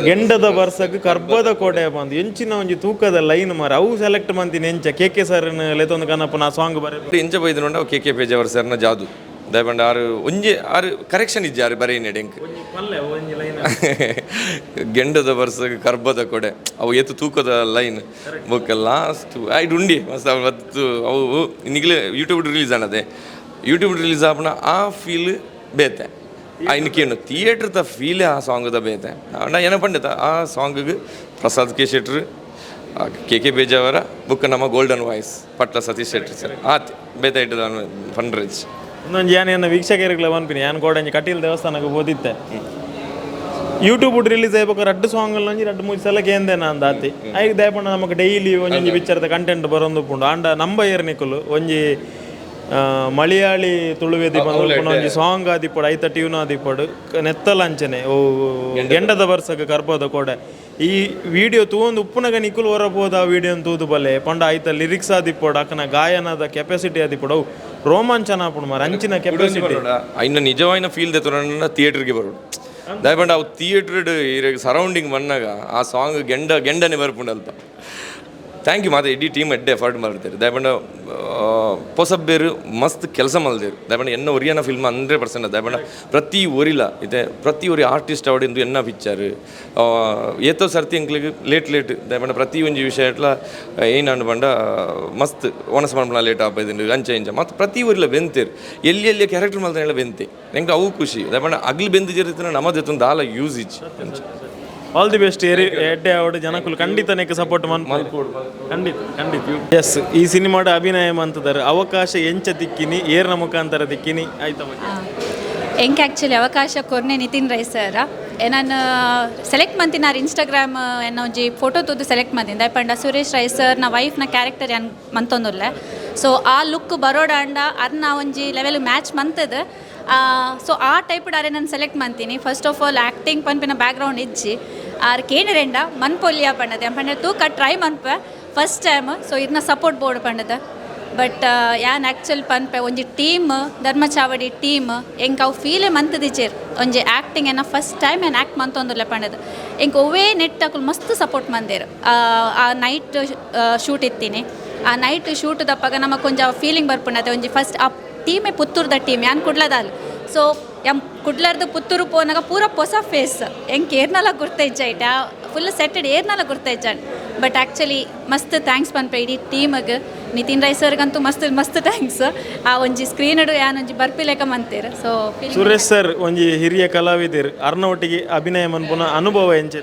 ಗೆಂಡದ ಬರ್ಸಕ್ಕೆ ಕರ್ಬದ ಕೋಟೆ ಬಂದು ಎಂಚಿನ ಒಂಜಿ ತೂಕದ ಲೈನ್ ಮಾರ ಅವು ಸೆಲೆಕ್ಟ್ ಮಂತಿನ ಎಂಚ ಕೆ ಸರ್ನ ಲೆತೊಂದು ಕನಪನ ಆ ಸಾಂಗ್ ಬರ ಎಂಚ ಬೈದು ನೋಡ ಕೆ ಪೇಜವರ್ ಸರ್ನ ಜಾದು ದಯಪಂಡ ಆರು ಒಂಜಿ ಆರು ಕರೆಕ್ಷನ್ ಇಜ್ಜಿ ಆರು ಬರೀ ನೆಡೆಂಕ್ ಗೆಂಡದ ಬರ್ಸಕ್ಕೆ ಕರ್ಬದ ಕೊಡೆ ಅವು ಎತ್ತು ತೂಕದ ಲೈನ್ ಬುಕ್ ಲಾಸ್ಟ್ ಐಡ್ ಉಂಡಿ ಮಸ್ತ್ ಅವತ್ತು ಅವು ನಿಗ್ಲೆ ಯೂಟ್ಯೂಬ್ ರಿಲೀಸ್ ಆನದೆ ಯೂಟ್ಯೂಬ್ ರಿಲೀಸ್ ಆಪನ ಆ ಫೀಲ್ ಬೇತೆ ಇನ್ನಕ್ಕೇನು ಥಿಯೇಟ್ರದ ಫೀಲೇ ಆ ಸಾಂಗ್ದ ಬೇತೆ ನಾ ಏನ ಪಂಡಿತ ಆ ಸಾಂಗಿಗೆ ಪ್ರಸಾದ್ ಕೆ ಶೆಟ್ರು ಕೆ ಬೇಜಾವರ ಬುಕ್ ನಮ್ಮ ಗೋಲ್ಡನ್ ವಾಯ್ಸ್ ಪಟ್ಲ ಸತೀಶ್ ಶೆಟ್ರಿ ಸರ್ ಆತು ಬೇತ ಇಟ್ಟದ ಫಂಡ್ರೇಜ್ ಇನ್ನೊಂದು ಏನೇನು ವೀಕ್ಷಕರಿಗೆ ಬಂದ್ಪಿನಿ ಏನು ಗೋಡಂಜಿ ಕಟೀಲ್ ದೇವಸ್ಥಾನಕ್ಕೆ ಓದಿತ್ತೆ ಯೂಟ್ಯೂಬ್ ರಿಲೀಸ್ ಆಯ್ಬೇಕು 2 ಸಾಂಗ್ 2-3 ಸಲ ಕೇಂದೇನ ಅಂದ ಆತಿ ಐದು ದಯಪಂಡ ನಮಗೆ ಡೈಲಿ ಒಂಜೊಂಜಿ ಪಿಕ್ಚರ್ದ ಕಂಟೆಂಟ್ ಬರೋದು ಪುಂಡು ಆಂಡ ನಂಬ ಏರ್ನಿಕ್ಕಲು ಒಂಜಿ ಮಲಯಾಳಿ ತುಳುವೆದಿ ಬಂದು ಒಂಜಿ ಸಾಂಗ್ ಆದಿಪ್ಪಡು ಐತ ಟ್ಯೂನ್ ಆದಿಪ್ಪಡು ನೆತ್ತಲಂಚನೆ ಓ ಗೆಂಡದ ಬರ್ಸಕ್ಕೆ ಕರ್ಬೋದು ಕೋಡೆ ಈ ವಿಡಿಯೋ ತೂಂದು ಉಪ್ಪುನಗ ನಿಕ್ಕುಲು ಹೊರಬೋದು ಆ ವಿಡಿಯೋ ತೂದು ಬಲ್ಲೆ ಪಂಡ ಐತ ಲಿರಿಕ್ಸ್ ಆದಿಪ್ಪಡು ಅಕ್ಕನ ಗಾಯನದ ಕೆಪಾಸಿಟಿ ಆದಿಪ್ಪಡು ಅವು ರೋಮಾಂಚನ ಆಪುಡು ಮಾರ ಅಂಚಿನ ಕೆಪಾಸಿಟಿ ಇನ್ನು ನಿಜವಾಯಿನ ಫೀಲ್ ದೆತ್ತೊಂಡ ಥಿಯೇಟ್ರಿಗೆ ಬರೋಡು ದಯಪಂಡ ಅವು ಥಿಯೇಟ್ರ್ ಸರೌಂಡಿಂಗ್ ಬಂದಾಗ ಆ ಸಾಂಗ್ ಗೆಂಡನೆ ಬರ್ಪುಂಡಲ್ಪ ಥ್ಯಾಂಕ್ ಯು ಮಾತ್ರ ಇಡೀ ಟೀಮ್ ಎಡ್ಡೆ ಎಫರ್ಟ್ ಮಾಡ್ತಾರೆ ದಯಪಂಡ ಪೊಸಬ್ಬೇರು ಮಸ್ತ್ ಕೆಲಸ ಮಲ್ದೇರು ದಯಪಂಡ ಎನ್ನ ಒರಿಯನ ಫಿಲ್ಮ್ 100% ದಯಪಂಡ ಪ್ರತಿ ಒರಿಲ ಇದೆ ಪ್ರತಿ ಒರಿ ಆರ್ಟಿಸ್ಟ್ ಅವಡಿಂದು ಎನ್ನ ಪಿಕ್ಚರ್ ಏತೋ ಸರ್ತಿ ಎಂಕ್ಲಿಗೆ ಲೇಟ್ ದಯಪಂಡ ಪ್ರತಿ ಒಂಜಿ ವಿಷಯ ಇಟ್ಲ ಏನಾಂಡು ಬಂಡ ಮಸ್ತ್ ಓನಸ್ ಮಾಡ್ಬಣ ಲೇಟ್ ಆಪೈದು ಅಂಚ ಮತ್ತು ಪ್ರತಿ ಊರಿಲ ಬೆಂತೇರು ಎಲ್ಲಿ ಕ್ಯಾರೆಕ್ಟರ್ ಮಲ್ತಾನೆಲ್ಲ ಬೆಂತೆ ಹೆಂಗೆ ಅವು ಖುಷಿ ದಯಪಂಡ ಅಗ್ಲಿ ಬೆಂದು ಜರಿತ ನಮ್ಮದೆತ್ತೊಂದು ದಾಲ ಯೂಸ್ ಇಚ್ ಆಲ್ ದಿ ಬೆಸ್ಟ್ ಎಡ್ಡೆ ಅವಡು ಜನಕ್ಕೂ ಖಂಡಿತ ನೆಕ್ ಸಪೋರ್ಟ್ ಖಂಡಿತ ಎಸ್ ಈ ಸಿನಿಮಾಡ ಅಭಿನಯ ಮಂತದಾರೆ ಅವಕಾಶ ಎಂಚ ತಿಕ್ಕಿನಿ ಏರ್ನ ಮುಖಾಂತರ ತಿಕ್ಕಿನಿ ಆಯ್ತಾ ಎಂಕ್ ಆ್ಯಕ್ಚುಲಿ ಅವಕಾಶ ಕೊರ್ನೆ ನಿತಿನ್ ರೈ ಸರ ನಾನು ಸೆಲೆಕ್ಟ್ ಮಂತಿನಾರು ಇನ್ಸ್ಟಾಗ್ರಾಮ್ ಏನೋ ಒಂಜಿ ಫೋಟೋ ತೂದು ಸೆಲೆಕ್ಟ್ ಮಂತಿನ ದಯಪಂಡ ಸುರೇಶ್ ರೈ ಸರ್ನ ವೈಫ್ನ ಕ್ಯಾರೆಕ್ಟರ್ ಏನು ಮಂತೊಂದುಲ್ಲೆ ಸೊ ಆ ಲುಕ್ ಬರೋಡಾಂಡ ಅರ್ನ ಒಂಜಿ ಲೆವೆಲ್ ಮ್ಯಾಚ್ ಮಂತದ ಸೊ ಆ ಟೈಪ್ ಆರೆ ನಾನು ಸೆಲೆಕ್ಟ್ ಮಾಡ್ತೀನಿ. ಫಸ್ಟ್ ಆಫ್ ಆಲ್ ಆ್ಯಕ್ಟಿಂಗ್ ಪನ್ಪಿನ ಬ್ಯಾಕ್ಗ್ರೌಂಡ್ ಇಜ್ಜಿ ಆರು ಕೇಣಿರೆಂಡ ಮನ್ಪೊಲ್ಲಿಯ ಪಂಡದೆ ಪಂಡ ತೂಕ ಟ್ರೈ ಮನ್ಪೆ ಫಸ್ಟ್ ಟೈಮ್. ಸೊ ಇದನ್ನ ಸಪೋರ್ಟ್ ಬೋರ್ಡ್ ಪಂಡದ ಬಟ್ ಯಾನ್ ಆ್ಯಕ್ಚುಲ್ ಪನ್ಪೆ ಒಂಜಿ ಟೀಮ್ ಧರ್ಮ ಚಾವಡಿ ಟೀಮ್ ಎಂಕ್ ಅವು ಫೀಲೇ ಮಂತದಿಚೇರು ಒಂಜಿ ಆ್ಯಕ್ಟಿಂಗ್ ಏನ ಫಸ್ಟ್ ಟೈಮ್ ಏನು ಆ್ಯಕ್ಟ್ ಮಂತೊಂದುಲ್ಲ ಪಂಡದು ಎಂಕ್ ಒವ್ವೇ ನೆಟ್ ಹಾಕಲು ಮಸ್ತ್ ಸಪೋರ್ಟ್ ಮಂದೇರು. ಆ ನೈಟ್ ಶೂಟ್ ಇತ್ತೀನಿ. ಆ ನೈಟ್ ಶೂಟ್ ದಪ್ಪಾಗ ನಮಗೆ ಕೊಂಚ ಫೀಲಿಂಗ್ ಬರ್ಪುಂಡತೆ ಒಂಜಿ ಫಸ್ಟ್ ಆ ಟೀಮೇ ಪುತ್ತೂರ್ದ ಟೀಮ್ ಯಾನ್ ಕುಡ್ಲದಾಲ್. ಸೊ ಕುಡ್ಲಾರ್ದು ಪುತ್ತೂರು ಪೋನಾಗ ಪೂರ ಹೊಸ ಫೇಸ್ ಎಂಕ್ ಏರ್ನಲ್ಲ ಗುರ್ತೈಜೈಟ ಫುಲ್ ಸೆಟೆಡ್ ಏರ್ನಲ್ಲ ಗುರ್ತೈಜಾಡ್. ಬಟ್ ಆ್ಯಕ್ಚುಲಿ ಮಸ್ತ್ ಥ್ಯಾಂಕ್ಸ್ ಪನ್ಪೆ ಇಡೀ ಟೀಮಗೆ. ನಿತಿನ್ ರೈ ಸರ್ಗಂತೂ ಮಸ್ತ್ ಥ್ಯಾಂಕ್ಸ್. ಆ ಒಂಜಿ ಸ್ಕ್ರೀನಡು ಯಾನ್ ಒಂಜಿ ಬರ್ಪಿಲೇಕ ಮಂತೇರು. ಸೊ ಸುರೇಶ್ ಸರ್ ಒಂಜಿ ಹಿರಿಯ ಕಲಾವಿದರು ಅರ್ನ ಒಟ್ಟಿಗೆ ಅಭಿನಯ ಮನ್ಪುನ ಅನುಭವ ಎಂಚ?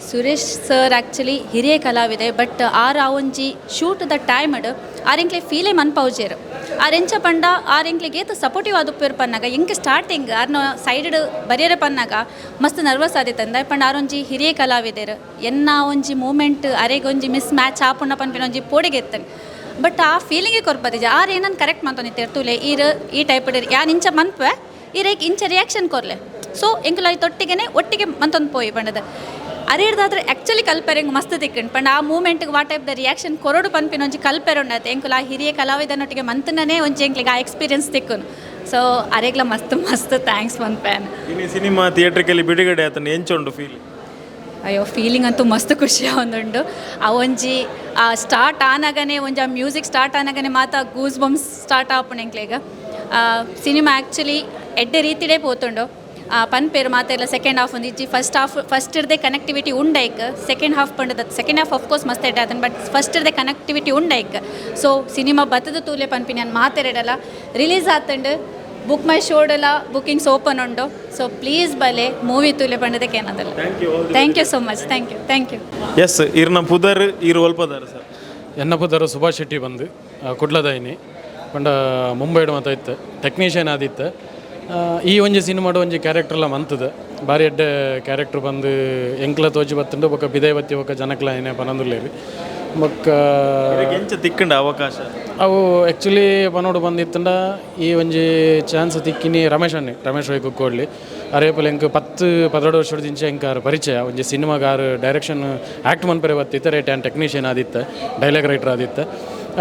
ಸುರೇಶ್ ಸರ್ ಆ್ಯಕ್ಚುಲಿ ಹಿರಿಯ ಕಲಾವಿದೆ ಬಟ್ ಆರು ಆ ಒಂಜಿ ಶೂಟ್ದ ಟೈಮಡ್ ಆರೆಂಕ್ಲೆ ಫೀಲೇ ಮನ್ಪೌಜೇರು. ಆರೆಂಚ ಪಂಡ ಆರೆಂಕ್ಲಿಗೆ ಏತು ಸಪೋರ್ಟಿವ್ ಆದುಪ್ಪೇರು ಪನ್ನಾಗ ಎಂಕ್ ಸ್ಟಾರ್ಟಿಂಗ್ ಆರ್ನ ಸೈಡ್ ಬರಿಯರೆ ಪನ್ನಾಗ ಮಸ್ತ್ ನರ್ವಸ್ ಆದಿತ್ತಂದ ಪಂಡ ಆರೊಂಜಿ ಹಿರಿಯ ಕಲಾವಿದರು ಎನ್ನ ಒಂಜಿ ಮೂಮೆಂಟ್ ಅರೆಗೊಂಜಿ ಮಿಸ್ ಮ್ಯಾಚ್ ಆಪುಂಡ ಪನ್ಪಿನ ಒಂಜಿ ಪೋಡಿಗೆತ್ತಂಗೆ. ಬಟ್ ಆ ಫೀಲಿಂಗೇ ಕೊರ್ಪದಿಜ ಆರು ಏನನ್ನು ಕರೆಕ್ಟ್ ಮಂತೊಂದಿತ್ತೇರು ತುಲೆ ಈ ಟೈಪ್ ಯಾನ್ ಇಂಚ ಮನ್ಪೆ ಈರೇಕ್ ಇಂಚ ರಿಯಾಕ್ಷನ್ ಕೊರ್ಲೆ. ಸೊ ಎಂಕುಲ ಒಟ್ಟಿಗೆ ಮಂತೊಂದು ಪೋಯಿ ಪಂಡದ ಅರಿಡ್ದಾದ್ರೆ ಆ್ಯಕ್ಚುಲಿ ಕಲ್ಪೆರೆಂಗೆ ಮಸ್ತ್ ತಿಕ್ಕಂಡು ಪಂಡ ಆ ಮೂಮೆಂಟ್ಗೆ ವಾ ಟೈಪ್ ದ ರಿಯಾಕ್ಷನ್ ಕೊರಡು ಪನ್ಪಿನ ಒಂಜಿ ಕಲ್ಪೆರೆ ಉಂಡತ್ತೆ ಎಂಕುಲ ಆ ಹಿರಿಯ ಕಲಾವಿದನೊಟ್ಟಿಗೆ ಮಂತನೇ ಒಂಜಿ ಎಂಕ್ಲಿಗೆ ಆ ಎಕ್ಸ್ಪೀರಿಯನ್ಸ್ ತಿಕ್ಕನು. ಸೊ ಅರೆಗ್ಲ ಮಸ್ತ್ ಥ್ಯಾಂಕ್ಸ್ ಪನ್ಪೇನ್. ಇನ್ನು ಸಿನಿಮಾ ಥಿಯೇಟ್ರಿಕಲ್ಲಿ ಬಿಡುಗಡೆ ಆತನ ಎಂಚುಂಡು ಫೀಲ್? ಅಯ್ಯೋ ಫೀಲಿಂಗ್ ಅಂತೂ ಮಸ್ತ್ ಖುಷಿ ಒಂದುಂಡು. ಆ ಒಂಜಿ ಸ್ಟಾರ್ಟ್ ಆನಾಗನೇ ಒಂಜಿ ಆ ಮ್ಯೂಸಿಕ್ ಸ್ಟಾರ್ಟ್ ಆನಾಗನೇ ಮಾತಾ ಗೂಸ್ ಬಂಪ್ಸ್ ಸ್ಟಾರ್ಟ್ ಆಪುಣ ಎಂಕ್ಲೆಗ. ಸಿನಿಮಾ ಆ್ಯಕ್ಚುಲಿ ಎಡ್ಡೆ ರೀತಿಡೇ ಪೋತುಂಡು. ಪನ್ಪೇರು ಮಾತೆಲ್ಲ ಸೆಕೆಂಡ್ ಹಾಫ್ ಒಂದು ಇಜ್ಜಿ ಫಸ್ಟ್ ಇರ್ದೆ ಕನೆಕ್ಟಿವಿಟಿ ಉಂಡೈಕ್ ಸೆಕೆಂಡ್ ಹಾಫ್ ಪಂಡದ ಸೆಕೆಂಡ್ ಹಾಫ್ ಆಫ್ಕೋರ್ಸ್ ಮಸ್ತ್ ಎಡ್ಡೆ ಆತನ ಬಟ್ ಫಸ್ಟ್ ಇರ್ದೆ ಕನೆಕ್ಟಿವಿಟಿ ಉಂಡೈಕ್. ಸೊ ಸಿನಿಮಾ ಬತ್ತದ ತೂಲೆ ಪನ್ಪಿ ನಾನು ಮಾತೆರಡಲ್ಲ ರಿಲೀಸ್ ಆತಂಡು ಬುಕ್ ಮೈ ಶೋಡೆಲ್ಲ ಬುಕಿಂಗ್ಸ್ ಓಪನ್ ಉಂಡು. ಸೊ ಪ್ಲೀಸ್ ಬಲೆ ಮೂವಿ ತೂಲೆ ಪಂಡದಕ್ಕೆ ಏನದಲ್ಲ. Thank you so much. Thank you. S ಇರ್ನ ಪುದರ್ ಇರು ಒಲ್ಪದಾರ ಸರ್ ಎನ್ನ ಪುದರ್ ಸುಭಾಷ್ ಶೆಟ್ಟಿ ಬಂದು ಕುಡ್ಲದಾಯಿನಿ ಪಂಡ ಮುಂಬೈಡ್ ಮಾತಾಯ್ತು ಟೆಕ್ನಿಷಿಯನ್ ಆದಿತ್ತು. ಈ ಒಂಜಿ ಸಿನಿಮಾಡು ಒಂಜಿ ಕ್ಯಾರೆಕ್ಟರ್ಲ ಮಂತದ ಭಾರಿ ಎಡ್ಡೆ ಕ್ಯಾರೆಕ್ಟರ್ ಬಂದು ಎಂಕ್ಲ ತೋಜಿ ಬತ್ತುಂಡು ಬೊಕ್ಕ ಬಿದೈ ಬತ್ತಿ ಬೊಕ್ಕ ಜನಕ್ಲ ಏನೇ ಪನಂದುಲ್ಲೇರಿ ಬೊಕ್ಕ ಎಂಚ ತಿಕ್ಕಂಡ ಅವಕಾಶ ಅವು ಆ್ಯಕ್ಚುಲಿ ಪನೋಡು ಬಂದಿತ್ತಂಡ ಈ ಒಂಜಿ ಚಾನ್ಸ್ ತಿಕ್ಕಿನಿ ರಮೇಶ್ ವೈ ಕುಕ್ಕೋಡ್ಲಿ ಅರೇಪಲ್ ಎಂಕ್ 10-12 ವರ್ಷದ ಇಂಚೆ ಎಂಕಾರು ಪರಿಚಯ ಒಂಜಿ ಸಿನಿಮಾಗಾರು ಡೈರೆಕ್ಷನ್ ಆ್ಯಕ್ಟ್ ಮನ್ಪರೆ ಬತ್ತಿತ್ತು ರೇಟ್ ಆ್ಯಂಡ್ ಟೆಕ್ನಿಷಿಯನ್ ಆದಿತ್ತು ಡೈಲಾಗ್ ರೈಟರ್ ಆದಿತ್ತು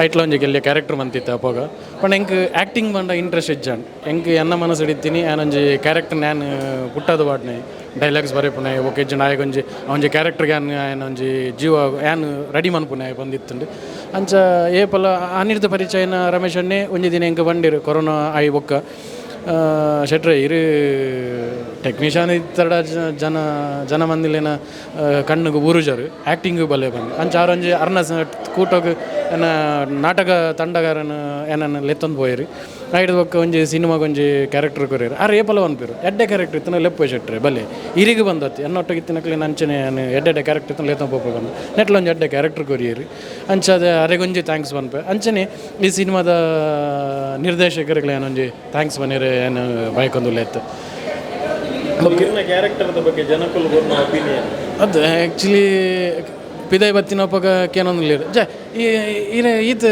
ಐಟ್ಲ ಒಂಜಿ ಗೆಲ್ಲಿಯ ಕ್ಯಾರೆಕ್ಟರ್ ಮಂತಿತ್ತು ಅಪ್ಪೋಗ ಪಂಡ ಎಂಕ್ ಆ್ಯಕ್ಟಿಂಗ್ ಬಂಡ ಇಂಟ್ರೆಸ್ಟ್ ಇಜ್ಜಾಂಡ್ ಎಂಕ್ ಎನ್ನ ಮನಸ್ಸು ಹಿಡಿತೀನಿ ಆನೊಂಜಿ ಕ್ಯಾರೆಕ್ಟರ್ ನಾನು ಪುಟ್ಟದು ಬಾಡ್ನೆ ಡೈಲಾಗ್ಸ್ ಬರೆಪುನೆ ಓಕೆ ಇಜ್ಜ ನಾಯಗೊಂಜಿ ಅವೊಂಜಿ ಕ್ಯಾರೆಕ್ಟರ್ಗೆ ಆನೊಂಜಿ ಜೀವ ಆ್ಯನ್ ರೆಡಿ ಮನ್ಪುನೆ ಬಂದಿತ್ತುಂಡು ಅಂಚ ಏಪಲ ಅನಿರ್ದ ಪರಿಚಯನ ರಮೇಶ್ ಅಣ್ಣೆ ಒಂಜಿ ದಿನ ಎಂಕ್ ಬಂದಿರು ಕೊರೋನಾ ಆಯಿ ಬೊಕ್ಕ ಶೆಟ್ರೆ ಇರು ಟೆಕ್ನಿಷಿಯನ್ ಇತ್ತಡ ಜನ ಮಂದಿಲೇನ ಕಣ್ಣಿಗೆ ಬುರುಜರು ಆ್ಯಕ್ಟಿಂಗು ಬಲೆ ಬಂದು ಅಂಚ ಆರೊಂಜಿ ಅರ್ನ ಕೂಟೋಗ ಏನ ನಾಟಕ ತಂಡಗಾರನ ಏನನ್ನ ಲೆತ್ತೊಂದು ಪೋಯಿರಿ ಐದು ಬೊಕ್ಕ ಒಂಜಿ ಸಿನಿಮಾಗೊಂಜಿ ಕ್ಯಾರೆಕ್ಟರ್ ಕೊರಿಯರು ಆರು ಏಪಲ ಅನ್ಪಿರು ಎಡ್ಡೆ ಕ್ಯಾರೆಕ್ಟರ್ ಇತ್ತು ಲೆಪ್ಪೆ ಶೆಟ್ರೆ ಬಲೆ ಇರಿಗೆ ಬಂದತ್ತು ಎನ್ನೊಟ್ಟಿಗೆ ಇತ್ತಿನಕ್ಲಿ ನಂಚನೆ ಎಡ್ಡೆ ಕ್ಯಾರೆಕ್ಟರ್ ಇತ್ತು ಲೆತ್ತೊಂದು ಪೋಪ ಬಂದು ನೆಟ್ಲ ಒಂಜಿ ಎಡ್ಡೆ ಕ್ಯಾರೆಕ್ಟರ್ ಕೊರಿಯರಿ ಅಂಚ ಅದೇ ಅರೆಗೊಂಜಿ ಥ್ಯಾಂಕ್ಸ್ ಬನ್ಪೆ ಅಂಚನೆ ಈ ಸಿನಿಮಾದ ನಿರ್ದೇಶಕರಿಗೆ ಏನೊಂಜಿ ಥ್ಯಾಂಕ್ಸ್ ಬನ್ನಿರಿ ಏನು ಬೈಕೊಂದು ಲೆತ್ತು ಕ್ಯಾರೆಕ್ಟರ್ದ ಬಗ್ಗೆ ಜನಕ್ಕೂ ಒಪಿನಿಯನ್ ಅದು ಆ್ಯಕ್ಚುಲಿ ಪಿದೈ ಬತ್ತಿನೊಪ್ಪಗ ಕೇನೊಂದು ಈತ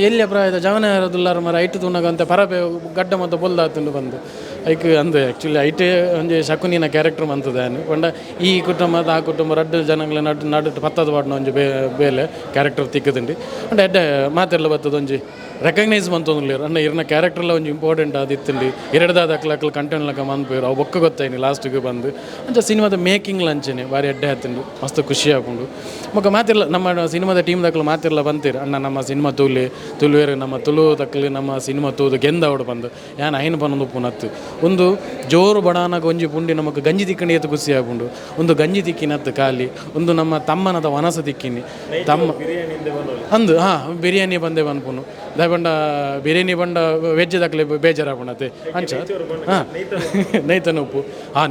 ಎಲ್ಲಿಯ ಪ್ರಾಯದ ಜವನ ಇರೋದಿಲ್ಲಾರ ಮರ ಐಟು ತುಣಗಂತ ಪರಪೆ ಗಡ್ಡ ಮತ್ತು ಬೊಲ್ದಾತುಂಡು ಬಂದು ಐಕ್ ಅಂದು ಆ್ಯಕ್ಚುಲಿ ಐಟೇ ಒಂಜಿ ಶಕುನಿನ ಕ್ಯಾರೆಕ್ಟರ್ ಮಂತದ ಪಂಡ ಈ ಕುಟುಂಬದ ಆ ಕುಟುಂಬ ರಡ್ಡು ಜನಗಳ ನಡು ಪತ್ತದ ಪಾಡ್ನ ಒಂಜಿ ಬೇಲೆ ಕ್ಯಾರೆಕ್ಟರ್ ತಿಕ್ಕದುಂಡು ಅಂಡ್ ಎಡ್ಡೆ ಮಾತೆಲ್ಲ ಬತ್ತದ ಒಂಜಿ ರೆಕಗ್ನೈಸ್ ಮಂತೊಂದುಲ್ಲೇರು ಅಣ್ಣ ಇರ್ನ ಕ್ಯಾರೆಕ್ಟರ್ಲ ಒಂಜಿ ಇಂಪಾರ್ಟೆಂಟ್ ಆದಿತ್ತುಂಡು ಎರಡ್ದಾದ ಅಕ್ಲಕ್ಕಲು ಕಂಟೆಂಟ್ ಲಕ ಮನ್ಪೇರು ಅವು ಬೊಕ್ಕ ಗೊತ್ತಾಯ್ನಿ ಲಾಸ್ಟಿಗೆ ಬಂದು ಅಂಚ ಸಿನಿಮಾದ ಮೇಕಿಂಗ್ ಲಂಚನೆ ಭಾರಿ ಎಡ್ಡೆ ಆತುಂಡು ಮಸ್ತ್ ಖುಷಿ ಆಪುಂಡು ಮೊಕ್ಕ ಮಾತಿರ್ಲ ನಮ್ಮ ಸಿನಿಮಾದ ಟೀಮ್ ದಕ್ಕಲು ಮಾತಿರ್ಲ ಬಂತೀರು ಅಣ್ಣ ನಮ್ಮ ಸಿನಿಮಾ ತುಳುವೇರು ನಮ್ಮ ತುಳು ದಕ್ಕಲು ನಮ್ಮ ಸಿನಿಮಾ ತೂದು ಗೆಂದವಡು ಬಂದು ಯಾನ್ ಐನು ಪನ್ನೊಂದು ಪುನತ್ತು ಒಂದು ಜೋರು ಬಡಾನಾಗ ಒಂಜಿ ಪುಂಡಿ ನಮಗೆ ಗಂಜಿ ತಿಕ್ಕಂಡು ಎತ್ತು ಖುಷಿ ಆಪುಂಡು ಒಂದು ಗಂಜಿ ತಿಕ್ಕಿನತ್ತು ಖಾಲಿ ಒಂದು ನಮ್ಮ ತಮ್ಮನದ ವನಸ ತಿಕ್ಕಿನಿ ತಮ್ಮ ಅಂದು ಬಿರಿಯಾನಿ ಬಂದೆ ಬನ್ಪುನು ದಯಪಂಡ ಬಿರಿಯಾನಿ ಬಂಡ ವೆಜ್ ದಕ್ಲೆ ಬೇಜಾರಾಪುಣತೆ ಅಂಚ ನೈತನ ಉಪ್ಪು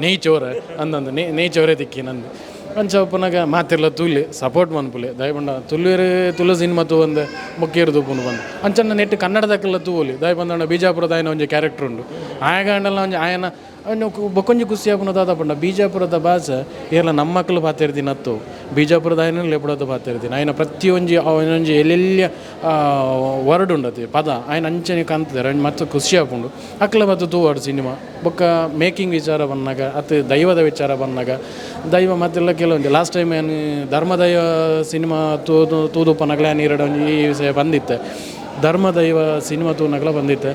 ನೆಯ್ ಚೋರ ಅಂದಂದು ನೆಯ್ ಚೋರೇ ತಿಕ್ಕಿ ನಂದು ಅಂಚ ಪುನಗ ಮಾತಿರ್ಲ ತುಲಿ ಸಪೋರ್ಟ್ ಮನ್ಪುಲೆ ದಯಪಂಡ ತುಳು ಸಿನಿಮಾ ತೂವಂದೆ ಮುಖ್ಯರು ತೂಪುನು ಬಂದು ಅಂಚನ್ನ ನೆಟ್ಟು ಕನ್ನಡದಕ್ಕೆಲ್ಲ ತೂಲಿ ದಯ ಬಂದಣ್ಣ ಬಿಜಾಪುರದ ಆಯ್ನ ಒಂಜಿ ಕ್ಯಾರೆಕ್ಟರ್ ಉಂಡು ಆಯಗಂಡಲ್ಲ ಒಂಜಿ ಆಯನ ಬೊಕ್ಕೊಂಜಿ ಖುಷಿ ಆಪುನದಾದ ಪಂಡ ಬಿಜಾಪುರದ ಭಾಷೆ ಏರ್ಲ ನಮ್ಮ ಮಕ್ಕಳು ಪಾತಿರ್ದಿನತ್ತು ಬೀಜಾಪುರದ ಆಯ್ನ ಲೇಪಡೋದು ಪಾತಿರ್ತೀನಿ ಆಯ್ನ ಪ್ರತಿಯೊಂಜಿ ಅವನೊಂಜಿ ಎಲ್ಲೆಲ್ಲ ವರ್ಡ್ ಉಂಡತಿ ಪದ ಆಯ್ನ ಅಂಚನೆ ಕಾಣ್ತಿದ್ದಾರೆ ಮತ್ತೆ ಖುಷಿ ಹಾಕೊಂಡು ಅಕ್ಲ ಮತ್ತು ತೂವಾಡು ಸಿನಿಮಾ ಬೊಕ್ಕ ಮೇಕಿಂಗ್ ವಿಚಾರ ಬಂದಾಗ ಅದು ದೈವದ ವಿಚಾರ ಬಂದಾಗ ದೈವ ಮತ್ತೆಲ್ಲ ಕೆಲವೊಂದು ಲಾಸ್ಟ್ ಟೈಮ್ ಏನು ಧರ್ಮದೈವ ಸಿನಿಮಾ ತೂದುಪ್ಪನಗಲ ನೀರಡ ಈ ವಿಷಯ ಬಂದಿತ್ತೆ ಧರ್ಮದೈವ ಸಿನಿಮಾ ತೂನಗಲ ಬಂದಿತ್ತೆ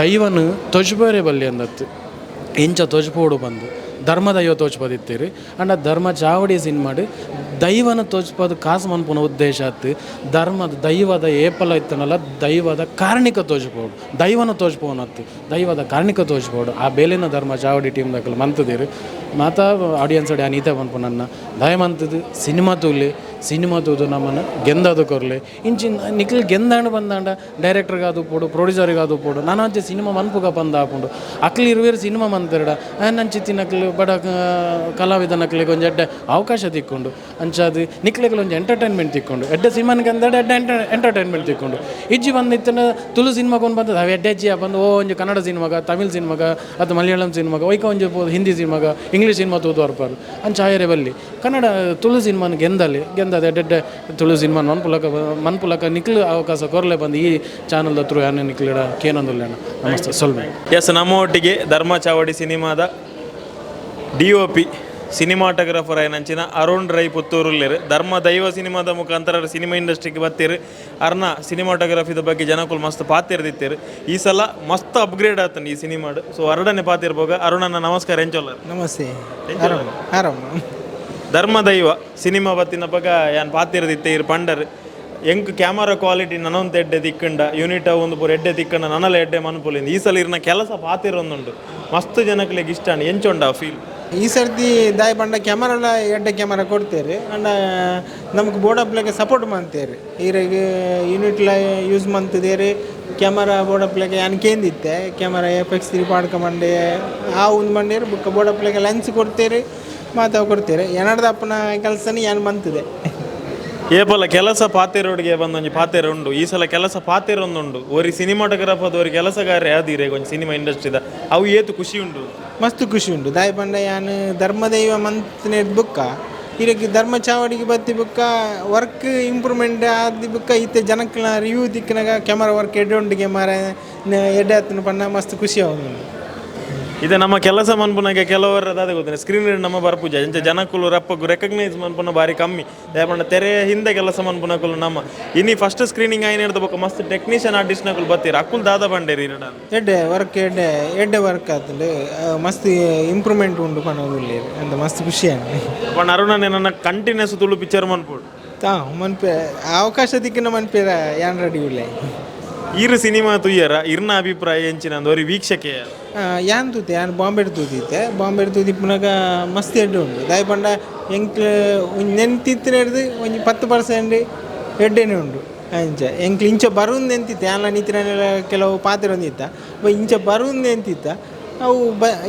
ದೈವನು ತೊಜ್ಬೇರೆ ಬಲ್ಲಿ ಅಂದತ್ತು ಇಂಚ ತೊಜ್ಪೋಡು ಬಂದು ಧರ್ಮದೈವ ತೋಚ್ಪದಿತ್ತೀರಿ ಅಂಡ್ ಧರ್ಮ ಚಾವಡಿ ಸಿನಿಮಾಡು ದೈವನ ತೋಚ್ಪದು ಕಾಸು ಮನ್ಪುನ ಉದ್ದೇಶ ಆತು ಧರ್ಮದ ದೈವದ ಏಪಲ ಇತ್ತನಲ್ಲ ದೈವದ ಕಾರಣಿಕ ತೋಚ್ಬೋದು ದೈವನ ತೋಚ್ಪೋನತ್ತು ದೈವದ ಕಾರಣಿಕ ತೋಚ್ಬೋದು ಆ ಬೇಲಿನ ಧರ್ಮ ಚಾವಡಿ ಟೀಮ್ದಾಗಲು ಮಂತದಿರು ಮಾತಾ ಆಡಿಯನ್ಸ್ ಅಡಿ ಅನೀತ ಮನ್ಪು ನನ್ನ ದಯಮಂತದ್ದು ಸಿನಿಮಾ ತೂದು ನಮ್ಮನ್ನು ಗೆಂದದು ಕೊರಲೆ ಇಂಚಿನ ನಿಖಿಲ್ ಗೆಂದಾಂಡು ಬಂದಾಂಡ ಡೈರೆಕ್ಟರ್ಗಾದು ಪೋಡು ಪ್ರೊಡ್ಯೂಸರ್ಗಾದು ಪೋಡು ನಾನು ಅಂಚೆ ಸಿನಿಮಾ ಮನ್ಪುಗ ಬಂದ ಹಾಕೊಂಡು ಅಕ್ಲಿ ಇರುವೇರು ಸಿನಿಮಾ ಮಂತಿರಡ ನಂಚಿತ್ತಿ ನಕ್ಲು ಬಡ ಕಲಾವಿದ ನಕ್ಲಿಗೆ ಒಂದು ಎಡ್ಡೆ ಅವಕಾಶ ತಿಕ್ಕೊಂಡು ಅಂಚಾದು ನಿಕ್ಲಿಗೆ ಒಂದು ಎಂಟರ್ಟೈನ್ಮೆಂಟ್ ತಿಕ್ಕೊಂಡು ಎಡ್ಡೆ ಸಿನಿಮಾನಿಗೆ ಅಂದಡೆ ಎಡ್ಡೆ ಎಂಟರ್ಟೈನ್ಮೆಂಟ್ ತಿಕ್ಕೊಂಡು ಇಜ್ಜಿ ಬಂದಿತ್ತನ ತುಳು ಸಿನಿಮಾಗೊಂದು ಬಂದದ್ದು ಅವು ಎಡ್ಡೆ ಅಜ್ಜಿಯ ಬಂದು ಒಂದು ಕನ್ನಡ ಸಿನಿಮಾಗ ತಮಿಳ್ ಸಿನಿಮಾಗ ಅಥವಾ ಮಲಯಾಳಂ ಸಿನಿಮಾಗ ಒಯ್ಕ ಒಂದು ಹಿಂದಿ ಸಿನಿಮಾಗ ಇಂಗ್ಲೀಷ್ ಸಿನಿಮಾ ತೂದು ಬರ್ಪಾರು ಅಂಚಾಯರೆ ಬಲ್ಲಿ ಕನ್ನಡ ತುಳು ಸಿನಿಮಾನ ಗೆಂದದ ಎಡ್ಡೆ ತುಳು ಸಿನಿಮಾ ಮನ್ಪುಲಕ ನಿಕ್ಲು ಅವಕಾಶ ಕೊರಲೆ ಬಂದು ಈ ಚಾನಲ್ ಹತ್ರ ಯಾನೆ ನಿಕ್ಲಿಡ ಕೇನೊಂದಿಲ್ಲ ನಮಸ್ತೆ ಸೊಲ್ಮೆ ಎಸ್ ನಮ್ಮ ಒಟ್ಟಿಗೆ ಧರ್ಮ ಚಾವಡಿ ಸಿನಿಮಾದ DOP ಸಿನಿಮಾಟೋಗ್ರಾಫರ್ ಆಯ್ನಂಚಿನ ಅರುಣ್ ರೈ ಪುತ್ತೂರುಲ್ಲೇರು ಧರ್ಮ ದೈವ ಸಿನಿಮಾದ ಮುಖಾಂತರ ಸಿನಿಮಾ ಇಂಡಸ್ಟ್ರಿಗೆ ಬರ್ತೀರಿ ಅರ್ನ ಸಿನಿಮಾಟೋಗ್ರಫಿದ ಬಗ್ಗೆ ಜನಕ್ಕೂ ಮಸ್ತ್ ಪಾತಿರ್ದಿತ್ತೀರಿ ಈ ಸಲ ಮಸ್ತ್ ಅಪ್ಗ್ರೇಡ್ ಆತನ ಈ ಸಿನಿಮಾಡು ಸೊ ಅರಡನೇ ಪಾತಿರ್ಬೋಗ ಅರುಣನ ನಮಸ್ಕಾರ ಎಂಚೊಲ್ಲ ನಮಸ್ತೆ ಆರಾಮ ಧರ್ಮ ದೈವ ಸಿನಿಮಾ ಬತ್ತಿನ ಬಗ್ಗೆ ಏನು ಪಾತಿರ್ದಿತ್ತೆ ಇರು ಪಂಡರ್ ಎಂಕ್ ಕ್ಯಾಮರಾ ಕ್ವಾಲಿಟಿ ನನೊಂದು ಎಡ್ಡೆ ತಿಕ್ಕಂಡ ಯೂನಿಟ್ ಒಂದು ಪೂರ ಎಡ್ಡೆ ತಿಕ್ಕಂಡ ನನ್ನಲ್ಲ ಎಡ್ಡೆ ಮನ್ಪುಲಿಂದ ಈ ಸಲ ಇರ್ನ ಕೆಲಸ ಪಾತಿರೊಂದುಂಡು ಮಸ್ತ್ ಜನಕ್ಲಿಗೆ ಇಷ್ಟ ಎಂಚೊಂಡ ಫೀಲ್ ಈ ಸರ್ತಿ ದಾಯ ಪಂಡ ಕ್ಯಾಮರಾ ಎಡ್ಡೆ ಕ್ಯಾಮರಾ ಕೊಡ್ತೇವೆ ಅಂಡ ನಮ್ಗೆ ಬೋರ್ಡಪ್ಲೆಗೆ ಸಪೋರ್ಟ್ ಮಾಡ್ತೇವೆ ಈರಿಗೆ ಯೂನಿಟ್ಲ ಯೂಸ್ ಮಾಡ್ತಿದ್ದೇವೆ ಕ್ಯಾಮರಾ ಬೋರ್ಡಪ್ಲೆಗೆ ಅನ್ಕೇಂದಿತ್ತೆ ಕ್ಯಾಮರಾ FX3 ಪಾಡ್ಕೊಂಬಂಡೆ ಆ ಒಂದು ಮಂಡೇರು ಬುಕ್ಕ ಬೋರ್ಡಪ್ಲೆಗೆ ಲೆನ್ಸ್ ಕೊಡ್ತೇವೆ ಮಾತಾವು ಕೊಡ್ತೇವೆ ಏನಡ್ದಪ್ಪನ ಕೆಲಸನೇ ಏನು ಬಂತಿದೆ ಏಪಲ ಕೆಲಸ ಪಾತೆರೋಡಿಗೆ ಬಂದೊಂದು ಪಾತೆರ ಉಂಡು ಈ ಸಲ ಕೆಲಸ ಪಾತೆರೊಂದುಂಡು ಒರಿ ಸಿನಿಮಾಟೋಗ್ರಾಫರ್ ಅವ್ರ ಕೆಲಸಗಾರ ಯಾವ್ದಿರ ಒಂದು ಸಿನಿಮಾ ಇಂಡಸ್ಟ್ರಿದ ಅವು ಏತು ಖುಷಿ ಉಂಡು ಮಸ್ತ್ ಖುಷಿ ಉಂಟು ದಾಯ ಪಂಡ ಯಾನು ಧರ್ಮದೈವ ಮಂತ್ನೇ ಬುಕ್ಕ ಇದಕ್ಕೆ ಧರ್ಮ ಚಾವಡಿಗೆ ಬತ್ತಿ ಬುಕ್ಕ ವರ್ಕ್ ಇಂಪ್ರೂವ್ಮೆಂಟ್ ಆದಿ ಬುಕ್ಕ ಇತ್ತೆ ಜನಕ್ಕೆ ರಿವ್ಯೂ ದಿಕ್ಕಿನಾಗ ಕ್ಯಾಮರಾ ವರ್ಕ್ ಎಡ್ಡೆ ಉಂಟಿಗೆ ಮಾರ ಎಡ್ಡೆ ಹತ್ತಿನ ಪಂಡ ಮಸ್ತ್ ಖುಷಿ ಆಗುದು ಇದು ನಮ್ಮ ಕೆಲಸ ಮನ್ಪುನಾಗೆ ಕೆಲವರು ಅದೇ ಗೊತ್ತಿಲ್ಲ ಸ್ಕ್ರೀನ್ ನಮ್ಮ ಬರ್ಪೂಜ ಎಂಚ ಜನಕ್ಕೂ ರಪ್ಪಗೂ ರೆಕಗ್ನೈಸ್ ಮನ್ಪುನ ಭಾರಿ ಕಮ್ಮಿ ದಯಪಂಡ ತೆರೆ ಹಿಂದೆ ಕೆಲಸ ಮನ್ಪುನಕಲು ನಮ್ಮ ಇನ್ನಿ ಫಸ್ಟ್ ಸ್ಕ್ರೀನಿಂಗ್ ಆಯ್ನ ಹಿಡ್ದಬೇಕು ಮಸ್ತ್ ಟೆಕ್ನಿಷಿಯನ್ ಆರ್ಟಿಸ್ಟ್ನಕಲು ಬತ್ತೀರ ಅಕ್ಕುಲ್ ದಾದ ಬಂಡೇರಿ ಇರಡ ಎಡ್ಡೆ ವರ್ಕ್ ಎಡ್ಡೆ ವರ್ಕ್ ಆತಂಡು ಮಸ್ತ್ ಇಂಪ್ರೂವ್ಮೆಂಟ್ ಉಂಡು ಪಣದಲ್ಲಿ ಅಂತ ಮಸ್ತ್ ಖುಷಿ ಪಣ ಅರುಣನೇ ನನ್ನ ಕಂಟಿನ್ಯೂಸ್ ತುಳು ಪಿಕ್ಚರ್ ಮನ್ಪುಡು ಮನ್ಪೆ ಅವಕಾಶ ದಿಕ್ಕಿನ ಮನ್ಪೇರ ಯಾನ್ ರೆಡಿ ಇಲ್ಲ ಈರು ಸಿನಿಮಾ ತುಯ್ಯರ ಇರ್ನ ಅಭಿಪ್ರಾಯ ಎಂಚಿನ ಒಂದು ವೀಕ್ಷಕೆ ಯಾನ್ ತೂತೆ ಯಾನ್ ಬಾಂಬೆ ತೂತಿತ್ತೆ ಬಾಂಬೆ ತೂತಿಪ್ಪನಾಗ ಮಸ್ತ್ ಎಡ್ಡೆ ಉಂಟು ದಾಯ ಪಂಡ ಎಂಕ್ ನೆನ್ತಿತ್ತಿನ ಹಿಡ್ದು ಒಂದು 10% ಎಡ್ಡೆನೇ ಉಂಟು ಅಂಚ ಎಂಕ್ ಇಂಚ ಬರುಂದು ಎಂತಿತ್ತೆ ಯಾನ್ಲ ನಿಂತಿನ ಕೆಲವು ಪಾತ್ರೆ ಒಂದಿತ್ತ ಇಂಚ ಬರುಂದು ಎಂತಿತ್ತ ಅವು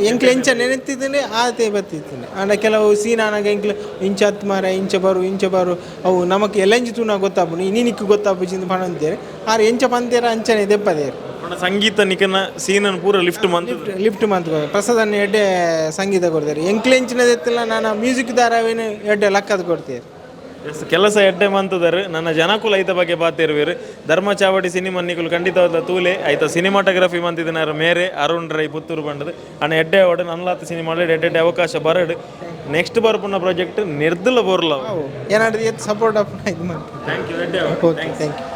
ಎಂಕ್ಲು ಎಂಚ ನೆನೆತಿದ್ದೇನೆ ಆತೆ ಬತ್ತಿತ್ತೇನೆ ಅಂಡ ಕೆಲವು ಸೀನಾನಾಗ ಎಂಕ್ಲು ಇಂಚ ಹತ್ತು ಮಾರ ಇಂಚ ಬರು ಅವು ನಮಗೆ ಎಲ್ಲಂಜಿ ತೂನ ಗೊತ್ತಾಪು ಇನ್ನಿಕ್ಕು ಗೊತ್ತಾಪುಜಿಂದ ಪಣ ಅಂತೇರೆ ಆರು ಎಂಚ ಪಂತೇರ ಅಂಚನೆ ದೆಪ್ಪದೇರು ಸಂಗೀತ ನಿಕನ ಸೀನನ್ನು ಪೂರ ಲಿಫ್ಟ್ ಮಂತ್ ಪ್ರಸಾದನ್ನು ಎಡ್ಡೆ ಸಂಗೀತ ಕೊಡ್ತಾರೆ ಎಂಕ್ಲು ಎಂಚಿನದೆತ್ತಿಲ್ಲ ನಾನು ಮ್ಯೂಸಿಕ್ ಧಾರಾವೇನು ಎಡ್ಡೆ ಲಕ್ಕದ ಕೊಡ್ತೇವೆ ಕೆಲಸ ಎಡ್ಡೆ ಮಂತದರು ನನ್ನ ಜನಕುಲ ಐತ ಬಗ್ಗೆ ಪಾತಿರುವೇರು ಧರ್ಮ ಚಾವಡಿ ಸಿನಿಮಾ ನಿಕುಲು ಖಂಡಿತವಾದ ತೂಲೆ ಆಯ್ತಾ ಸಿನಿಮಾಟೋಗ್ರಫಿ ಮಂತಿದ್ದಾರ ಮೇರೆ ಅರುಣ್ ರೈ ಪುತ್ತೂರು ಬಂಡದು ಅಣ್ಣ ಎಡ್ಡೆ ಒಡ ನನ್ನಲಾತ ಸಿನಿಮಾ ಎಡ್ಡೆ ಅವಕಾಶ ಬರಡು ನೆಕ್ಸ್ಟ್ ಬರ್ಪುಣ್ಣ ಪ್ರಾಜೆಕ್ಟ್ ನಿರ್ದಲ ಬೋರ್ಲ ಏನಾದ್ರು ಸಪೋರ್ಟ್ ಅಪ್ ಇದು ಮಾಡಿ ಥ್ಯಾಂಕ್ ಯು ಎಡ್ಡೆ ಓಕೆ ಥ್ಯಾಂಕ್ ಯು